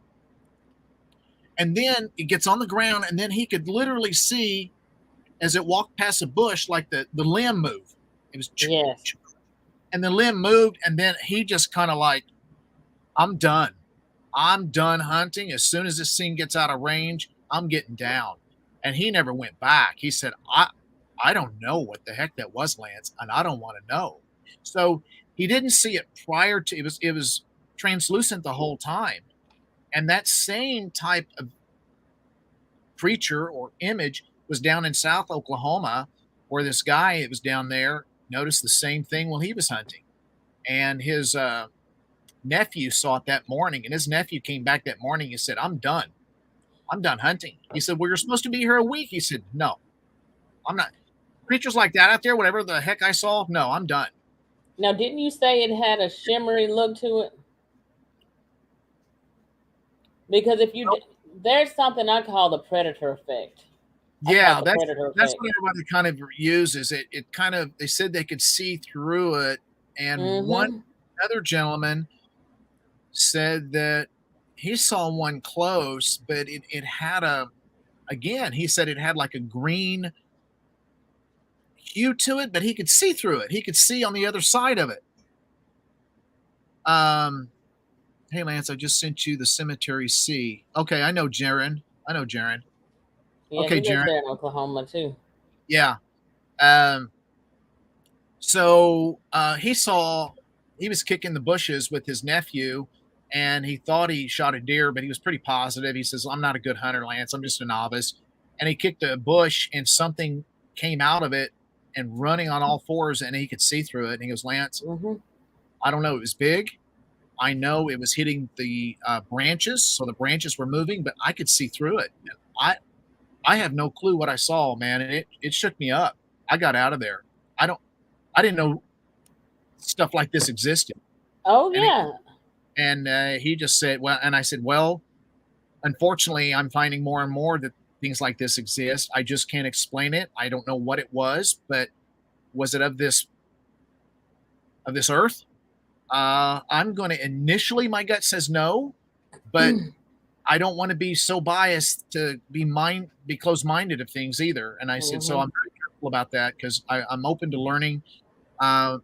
And then it gets on the ground, and then he could literally see as it walked past a bush, like the limb move. It was, Yes. and the limb moved, and then he just kind of like, I'm done. I'm done hunting. As soon as this thing gets out of range, I'm getting down. And he never went back. He said, I don't know what the heck that was, Lance, and I don't want to know. So he didn't see it prior to it was translucent the whole time. And that same type of creature or image was down in South Oklahoma, where this guy, it was down there, noticed the same thing while he was hunting. And his nephew saw it that morning, and his nephew came back that morning and said, I'm done hunting. He said, well, you're supposed to be here a week. He said, no, I'm not. Creatures like that out there, whatever the heck I saw, no, I'm done. Now, didn't you say it had a shimmery look to it? Because if you there's something I call the predator effect. Yeah, that's what everybody kind of uses. It kind of, they said they could see through it. And one other gentleman said that he saw one close, but it had again, he said it had like a green hue to it, but he could see through it. He could see on the other side of it. Hey, Lance, I just sent you the Cemetery C. Okay, I know Jaron. Yeah, okay, he lives there in Oklahoma too. Yeah. So he was kicking the bushes with his nephew, and he thought he shot a deer, but he was pretty positive. He says, I'm not a good hunter, Lance. I'm just a novice. And he kicked a bush, and something came out of it and running on all fours, and he could see through it. And he goes, Lance, I don't know. It was big. I know it was hitting the branches, so the branches were moving, but I could see through it. I have no clue what I saw, man, and it shook me up. I got out of there. I didn't know stuff like this existed. Oh, yeah. And he just said, well, and I said, well, unfortunately, I'm finding more and more that things like this exist. I just can't explain it. I don't know what it was, but was it of this earth? I'm going to initially, my gut says no, but I don't want to be so biased to be close-minded of things either. And I said, so I'm very careful about that because I'm open to learning.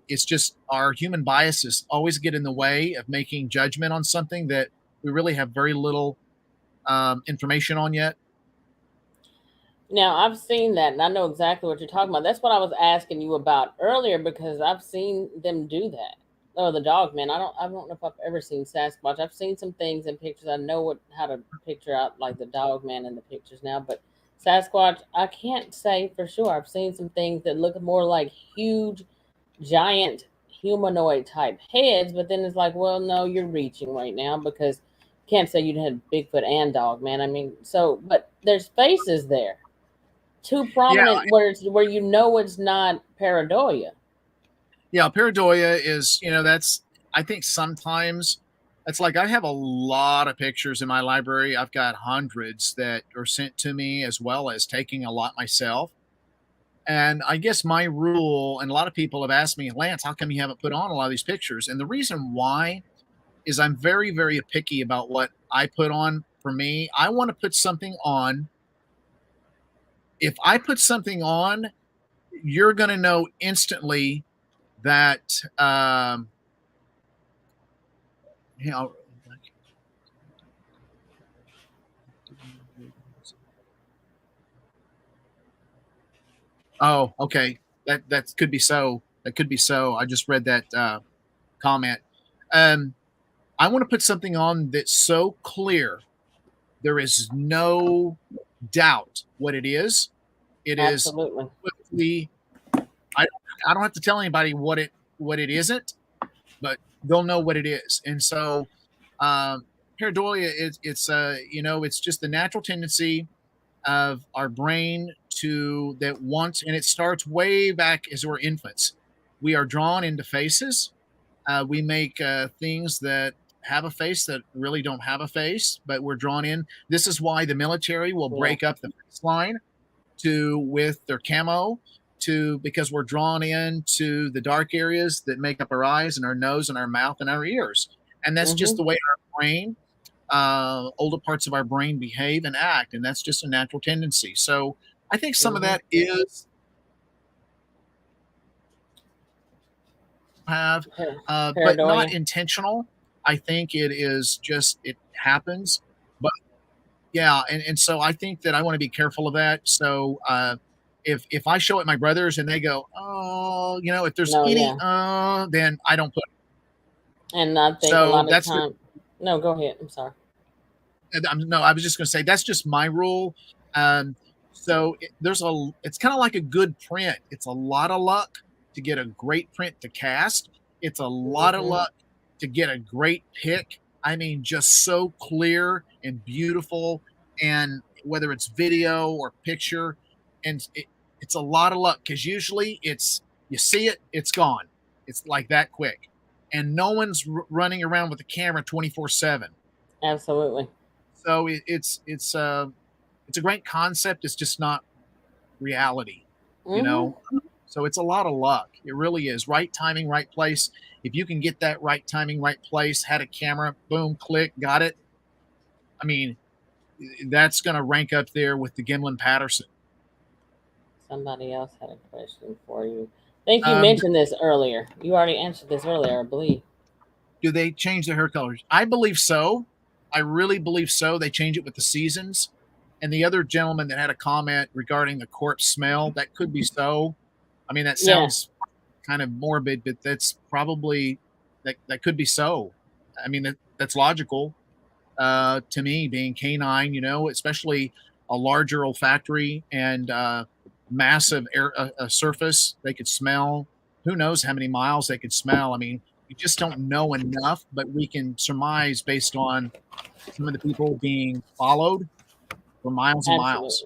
It's just our human biases always get in the way of making judgment on something that we really have very little information on yet. Now, I've seen that, and I know exactly what you're talking about. That's what I was asking you about earlier, because I've seen them do that. Oh, the Dogman. I don't know if I've ever seen Sasquatch. I've seen some things in pictures. I know how to picture out like the Dogman in the pictures now, but Sasquatch, I can't say for sure. I've seen some things that look more like huge, giant humanoid type heads, but then it's like, well, no, you're reaching right now, because you can't say you'd had Bigfoot and Dogman. I mean, so, but there's faces there, too prominent, where you know it's not pareidolia. Yeah, pareidolia is, that's, I think sometimes it's like I have a lot of pictures in my library. I've got hundreds that are sent to me, as well as taking a lot myself. And I guess my rule, and a lot of people have asked me, Lance, how come you haven't put on a lot of these pictures? And the reason why is I'm very, very picky about what I put on. For me, I want to put something on. If I put something on, you're going to know instantly that, oh, okay. That could be so. That could be so. I just read that comment. I want to put something on that's so clear there is no doubt what it is. It Absolutely. is. I don't have to tell anybody what it isn't, but they'll know what it is. And so, pareidolia it's it's just the natural tendency of our brain to that wants, and it starts way back as we're infants. we are drawn into faces. We make things that have a face that really don't have a face, but we're drawn in. This is why the military will break up the face line with their camo because we're drawn into the dark areas that make up our eyes and our nose and our mouth and our ears. And that's just the way our brain, older parts of our brain behave and act. And that's just a natural tendency. So I think some of that is but not intentional. I think it is just, it happens. But yeah, and so I think that I want to be careful of that. So if I show it my brothers and they go, oh, if there's then I don't put it. And I think a lot of time. No, go ahead. I'm sorry. No, I was just going to say that's just my rule. So it's kind of like a good print. It's a lot of luck to get a great print to cast. It's a lot of luck to get a great pick. I mean, just so clear and beautiful, and whether it's video or picture, and it's a lot of luck because usually you see it, it's gone. It's like that quick, and no one's running around with a camera 24/7. Absolutely. So it's a great concept. It's just not reality, So it's a lot of luck. It really is. Right timing, right place. If you can get that right timing, right place, had a camera, boom, click, got it. I mean, that's going to rank up there with the Gimlin Patterson. Somebody else had a question for you. I think you mentioned this earlier. You already answered this earlier, I believe. Do they change their hair colors? I believe so. I really believe so. They change it with the seasons. And the other gentleman that had a comment regarding the corpse smell, that could be so. I mean, that sounds kind of morbid, but that's probably that could be so. I mean, that's logical to me, being canine, especially a larger olfactory and massive air surface. They could smell. Who knows how many miles they could smell? I mean, we just don't know enough, but we can surmise based on some of the people being followed for miles and miles.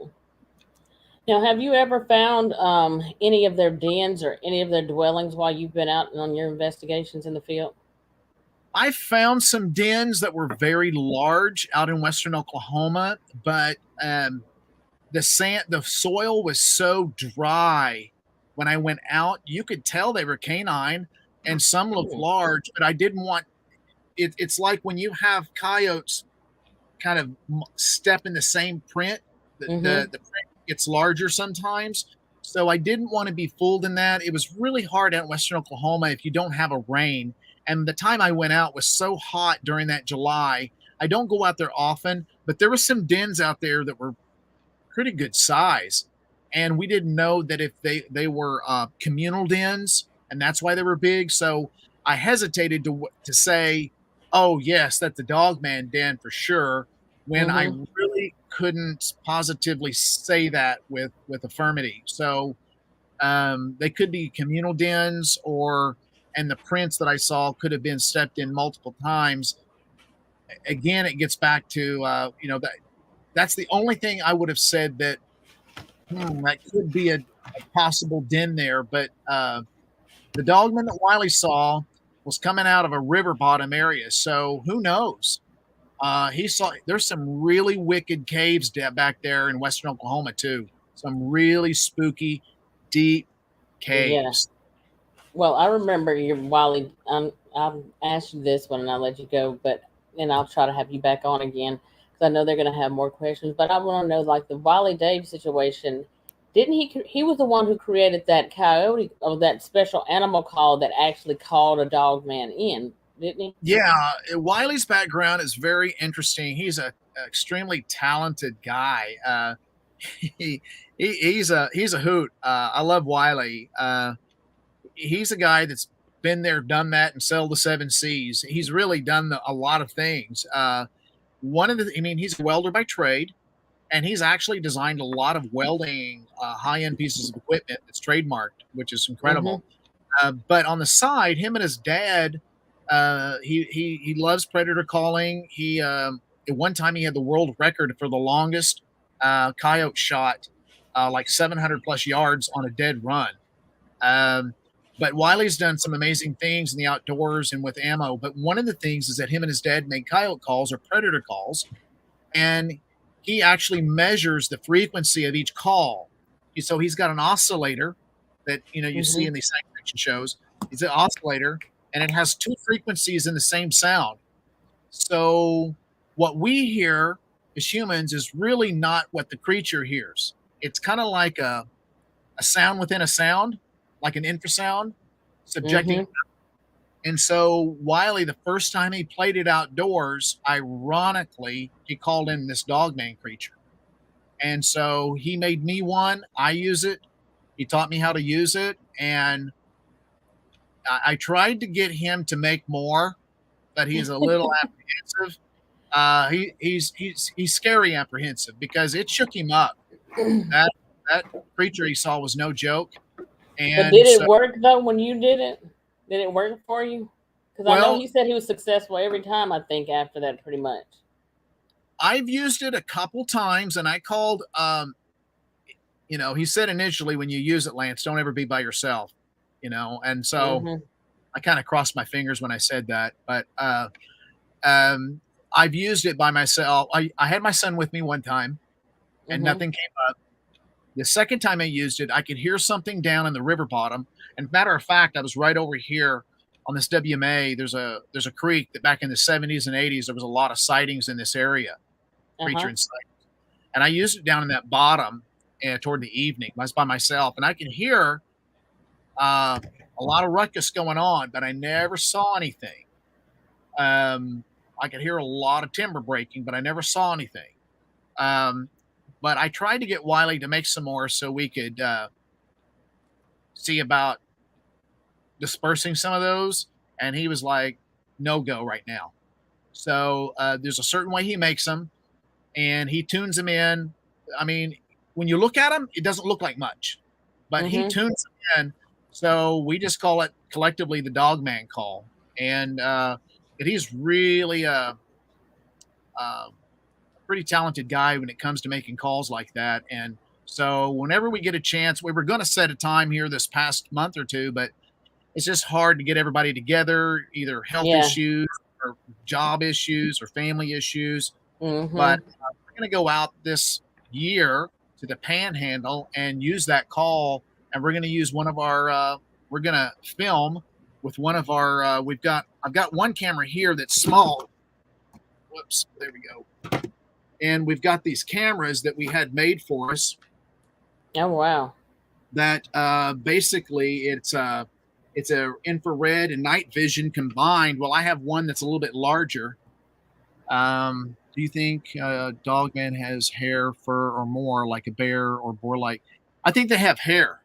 Now, have you ever found any of their dens or any of their dwellings while you've been out on your investigations in the field? I found some dens that were very large out in western Oklahoma, but the soil was so dry when I went out. You could tell they were canine, and some looked large, but I didn't want it. It's like when you have coyotes kind of step in the same print, the print gets larger sometimes. So I didn't want to be fooled in that. It was really hard out in western Oklahoma if you don't have a rain. And the time I went out was so hot during that July. I don't go out there often, but there were some dens out there that were pretty good size. And we didn't know that if they were communal dens, and that's why they were big. So I hesitated to say, oh, yes, that's the Dogman den for sure, when I really couldn't positively say that with affirmity. So they could be communal dens, and the prints that I saw could have been stepped in multiple times. Again, it gets back to, that's the only thing I would have said that could be a possible den there. But the Dogman that Wiley saw was coming out of a river bottom area. So who knows? He saw there's some really wicked caves back there in western Oklahoma too. Some really spooky, deep caves. Yeah. Well, I remember your Wiley. I'll ask you this one and I'll let you go, but then I'll try to have you back on again because I know they're going to have more questions. But I want to know, like the Wiley Dave situation. Didn't he? He was the one who created that coyote or that special animal call that actually called a Dogman in, didn't he? Yeah, Wiley's background is very interesting. He's an extremely talented guy. He's a hoot. I love Wiley. He's a guy that's been there, done that, and sailed the 7 seas. He's really done a lot of things. He's a welder by trade, and he's actually designed a lot of welding high-end pieces of equipment that's trademarked, which is incredible. But on the side, him and his dad, he loves predator calling. At one time he had the world record for the longest coyote shot, like 700 plus yards on a dead run. But Wiley's done some amazing things in the outdoors and with ammo. But one of the things is that him and his dad make coyote calls or predator calls, and he actually measures the frequency of each call. So he's got an oscillator that you see in these science fiction shows. It's an oscillator, and it has two frequencies in the same sound. So what we hear as humans is really not what the creature hears. It's kind of like a sound within a sound, like an infrasound, subjecting. And so Wiley, the first time he played it outdoors, ironically, he called in this Dogman creature. And so he made me one. I use it. He taught me how to use it. And I tried to get him to make more, but he's a little apprehensive. He's scary apprehensive because it shook him up. That creature he saw was no joke. And but did it work though when you did it? Did it work for you? Because I know he said he was successful every time. I think after that, pretty much. I've used it a couple times, and I called. He said initially when you use it, Lance, don't ever be by yourself. And so I kind of crossed my fingers when I said that, but I've used it by myself. I had my son with me one time, and nothing came up. The second time I used it, I could hear something down in the river bottom. And matter of fact, I was right over here on this WMA. There's a creek that back in the 70s and 80s, there was a lot of sightings in this area, creature and sightings. And I used it down in that bottom toward the evening. I was by myself, and I could hear a lot of ruckus going on, but I never saw anything. I could hear a lot of timber breaking, but I never saw anything. But I tried to get Wiley to make some more so we could see about dispersing some of those. And he was like, no go right now. So there's a certain way he makes them, and he tunes them in. I mean, when you look at him, it doesn't look like much, but he tunes them in. So we just call it collectively the Dogman call. And he's really a pretty talented guy when it comes to making calls like that. And so whenever we get a chance, we were going to set a time here this past month or two, but it's just hard to get everybody together, either health issues or job issues or family issues. But we're going to go out this year to the Panhandle and use that call. And we're going to use one of our, we're going to film with one of our, I've got one camera here that's small. Whoops, there we go. And we've got these cameras that we had made for us. Oh, wow. That basically it's a infrared and night vision combined. Well, I have one that's a little bit larger. Do you think Dogman has hair, fur, or more like a bear or boar-like? I think they have hair.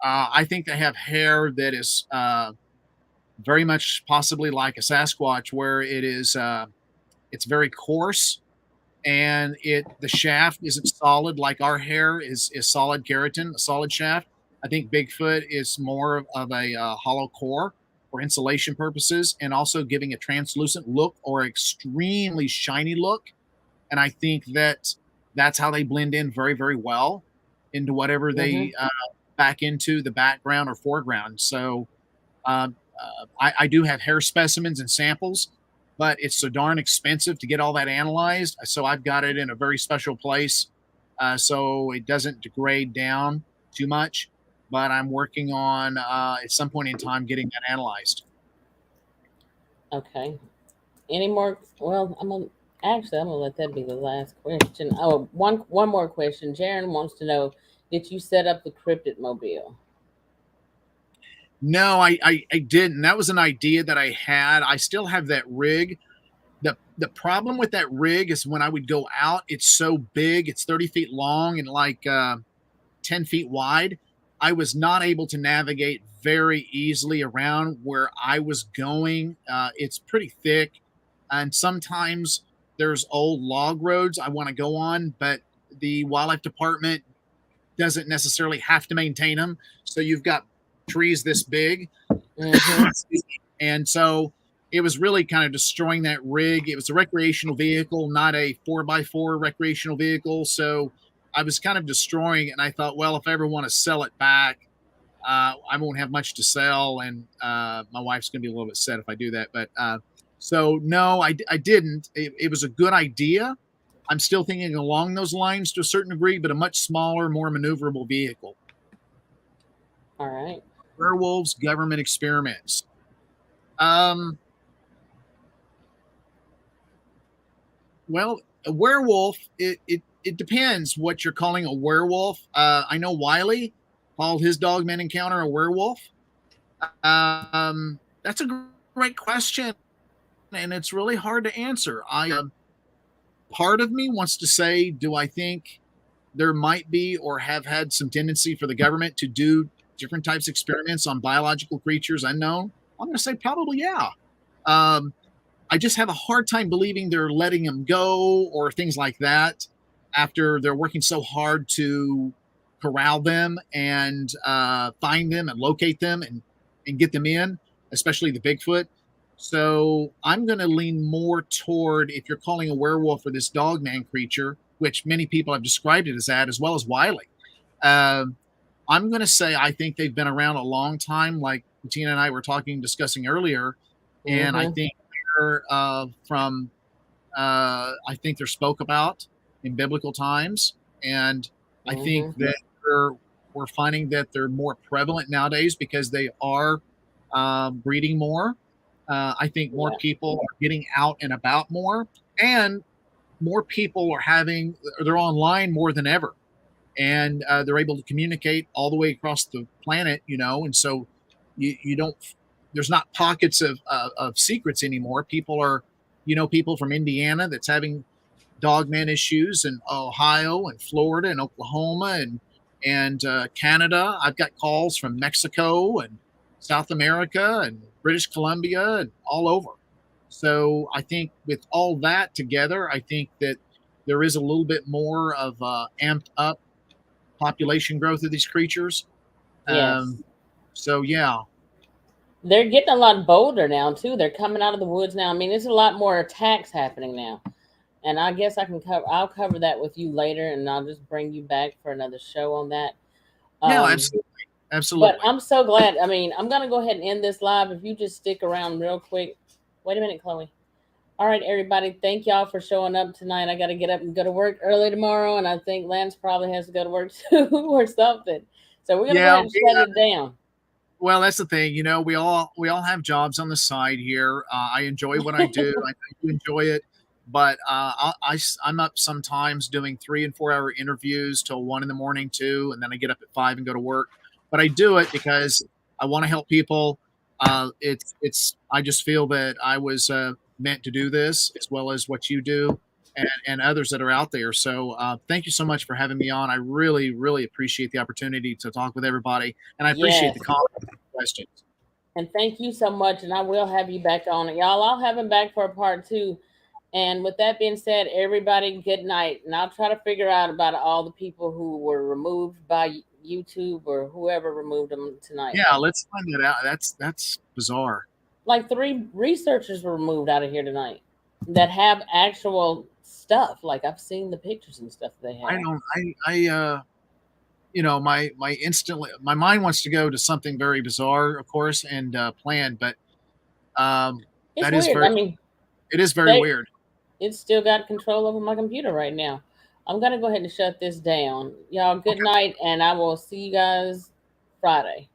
I think they have hair that is very much possibly like a Sasquatch, where it is it's very coarse, and the shaft isn't solid like our hair is solid keratin, a solid shaft. I think Bigfoot is more of a hollow core for insulation purposes, and also giving a translucent look or extremely shiny look. And I think that's how they blend in very, very well into whatever they back into the background or foreground. So I do have hair specimens and samples, but it's so darn expensive to get all that analyzed. So I've got it in a very special place so it doesn't degrade down too much. But I'm working on at some point in time getting that analyzed. Okay. Any more? Well, I'm gonna let that be the last question. Oh, one more question. Jaron wants to know: did you set up the cryptid mobile? No, I didn't. That was an idea that I had. I still have that rig. The problem with that rig is when I would go out, it's so big. It's 30 feet long and like 10 feet wide. I was not able to navigate very easily around where I was going. It's pretty thick, and sometimes there's old log roads I want to go on, but the wildlife department doesn't necessarily have to maintain them. So you've got trees this big. And so it was really kind of destroying that rig. It was a recreational vehicle, not a 4x4 recreational vehicle. So I was kind of destroying it, and I thought, well, if I ever want to sell it back, I won't have much to sell, and my wife's going to be a little bit sad if I do that. But so no, I didn't. It was a good idea. I'm still thinking along those lines to a certain degree, but a much smaller, more maneuverable vehicle. All right. Werewolves, government experiments. Um, well, a werewolf, it depends what you're calling a werewolf. I know Wiley called his Dogman encounter a werewolf. That's a great question, and it's really hard to answer. Part of me wants to say, do I think there might be or have had some tendency for the government to do different types of experiments on biological creatures unknown? I'm going to say probably yeah. I just have a hard time believing they're letting them go or things like that after they're working so hard to corral them and find them and locate them and get them in, especially the Bigfoot. So I'm going to lean more toward, if you're calling a werewolf or this dogman creature, which many people have described it as that, as well as Wiley. I'm going to say I think they've been around a long time, like Tina and I were discussing earlier, and I think they're from I think they're spoke about in biblical times, and I think that we're finding that they're more prevalent nowadays because they are breeding more. I think more people are getting out and about more, and more people they're online more than ever, and they're able to communicate all the way across the planet, and so you don't, there's not pockets of secrets anymore. People are, people from Indiana that's having dogman issues, and Ohio and Florida and Oklahoma and Canada. I've got calls from Mexico and South America and British Columbia and all over. So I think with all that together, I think that there is a little bit more of amped up population growth of these creatures. Yes. So yeah. They're getting a lot bolder now too. They're coming out of the woods now. I mean, there's a lot more attacks happening now. And I guess I'll cover that with you later, and I'll just bring you back for another show on that. Yeah, absolutely. But I'm so glad. I mean, I'm gonna go ahead and end this live. If you just stick around real quick. Wait a minute, Chloe. All right, everybody. Thank y'all for showing up tonight. I got to get up and go to work early tomorrow, and I think Lance probably has to go to work too or something. So we're gonna go ahead and shut it down. Well, that's the thing, we all have jobs on the side here. I enjoy what I do. I do enjoy it, but I'm up sometimes doing 3 and 4 hour interviews till 1 in the morning too, and then I get up at 5 and go to work. But I do it because I want to help people. I just feel that I was meant to do this, as well as what you do, and others that are out there. So thank you so much for having me on. I really, really appreciate the opportunity to talk with everybody, and I appreciate the questions. And thank you so much, and I will have you back on it, y'all. I'll have him back for a part 2. And with that being said, everybody, good night. And I'll try to figure out about all the people who were removed by YouTube or whoever removed them tonight. Yeah, let's find that out. That's bizarre. Like 3 researchers were removed out of here tonight that have actual stuff. Like I've seen the pictures and stuff they have. My mind wants to go to something very bizarre, of course, and planned, but that weird. is very. It is very weird. It's still got control over my computer right now. I'm gonna go ahead and shut this down, y'all. Good night, and I will see you guys Friday.